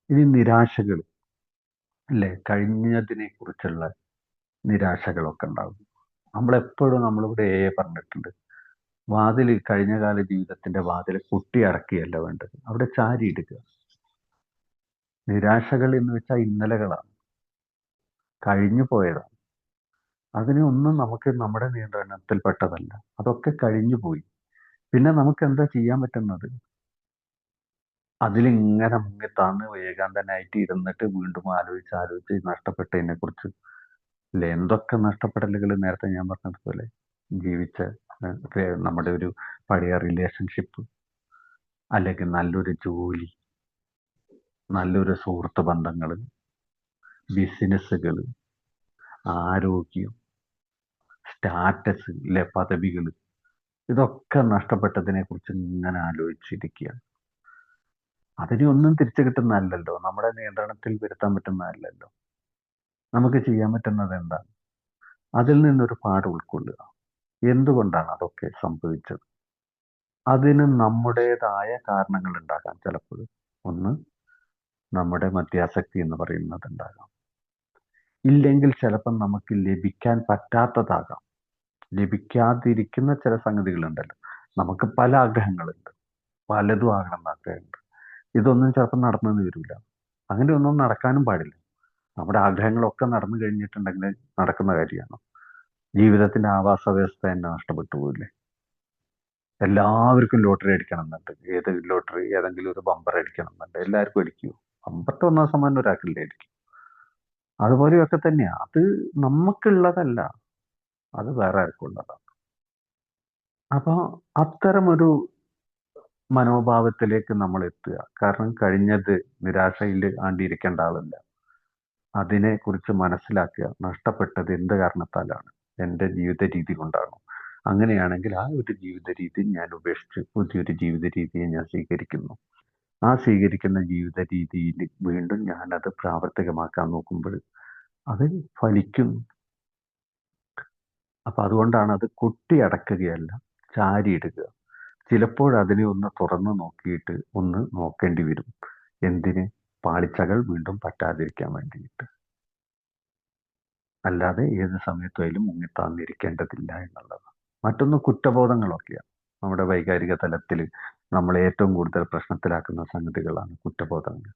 ഇനി നിരാശകൾ, അല്ലേ? കഴിഞ്ഞതിനെ കുറിച്ചുള്ള നിരാശകളൊക്കെ ഉണ്ടാകും. നമ്മളെപ്പോഴും നമ്മളിവിടെ പറഞ്ഞിട്ടുണ്ട്, കഴിഞ്ഞ കാല ജീവിതത്തിന്റെ വാതിൽ കുട്ടി അടക്കുകയല്ല വേണ്ടത്, അവിടെ ചാരിയിടുക. നിരാശകൾ എന്ന് വെച്ചാൽ ഇന്നലകളാണ്, കഴിഞ്ഞു പോയതാണ്. അതിനൊന്നും നമുക്ക് നമ്മുടെ നിയന്ത്രണത്തിൽപ്പെട്ടതല്ല. അതൊക്കെ കഴിഞ്ഞു പോയി. പിന്നെ നമുക്ക് എന്താ ചെയ്യാൻ പറ്റുന്നത്? അതിലിങ്ങനെ മുങ്ങിത്താന്ന് ഏകാന്തനായിട്ട് ഇരുന്നിട്ട് വീണ്ടും ആലോചിച്ച് നഷ്ടപ്പെട്ടതിനെ കുറിച്ച്, അല്ലെ? എന്തൊക്കെ നഷ്ടപ്പെടലുകൾ നേരത്തെ ഞാൻ പറഞ്ഞതുപോലെ, ജീവിച്ച നമ്മുടെ ഒരു പഴയ റിലേഷൻഷിപ്പ്, അല്ലെങ്കിൽ നല്ലൊരു ജോലി, നല്ലൊരു സുഹൃത്ത് ബന്ധങ്ങൾ, ബിസിനസ്സുകൾ, ആരോഗ്യം, സ്റ്റാറ്റസ്, അല്ലെ? പദവികൾ, ഇതൊക്കെ നഷ്ടപ്പെട്ടതിനെ കുറിച്ച് ഇങ്ങനെ ആലോചിച്ചിരിക്കുകയാണ്. അതിനെ ഒന്നും തിരിച്ചു കിട്ടുന്നതല്ലല്ലോ, നമ്മുടെ നിയന്ത്രണത്തിൽ വരുത്താൻ പറ്റുന്നതല്ലല്ലോ. നമുക്ക് ചെയ്യാൻ പറ്റുന്നത് എന്താണ്? അതിൽ നിന്നൊരു പാഠം ഉൾക്കൊള്ളുക. എന്തുകൊണ്ടാണ് അതൊക്കെ സംഭവിച്ചത്? അതിന് നമ്മുടേതായ കാരണങ്ങൾ ഉണ്ടാകാം. ചിലപ്പോൾ ഒന്ന്, നമ്മുടെ മദ്യാസക്തി എന്ന് പറയുന്നത് ഉണ്ടാകാം. ഇല്ലെങ്കിൽ ചിലപ്പം നമുക്ക് ലഭിക്കാൻ പറ്റാത്തതാകാം. ലഭിക്കാതിരിക്കുന്ന ചില സംഗതികളുണ്ടല്ലോ. നമുക്ക് പല ആഗ്രഹങ്ങളുണ്ട്, പലതും ആകണമെന്ന് ആഗ്രഹമുണ്ട്. ഇതൊന്നും ചിലപ്പോൾ നടന്നെന്ന് വരില്ല. അങ്ങനെയൊന്നും നടക്കാനും പാടില്ല. നമ്മുടെ ആഗ്രഹങ്ങളൊക്കെ നടന്നു കഴിഞ്ഞിട്ടുണ്ടെങ്കിൽ നടക്കുന്ന കാര്യമാണ്. ജീവിതത്തിന്റെ ആവാസ വ്യവസ്ഥ തന്നെ നഷ്ടപ്പെട്ടു പോകില്ലേ? എല്ലാവർക്കും ലോട്ടറി അടിക്കണം എന്നുണ്ട്. ഏത് ലോട്ടറി? ഏതെങ്കിലും ഒരു ബമ്പർ അടിക്കണം എന്നുണ്ട്. എല്ലാവർക്കും അടിക്കുമോ? ബമ്പറിന്റെ ഒന്നാം സമ്മാനം ഒരാൾക്കല്ലേ അടിക്കും. അതുപോലെയൊക്കെ തന്നെയാ. അത് നമുക്കുള്ളതല്ല, അത് വേറെ ആർക്കും ഉള്ളതാണ്. അപ്പൊ അത്തരമൊരു മനോഭാവത്തിലേക്ക് നമ്മൾ എത്തുക. കാരണം കഴിഞ്ഞത് നിരാശയിൽ ആണ്ടിരിക്കേണ്ട ആളല്ല. അതിനെ കുറിച്ച് മനസ്സിലാക്കുക. നഷ്ടപ്പെട്ടത് എന്ത് കാരണത്താലാണ്? എൻ്റെ ജീവിത രീതി കൊണ്ടാണോ? അങ്ങനെയാണെങ്കിൽ ആ ഒരു ജീവിത രീതി ഞാൻ ഉപേക്ഷിച്ച് പുതിയൊരു ജീവിത രീതിയെ ഞാൻ സ്വീകരിക്കുന്നു. ആ സ്വീകരിക്കുന്ന ജീവിത രീതിയിൽ വീണ്ടും ഞാനത് പ്രാവർത്തികമാക്കാൻ നോക്കുമ്പോൾ അത് ഫലിക്കുന്നു. അപ്പൊ അതുകൊണ്ടാണ് അത് കൊട്ടിയടക്കുകയല്ല, ചാരിയിടുക. ചിലപ്പോൾ അതിനെ ഒന്ന് തുറന്നു നോക്കിയിട്ട് ഒന്ന് നോക്കേണ്ടി വരും. എന്തിന്? പാളിച്ചകൾ വീണ്ടും പറ്റാതിരിക്കാൻ വേണ്ടിയിട്ട്. അല്ലാതെ ഏത് സമയത്തായാലും മുങ്ങിത്താന്നിരിക്കേണ്ടതില്ല എന്നുള്ളതാണ്. മറ്റൊന്ന് കുറ്റബോധങ്ങളൊക്കെയാണ്. നമ്മുടെ വൈകാരിക തലത്തിൽ നമ്മളെ ഏറ്റവും കൂടുതൽ പ്രശ്നത്തിലാക്കുന്ന സംഗതികളാണ് കുറ്റബോധങ്ങൾ.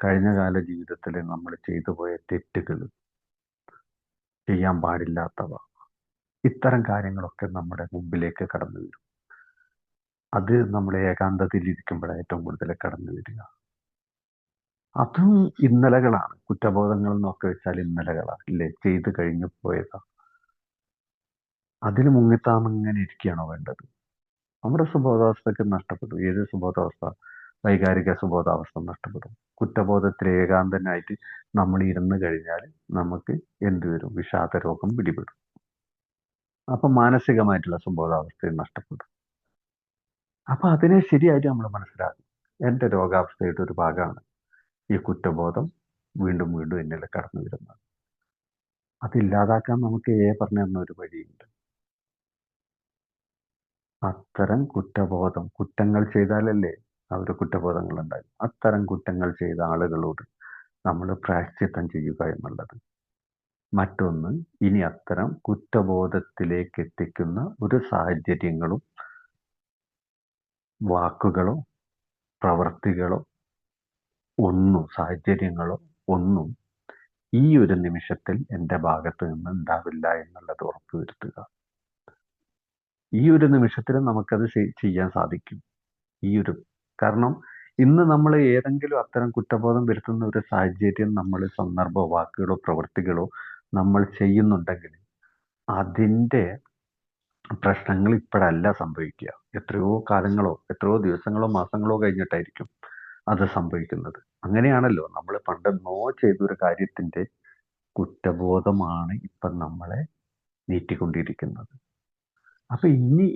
കഴിഞ്ഞ കാല ജീവിതത്തിൽ നമ്മൾ ചെയ്തു പോയ തെറ്റുകൾ, ചെയ്യാൻ പാടില്ലാത്തവ, ഇത്തരം കാര്യങ്ങളൊക്കെ നമ്മുടെ മുമ്പിലേക്ക് കടന്നു വരും. അത് നമ്മളെ ഏകാന്തതയിൽ ഇരിക്കുമ്പോഴാണ് ഏറ്റവും കൂടുതൽ കടന്നു വരിക. അതും ഇന്നലകളാണ്. കുറ്റബോധങ്ങൾ എന്നൊക്കെ വെച്ചാൽ ഇന്നലകളാണ്, ഇല്ലേ? ചെയ്തു കഴിഞ്ഞു പോയതാ. അതിൽ മുങ്ങിത്താന്നിങ്ങനെ ഇരിക്കുകയാണോ വേണ്ടത്? നമ്മുടെ സുബോധാവസ്ഥയ്ക്ക് നഷ്ടപ്പെടും. ഏത് സുബോധാവസ്ഥ? വൈകാരിക സുബോധാവസ്ഥ നഷ്ടപ്പെടും. കുറ്റബോധത്തിൽ ഏകാന്തനായിട്ട് നമ്മൾ ഇരുന്ന് കഴിഞ്ഞാൽ നമുക്ക് എന്ത് വരും? വിഷാദ രോഗം പിടിപെടും. അപ്പൊ മാനസികമായിട്ടുള്ള സുബോധാവസ്ഥയും നഷ്ടപ്പെടും. അപ്പൊ അതിനെ ശരിയായിട്ട് നമ്മൾ മനസ്സിലാക്കും. എൻ്റെ രോഗാവസ്ഥയുടെ ഒരു ഭാഗമാണ് ഈ കുറ്റബോധം വീണ്ടും വീണ്ടും എന്നിൽ കടന്നു വരുന്നത്. അതില്ലാതാക്കാൻ നമുക്ക് പറഞ്ഞു തന്ന ഒരു വഴിയുണ്ട്. അത്തരം കുറ്റബോധം, കുറ്റങ്ങൾ ചെയ്താലല്ലേ അവർ കുറ്റബോധങ്ങൾ ഉണ്ടാകും. അത്തരം കുറ്റങ്ങൾ ചെയ്ത ആളുകളോട് നമ്മൾ പ്രായശ്ചിത്തം ചെയ്യുക എന്നുള്ളത്. മറ്റൊന്ന്, ഇനി അത്തരം കുറ്റബോധത്തിലേക്ക് എത്തിക്കുന്ന ഒരു സാഹചര്യങ്ങളും വാക്കുകളോ പ്രവർത്തികളോ സാഹചര്യങ്ങളോ ഒന്നും ഈ ഒരു നിമിഷത്തിൽ എൻ്റെ ഭാഗത്ത് നിന്ന് ഉണ്ടാവില്ല എന്നുള്ളത് ഉറപ്പുവരുത്തുക. ഈ ഒരു നിമിഷത്തിൽ നമുക്കത് ചെയ്യാൻ സാധിക്കും. കാരണം ഇന്ന് നമ്മൾ ഏതെങ്കിലും അത്തരം കുറ്റബോധം വരുത്തുന്ന ഒരു സാഹചര്യം, സന്ദർഭമോ വാക്കുകളോ പ്രവൃത്തികളോ നമ്മൾ ചെയ്യുന്നുണ്ടെങ്കിൽ അതിൻ്റെ പ്രശ്നങ്ങൾ ഇപ്പോഴല്ല സംഭവിക്കുക. എത്രയോ കാലങ്ങളോ എത്രയോ ദിവസങ്ങളോ മാസങ്ങളോ കഴിഞ്ഞിട്ടായിരിക്കും അത് സംഭവിക്കുന്നത്. അങ്ങനെയാണല്ലോ നമ്മൾ പണ്ടെന്നോ ചെയ്തൊരു കാര്യത്തിൻ്റെ കുറ്റബോധമാണ് ഇപ്പം നമ്മളെ നീട്ടിക്കൊണ്ടിരിക്കുന്നത്. അപ്പൊ ഇനി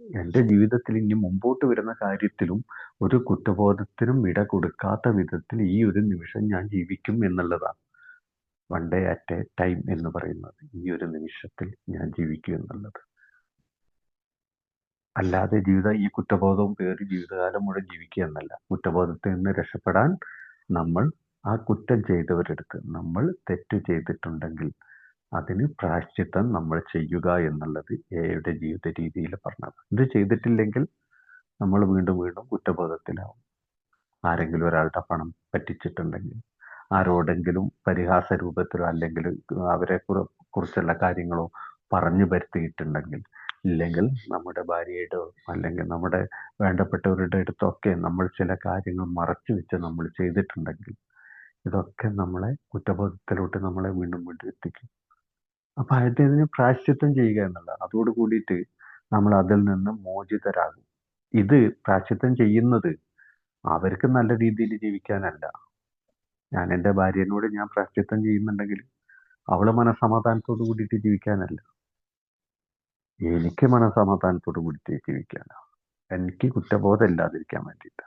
എൻ്റെ ജീവിതത്തിൽ ഇനി മുമ്പോട്ട് വരുന്ന കാര്യത്തിലും ഒരു കുറ്റബോധത്തിനും ഇട കൊടുക്കാത്ത വിധത്തിൽ ഈ ഒരു നിമിഷം ഞാൻ ജീവിക്കും എന്നുള്ളതാണ് one day at A time എന്ന് പറയുന്നത്. ഈ ഒരു നിമിഷത്തിൽ ഞാൻ ജീവിക്കും എന്നുള്ളത്. അല്ലാതെ ഈ കുറ്റബോധവും പേറി ജീവിതകാലം മുഴുവൻ ജീവിക്കുക എന്നല്ല. കുറ്റബോധത്തിൽ നിന്ന് രക്ഷപ്പെടാൻ നമ്മൾ ആ കുറ്റം ചെയ്തവരെടുത്ത് നമ്മൾ തെറ്റ് ചെയ്തിട്ടുണ്ടെങ്കിൽ അതിന് പ്രായശ്ചിത്തം നമ്മൾ ചെയ്യുക എന്നുള്ളത് എയുടെ ജീവിത രീതിയിൽ പറഞ്ഞത്. ഇത് ചെയ്തിട്ടില്ലെങ്കിൽ നമ്മൾ വീണ്ടും വീണ്ടും കുറ്റബോധത്തിലാവും. ആരെങ്കിലും ഒരാളുടെ പണം പറ്റിച്ചിട്ടുണ്ടെങ്കിൽ, ആരോടെങ്കിലും പരിഹാസ രൂപത്തിലോ അല്ലെങ്കിൽ അവരെ കുറിച്ചുള്ള കാര്യങ്ങളോ പറഞ്ഞു വരുത്തിയിട്ടുണ്ടെങ്കിൽ, ഇല്ലെങ്കിൽ നമ്മുടെ ഭാര്യയുടെ അല്ലെങ്കിൽ നമ്മുടെ വേണ്ടപ്പെട്ടവരുടെ അടുത്തൊക്കെ നമ്മൾ ചില കാര്യങ്ങൾ മറച്ചു വെച്ച് നമ്മൾ ചെയ്തിട്ടുണ്ടെങ്കിൽ, ഇതൊക്കെ നമ്മളെ കുറ്റബോധത്തിലോട്ട് നമ്മളെ വീണ്ടും വീണ്ടും എത്തിക്കും. അപ്പൊ അതിന് പ്രായശ്ചിത്തം ചെയ്യുക എന്നുള്ള, അതോട് കൂടിയിട്ട് നമ്മൾ അതിൽ നിന്ന് മോചിതരാകും. ഇത് പ്രായശ്ചിത്തം ചെയ്യുന്നത് അവർക്ക് നല്ല രീതിയിൽ ജീവിക്കാനല്ല. ഞാൻ എൻ്റെ ഭാര്യനോട് ഞാൻ പ്രായശ്ചിത്തം ചെയ്യുന്നുണ്ടെങ്കിൽ അവള് മനസമാധാനത്തോട് കൂടിയിട്ട് ജീവിക്കാനല്ല, എനിക്ക് മനസമാധാനത്തോട് കൂടിയിട്ട് ജീവിക്കാനാണ്. എനിക്ക് കുറ്റബോധം ഇല്ലാതിരിക്കാൻ വേണ്ടിയിട്ട്.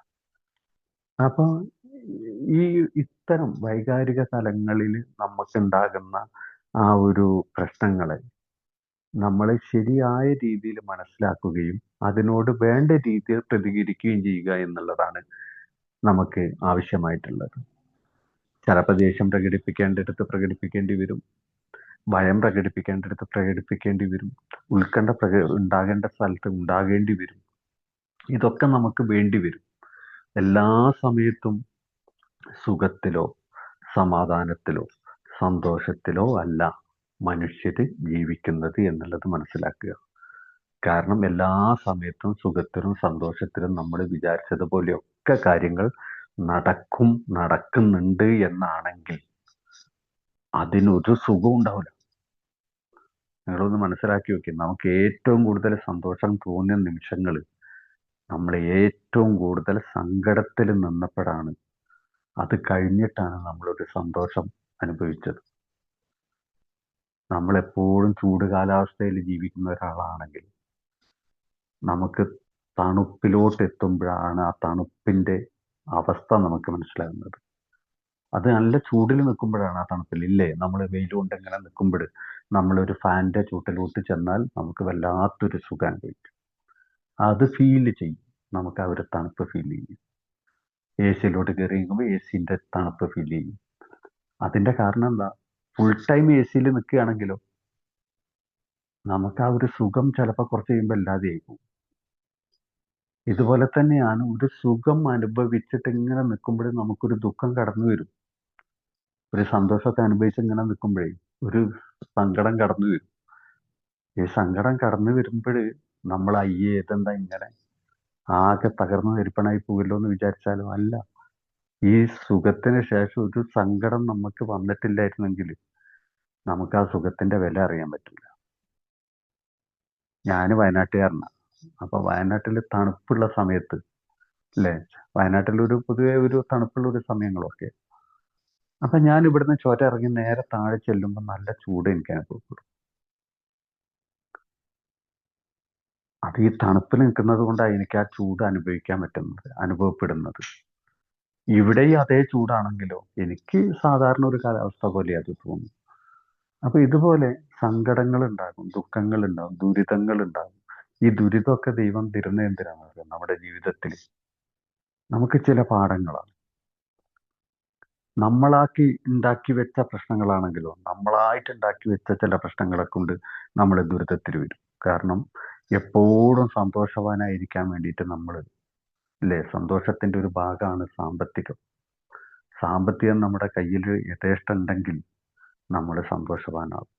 അപ്പൊ ഇത്തരം വൈകാരിക തലങ്ങളിൽ നമുക്കുണ്ടാകുന്ന ആ ഒരു പ്രശ്നങ്ങളെ നമ്മൾ ശരിയായ രീതിയിൽ മനസ്സിലാക്കുകയും അതിനോട് വേണ്ട രീതിയിൽ പ്രതികരിക്കുകയും ചെയ്യുക എന്നുള്ളതാണ് നമുക്ക് ആവശ്യമായിട്ടുള്ളത്. ചിലപ്പോൾ ദേഷ്യം പ്രകടിപ്പിക്കേണ്ടിടത്ത് പ്രകടിപ്പിക്കേണ്ടി വരും, ഭയം പ്രകടിപ്പിക്കേണ്ടിടത്ത് പ്രകടിപ്പിക്കേണ്ടി വരും, ഉത്കണ്ഠ ഉണ്ടാകേണ്ട സ്ഥലത്ത് ഉണ്ടാകേണ്ടി വരും. ഇതൊക്കെ നമുക്ക് വേണ്ടി വരും. എല്ലാ സമയത്തും സുഖത്തിലോ സമാധാനത്തിലോ സന്തോഷത്തിലോ അല്ല മനുഷ്യര് ജീവിക്കുന്നത് എന്നുള്ളത് മനസ്സിലാക്കുക. കാരണം എല്ലാ സമയത്തും സുഖത്തിലും സന്തോഷത്തിലും നമ്മൾ വിചാരിച്ചതുപോലെയൊക്കെ കാര്യങ്ങൾ നടക്കുന്നുണ്ട് എന്നാണെങ്കിൽ അതിനൊരു സുഖം ഉണ്ടാവില്ല. നിങ്ങളൊന്ന് മനസ്സിലാക്കി നോക്കി. നമുക്ക് ഏറ്റവും കൂടുതൽ സന്തോഷം തോന്നിയ നിമിഷങ്ങൾ നമ്മൾ ഏറ്റവും കൂടുതൽ സങ്കടത്തിൽ നിന്നപ്പോഴാണ്. അത് കഴിഞ്ഞിട്ടാണ് നമ്മളൊരു സന്തോഷം അനുഭവിച്ചത്. നമ്മളെപ്പോഴും ചൂട് കാലാവസ്ഥയിൽ ജീവിക്കുന്ന ഒരാളാണെങ്കിൽ നമുക്ക് തണുപ്പിലോട്ട് എത്തുമ്പോഴാണ് ആ തണുപ്പിൻ്റെ അവസ്ഥ നമുക്ക് മനസ്സിലാകുന്നത്. അത് നല്ല ചൂടിൽ നിൽക്കുമ്പോഴാണ് ആ തണുപ്പിൽ, ഇല്ലേ? നമ്മൾ വെയിലുകൊണ്ട് ഇങ്ങനെ നിൽക്കുമ്പോൾ നമ്മളൊരു ഫാനിൻ്റെ ചൂട്ടിലോട്ട് ചെന്നാൽ നമുക്ക് വല്ലാത്തൊരു സുഖം അനുഭവിക്കും. അത് ഫീൽ ചെയ്യും, നമുക്ക് ആ ഒരു തണുപ്പ് ഫീൽ ചെയ്യും. എ സിയിലോട്ട് കയറി കഴിയുമ്പോൾ എ സിൻ്റെ തണുപ്പ് ഫീൽ ചെയ്യും. അതിൻ്റെ കാരണം എന്താ? ഫുൾ ടൈം എ സിയിൽ നിൽക്കുകയാണെങ്കിലോ നമുക്ക് ആ ഒരു സുഖം ചിലപ്പോൾ കുറച്ച് കഴിയുമ്പോൾ ഇല്ലാതെയായി പോകും. ഇതുപോലെ തന്നെയാണ് ഒരു സുഖം അനുഭവിച്ചിട്ട് ഇങ്ങനെ നിൽക്കുമ്പോഴേ നമുക്കൊരു ദുഃഖം കടന്നു വരും. ഒരു സന്തോഷത്തെ അനുഭവിച്ച് ഇങ്ങനെ നിൽക്കുമ്പോഴേ ഒരു സങ്കടം കടന്നു വരും. ഈ സങ്കടം കടന്നു വരുമ്പോൾ നമ്മൾ അയ്യേ ഇതെന്താ ഇങ്ങനെ, ആകെ തകർന്നു തരിപ്പണായി പോകല്ലോ എന്ന് വിചാരിച്ചാലും അല്ല. ഈ സുഖത്തിന് ശേഷം ഒരു സങ്കടം നമുക്ക് വന്നിട്ടില്ലായിരുന്നെങ്കിൽ നമുക്ക് ആ സുഖത്തിന്റെ വില അറിയാൻ പറ്റില്ല. ഞാൻ വയനാട്ടുകാരനാണ്. അപ്പൊ വയനാട്ടിൽ തണുപ്പുള്ള സമയത്ത്, അല്ലേ, വയനാട്ടിൽ പൊതുവെ ഒരു തണുപ്പുള്ള ഒരു സമയങ്ങളൊക്കെ, അപ്പൊ ഞാൻ ഇവിടുന്ന് ചുരം ഇറങ്ങി നേരെ താഴെ ചെല്ലുമ്പോൾ നല്ല ചൂട് എനിക്ക് അനുഭവപ്പെടും. അത് ഈ തണുപ്പിൽ നിൽക്കുന്നത് കൊണ്ടാണ് എനിക്ക് ആ ചൂട് അനുഭവപ്പെടുന്നത്. ഇവിടെയും അതേ ചൂടാണെങ്കിലോ എനിക്ക് സാധാരണ ഒരു കാലാവസ്ഥ പോലെ അത് തോന്നും. അപ്പൊ ഇതുപോലെ സങ്കടങ്ങൾ ഉണ്ടാകും, ദുഃഖങ്ങൾ ഉണ്ടാകും, ദുരിതങ്ങൾ ഉണ്ടാകും, ഈ ദുരിതമൊക്കെ ദൈവം തരുന്നത് എന്തിനാണ്? നമ്മുടെ ജീവിതത്തിൽ നമുക്ക് ചില പാഠങ്ങളാണ്. ഉണ്ടാക്കി വെച്ച പ്രശ്നങ്ങളാണെങ്കിലോ, നമ്മളായിട്ട് ഉണ്ടാക്കി വെച്ച ചില പ്രശ്നങ്ങളെ കൊണ്ട് നമ്മൾ ദുരിതത്തിൽ വരും. കാരണം എപ്പോഴും സന്തോഷവാനായിരിക്കാൻ വേണ്ടിയിട്ട് നമ്മൾ, അല്ലേ, സന്തോഷത്തിന്റെ ഒരു ഭാഗമാണ് സാമ്പത്തികം. സാമ്പത്തികം നമ്മുടെ കയ്യിൽ യഥേഷ്ടം ഉണ്ടെങ്കിൽ നമ്മൾ സന്തോഷവാനാകും.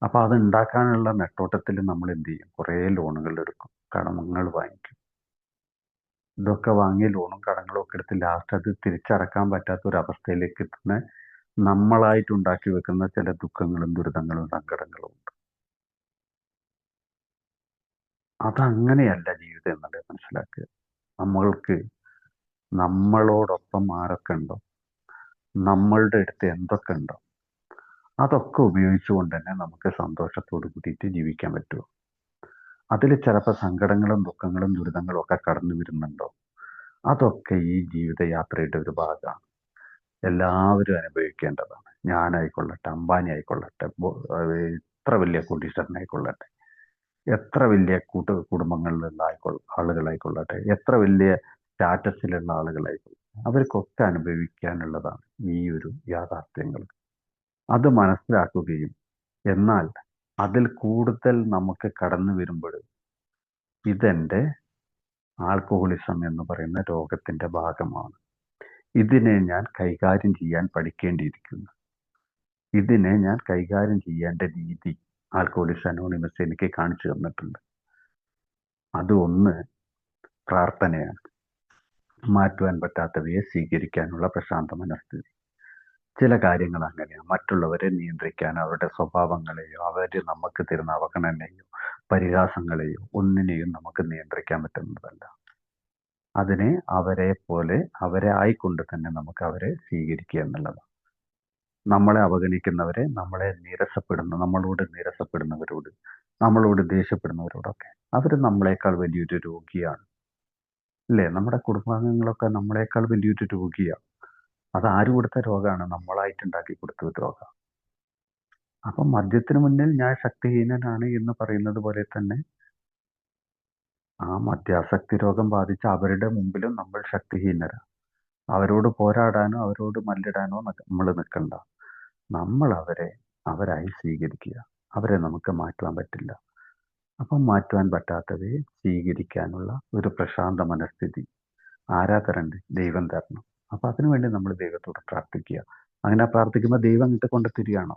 അപ്പൊ അത് ഉണ്ടാക്കാനുള്ള നെട്ടോട്ടത്തിൽ നമ്മൾ എന്ത് ചെയ്യും? കുറേ ലോണുകൾ എടുക്കും, കടങ്ങൾ വാങ്ങിക്കും. ഇതൊക്കെ വാങ്ങിയ ലോണും കടങ്ങളും ഒക്കെ എടുത്ത് ലാസ്റ്റ് അത് തിരിച്ചടക്കാൻ പറ്റാത്ത ഒരു അവസ്ഥയിലേക്ക് എത്തുന്ന നമ്മളായിട്ട് ഉണ്ടാക്കി വെക്കുന്ന ചില ദുഃഖങ്ങളും ദുരിതങ്ങളും സങ്കടങ്ങളും ഉണ്ട്. അതങ്ങനെയല്ല ജീവിതം എന്നുള്ളത് മനസ്സിലാക്കുക. നമ്മൾക്ക് നമ്മളോടൊപ്പം ആരൊക്കെ ഉണ്ടോ, നമ്മളുടെ അടുത്ത് എന്തൊക്കെ ഉണ്ടോ, അതൊക്കെ ഉപയോഗിച്ചുകൊണ്ട് തന്നെ നമുക്ക് സന്തോഷത്തോട് കൂടിയിട്ട് ജീവിക്കാൻ പറ്റുമോ? അതിൽ ചിലപ്പോൾ സങ്കടങ്ങളും ദുഃഖങ്ങളും ദുരിതങ്ങളും ഒക്കെ കടന്നു വരുന്നുണ്ടോ? അതൊക്കെ ഈ ജീവിതയാത്രയുടെ ഒരു ഭാഗമാണ്. എല്ലാവരും അനുഭവിക്കേണ്ടതാണ്. ഞാനായിക്കൊള്ളട്ടെ, അംബാനി ആയിക്കൊള്ളട്ടെ, എത്ര വലിയ കോടീശ്വരനായിക്കൊള്ളട്ടെ, എത്ര വലിയ കുടുംബങ്ങളിലുള്ള ആളുകളായിക്കൊള്ളട്ടെ, എത്ര വലിയ സ്റ്റാറ്റസിലുള്ള ആളുകളായിക്കൊള്ളട്ടെ, അവർക്കൊക്കെ അനുഭവിക്കാനുള്ളതാണ് ഈ ഒരു യാഥാർത്ഥ്യങ്ങൾ. അത് മനസ്സിലാക്കുകയും എന്നാൽ അതിൽ കൂടുതൽ നമുക്ക് കടന്നു വരുമ്പോൾ ഇതെൻ്റെ ആൽക്കഹോളിസം എന്ന് പറയുന്ന രോഗത്തിന്റെ ഭാഗമാണ്, ഇതിനെ ഞാൻ കൈകാര്യം ചെയ്യാൻ പഠിക്കേണ്ടിയിരിക്കുന്നു, ഇതിനെ ഞാൻ കൈകാര്യം ചെയ്യേണ്ട രീതി ആൽക്കഹോളിക്സ് അനോണിമസ് എനിക്ക് കാണിച്ചു തന്നിട്ടുണ്ട്. അത് ഒന്ന് പ്രാർത്ഥനയാണ്. മാറ്റുവാൻ പറ്റാത്തവയെ സ്വീകരിക്കാനുള്ള പ്രശാന്ത മനസ്ഥിതി. ചില കാര്യങ്ങൾ അങ്ങനെയാണ്. മറ്റുള്ളവരെ നിയന്ത്രിക്കാൻ, അവരുടെ സ്വഭാവങ്ങളെയോ അവർ നമുക്ക് തരുന്ന അവഗണനയോ പരിഹാസങ്ങളെയോ ഒന്നിനെയും നമുക്ക് നിയന്ത്രിക്കാൻ പറ്റുന്നതല്ല. അതിനെ അവരെ ആയിക്കൊണ്ട് തന്നെ നമുക്ക് അവരെ സ്വീകരിക്കുക എന്നുള്ളതാണ്. നമ്മളെ അവഗണിക്കുന്നവരെ, നമ്മളോട് നീരസപ്പെടുന്നവരോട്, നമ്മളോട് ദേഷ്യപ്പെടുന്നവരോടൊക്കെ, അവർ നമ്മളെക്കാൾ വലിയൊരു രോഗിയാണ്, അല്ലേ? നമ്മുടെ കുടുംബാംഗങ്ങളൊക്കെ നമ്മളെക്കാൾ വലിയൊരു രോഗിയാണ്. അത് ആര് കൊടുത്ത രോഗമാണ്? നമ്മളായിട്ട് ഉണ്ടാക്കി കൊടുത്ത രോഗം. അപ്പം മദ്യത്തിന് മുന്നിൽ ഞാൻ ശക്തിഹീനനാണ് എന്ന് പറയുന്നത് പോലെ തന്നെ ആ മദ്യാസക്തി രോഗം ബാധിച്ച അവരുടെ മുമ്പിലും നമ്മൾ ശക്തിഹീനരാണ്. അവരോട് പോരാടാനോ അവരോട് മല്ലിടാനോ നമ്മൾ നിൽക്കണ്ട. നമ്മൾ അവരായി സ്വീകരിക്കുക. അവരെ നമുക്ക് മാറ്റുവാൻ പറ്റില്ല. അപ്പം മാറ്റുവാൻ പറ്റാത്തവയെ സ്വീകരിക്കാനുള്ള ഒരു പ്രശാന്ത മനസ്ഥിതി ആരാ തരണ്ടേ? ദൈവം തരണം. അപ്പൊ അതിനുവേണ്ടി നമ്മൾ ദൈവത്തോട് പ്രാർത്ഥിക്കുക. അങ്ങനെ പ്രാർത്ഥിക്കുമ്പോൾ ദൈവം അങ്ങോട്ട് കൊണ്ട് തരികയാണോ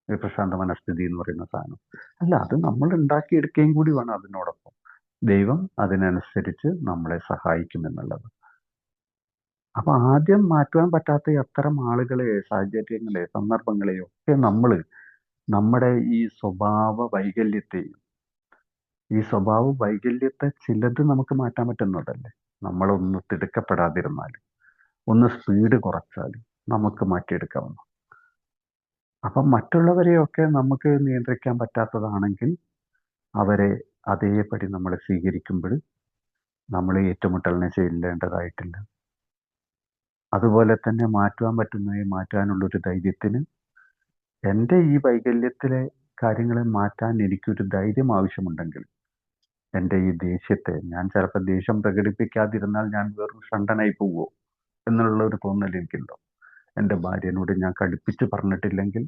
ഈ പ്രശാന്ത മനസ്ഥിതി എന്ന് പറയുന്ന സാധനം? അല്ല, അത് നമ്മൾ ഉണ്ടാക്കിയെടുക്കുകയും കൂടി വേണം. അതിനോടൊപ്പം ദൈവം അതിനനുസരിച്ച് നമ്മളെ സഹായിക്കുമെന്നുള്ളത്. അപ്പൊ ആദ്യം മാറ്റുവാൻ പറ്റാത്ത അത്തരം ആളുകളെ, സാഹചര്യങ്ങളെ, സന്ദർഭങ്ങളെയോ ഒക്കെ നമ്മൾ നമ്മുടെ ഈ സ്വഭാവ വൈകല്യത്തെ ചിലത് നമുക്ക് മാറ്റാൻ പറ്റുന്നതല്ലേ. നമ്മളൊന്ന് തിടുക്കപ്പെടാതിരുന്നാൽ, ഒന്ന് സ്പീഡ് കുറച്ചാൽ നമുക്ക് മാറ്റിയെടുക്കാവുന്ന. അപ്പം മറ്റുള്ളവരെയൊക്കെ നമുക്ക് നിയന്ത്രിക്കാൻ പറ്റാത്തതാണെങ്കിൽ അവരെ അതേപടി നമ്മൾ സ്വീകരിക്കുമ്പോൾ നമ്മൾ ഏറ്റുമുട്ടലിനെ ചെല്ലേണ്ടതായിട്ടില്ല. അതുപോലെ തന്നെ മാറ്റുവാൻ പറ്റുന്നവയെ മാറ്റാനുള്ളൊരു ധൈര്യത്തിന്, എൻ്റെ ഈ വൈകല്യത്തിലെ കാര്യങ്ങളെ മാറ്റാൻ എനിക്കൊരു ധൈര്യം ആവശ്യമുണ്ടെങ്കിൽ, എൻ്റെ ഈ ദേഷ്യത്തെ, ഞാൻ ചിലപ്പോൾ ദേഷ്യം പ്രകടിപ്പിക്കാതിരുന്നാൽ ഞാൻ വെറും ഷണ്ടനായി പോവുമോ എന്നുള്ള ഒരു തോന്നൽ എനിക്കുണ്ടോ? എൻ്റെ ഭാര്യനോട് ഞാൻ കടുപ്പിച്ച് പറഞ്ഞിട്ടില്ലെങ്കിൽ,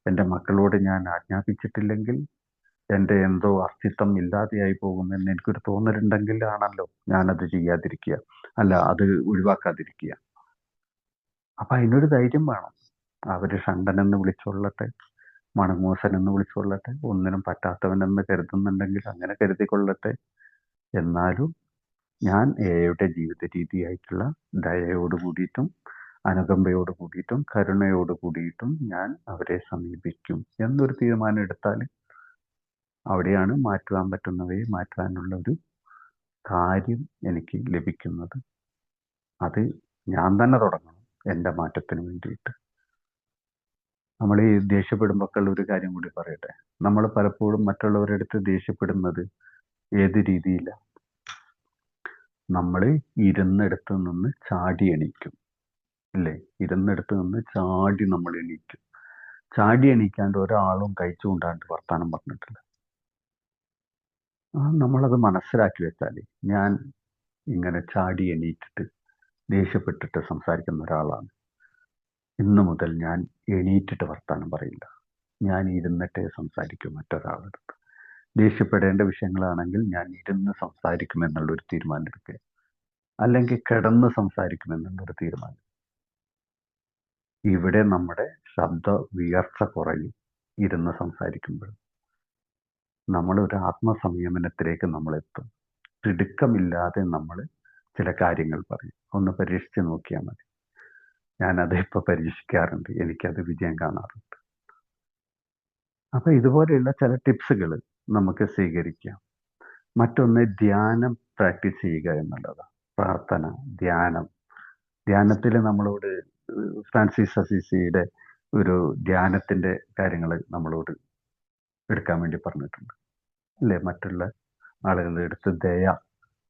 എൻ്റെ മക്കളോട് ഞാൻ ആജ്ഞാപിച്ചിട്ടില്ലെങ്കിൽ, എൻ്റെ എന്തോ അസ്തിത്വം ഇല്ലാതെയായി പോകുമെന്ന് എനിക്കൊരു തോന്നലുണ്ടെങ്കിൽ ആണല്ലോ ഞാനത് ചെയ്യാതിരിക്കുക, അല്ല അത് ഒഴിവാക്കാതിരിക്കുക. അപ്പം അതിനൊരു ധൈര്യം വേണം. അവർ ഷണ്ടനെന്ന് വിളിച്ചോളട്ടെ, മണങ്ങൂസൻ എന്ന് വിളിച്ചോളട്ടെ, ഒന്നിനും പറ്റാത്തവനെന്ന് കരുതുന്നുണ്ടെങ്കിൽ അങ്ങനെ കരുതിക്കൊള്ളട്ടെ. എന്നാലും ഞാൻ എയുടെ ജീവിത രീതിയായിട്ടുള്ള ദയയോട് കൂടിയിട്ടും അനുകമ്പയോട് കൂടിയിട്ടും കരുണയോട് കൂടിയിട്ടും ഞാൻ അവരെ സമീപിക്കും എന്നൊരു തീരുമാനം എടുത്താൽ അവിടെയാണ് മാറ്റുവാൻ പറ്റുന്നവയെ മാറ്റാനുള്ള ഒരു കാര്യം എനിക്ക് ലഭിക്കുന്നത്. അത് ഞാൻ തന്നെ തുടങ്ങണം എൻ്റെ മാറ്റത്തിന് വേണ്ടിയിട്ട്. നമ്മൾ ഈ ദേഷ്യപ്പെടുമ്പോൾ ഒരു കാര്യം കൂടി പറയട്ടെ. നമ്മൾ പലപ്പോഴും മറ്റുള്ളവരുടെ അടുത്ത് ദേഷ്യപ്പെടുന്നത് ഏത് രീതിയിലാണ്? നമ്മൾ ഇരുന്നിടത്ത് നിന്ന് ചാടി എണീക്കും, അല്ലേ? ഇരുന്നിടത്ത് നിന്ന് ചാടി നമ്മൾ എണീക്കും. ചാടി എണീക്കാണ്ട് ഒരാളും കഴിച്ചു കൊണ്ടാണ്ട് വർത്താനം പറഞ്ഞിട്ടില്ല. നമ്മളത് മനസ്സിലാക്കി വെച്ചാൽ, ഞാൻ ഇങ്ങനെ ചാടി എണീറ്റിട്ട് ദേഷ്യപ്പെട്ടിട്ട് സംസാരിക്കുന്ന ഒരാളാണ്. ഇന്നു മുതൽ ഞാൻ എണീറ്റിട്ട് വർത്താനം പറയില്ല. ഞാൻ ഇരുന്നിട്ടേ സംസാരിക്കും മറ്റൊരാളടുത്ത്. ദേഷ്യപ്പെടേണ്ട വിഷയങ്ങളാണെങ്കിൽ ഞാൻ ഇരുന്ന് സംസാരിക്കുമെന്നുള്ളൊരു തീരുമാനം എടുക്കുക, അല്ലെങ്കിൽ കിടന്ന് സംസാരിക്കുമെന്നുള്ളൊരു തീരുമാനം. ഇവിടെ നമ്മുടെ ശബ്ദ ഉയർച്ച കുറയും ഇരുന്ന് സംസാരിക്കുമ്പോൾ. നമ്മളൊരു ആത്മസംയമനത്തിലേക്ക് നമ്മളെത്തും. തിടുക്കമില്ലാതെ നമ്മൾ ചില കാര്യങ്ങൾ പറയും. ഒന്ന് പരീക്ഷിച്ച് നോക്കിയാൽ മതി. ഞാനത് ഇപ്പോൾ പരീക്ഷിക്കാറുണ്ട്, എനിക്കത് വിജയം കാണാറുണ്ട്. അപ്പോൾ ഇതുപോലെയുള്ള ചില ടിപ്സുകൾ നമുക്ക് സ്വീകരിക്കാം. മറ്റൊന്ന് ധ്യാനം പ്രാക്ടീസ് ചെയ്യുക എന്നുള്ളതാണ്. പ്രാർത്ഥന, ധ്യാനം. ധ്യാനത്തിൽ നമ്മളോട് ഫ്രാൻസിസ് അസീസിയുടെ ഒരു ധ്യാനത്തിൻ്റെ കാര്യങ്ങൾ നമ്മളോട് എടുക്കാൻ വേണ്ടി പറഞ്ഞിട്ടുണ്ട് അല്ലേ? മറ്റുള്ള ആളുകളുടെ അടുത്ത് ദയ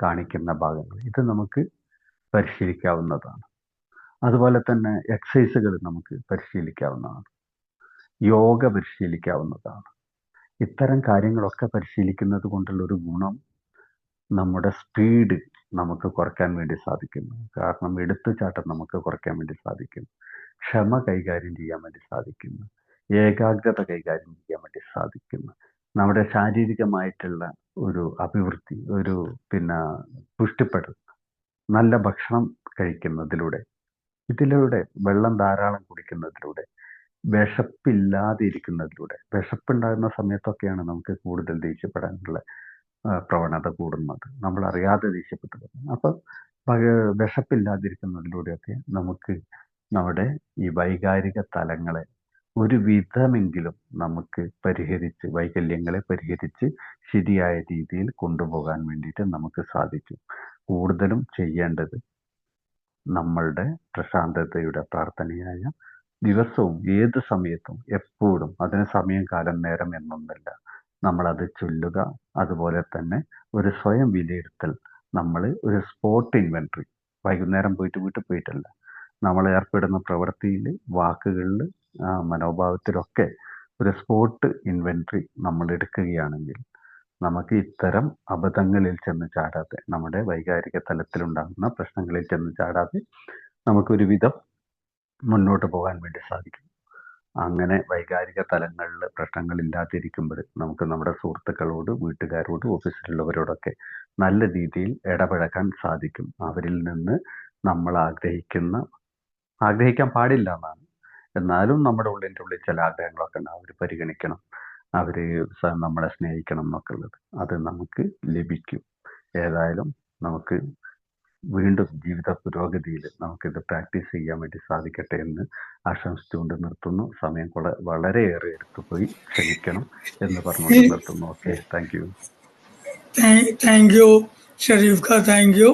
കാണിക്കുന്ന ഭാഗങ്ങൾ, ഇത് നമുക്ക് പരിശീലിക്കാവുന്നതാണ്. അതുപോലെ തന്നെ എക്സസൈസുകൾ നമുക്ക് പരിശീലിക്കാവുന്നതാണ്. യോഗ പരിശീലിക്കാവുന്നതാണ്. ഇത്തരം കാര്യങ്ങളൊക്കെ പരിശീലിക്കുന്നത് കൊണ്ടുള്ള ഒരു ഗുണം, നമ്മുടെ സ്പീഡ് നമുക്ക് കുറയ്ക്കാൻ വേണ്ടി സാധിക്കുന്നു. കാരണം എടുത്തുചാട്ടം നമുക്ക് കുറയ്ക്കാൻ വേണ്ടി സാധിക്കുന്നു. ക്ഷമ കൈകാര്യം ചെയ്യാൻ വേണ്ടി സാധിക്കുന്നു. ഏകാഗ്രത കൈകാര്യം ചെയ്യാൻ വേണ്ടി സാധിക്കുന്നു. നമ്മുടെ ശാരീരികമായിട്ടുള്ള ഒരു അഭിവൃദ്ധി, ഒരു പുഷ്ടിപ്പെടൽ, നല്ല ഭക്ഷണം കഴിക്കുന്നതിലൂടെ, ഇതിലൂടെ വെള്ളം ധാരാളം കുടിക്കുന്നതിലൂടെ, വിശപ്പില്ലാതെ ഇരിക്കുന്നതിലൂടെ. വിശപ്പുണ്ടാകുന്ന സമയത്തൊക്കെയാണ് നമുക്ക് കൂടുതൽ ദേഷ്യപ്പെടാനുള്ള പ്രവണത കൂടുന്നത്. നമ്മൾ അറിയാതെ ദേഷ്യപ്പെട്ടു പോകുന്നു. അപ്പം വിശപ്പില്ലാതിരിക്കുന്നതിലൂടെയൊക്കെ നമുക്ക് നമ്മുടെ ഈ വൈകാരിക തലങ്ങളെ ഒരു വിധമെങ്കിലും നമുക്ക് പരിഹരിച്ച്, വൈകല്യങ്ങളെ പരിഹരിച്ച് ശരിയായ രീതിയിൽ കൊണ്ടുപോകാൻ വേണ്ടിയിട്ട് നമുക്ക് സാധിക്കും. കൂടുതലും ചെയ്യേണ്ടത് നമ്മളുടെ പ്രശാന്തതയുടെ പ്രാർത്ഥനയായ ദിവസവും ഏത് സമയത്തും എപ്പോഴും, അതിന് സമയം കാലം നേരം എന്നൊന്നുമില്ല, നമ്മളത് ചൊല്ലുക. അതുപോലെ തന്നെ ഒരു സ്വയം വിലയിരുത്തൽ. നമ്മൾ ഒരു സ്പോട്ട് ഇൻവെൻട്രി, വൈകുന്നേരം പോയിട്ട് വീട്ടിൽ പോയിട്ടല്ല, നമ്മൾ ഏർപ്പെടുന്ന പ്രവൃത്തിയിൽ, വാക്കുകളിൽ, മനോഭാവത്തിലൊക്കെ ഒരു സ്പോട്ട് ഇൻവെൻട്രി നമ്മൾ എടുക്കുകയാണെങ്കിൽ നമുക്ക് ഇത്തരം അബദ്ധങ്ങളിൽ ചെന്ന് ചാടാതെ, നമ്മുടെ വൈകാരിക തലത്തിലുണ്ടാകുന്ന പ്രശ്നങ്ങളിൽ ചെന്ന് ചാടാതെ നമുക്കൊരു വിധം മുന്നോട്ട് പോകാൻ വേണ്ടി സാധിക്കും. അങ്ങനെ വൈകാരിക തലങ്ങളിൽ പ്രശ്നങ്ങളില്ലാതിരിക്കുമ്പോൾ നമുക്ക് നമ്മുടെ സുഹൃത്തുക്കളോട്, വീട്ടുകാരോട്, ഓഫീസിലുള്ളവരോടൊക്കെ നല്ല രീതിയിൽ ഇടപഴകാൻ സാധിക്കും. അവരിൽ നിന്ന് നമ്മൾ ആഗ്രഹിക്കാൻ പാടില്ല എന്നാണ്, എന്നാലും നമ്മുടെ ഉള്ളിൻ്റെ ഉള്ളിൽ ചില ആഗ്രഹങ്ങളൊക്കെ ഉണ്ടാവും. അവർ പരിഗണിക്കണം, അവർ നമ്മളെ സ്നേഹിക്കണം എന്നൊക്കെ ഉള്ളത്, അത് നമുക്ക് ലഭിക്കും. ഏതായാലും നമുക്ക് വീണ്ടും ജീവിത പുരോഗതിയിൽ നമുക്കിത് പ്രാക്ടീസ് ചെയ്യാൻ വേണ്ടി സാധിക്കട്ടെ എന്ന് ആശംസിച്ചുകൊണ്ട് നിർത്തുന്നു. സമയം വളരെയേറെ എടുത്തുപോയി, ക്ഷമിക്കണം എന്ന് പറഞ്ഞുകൊണ്ട് നിർത്തുന്നു. Okay, thank you. Thank you, Sharif Ka. Thank you.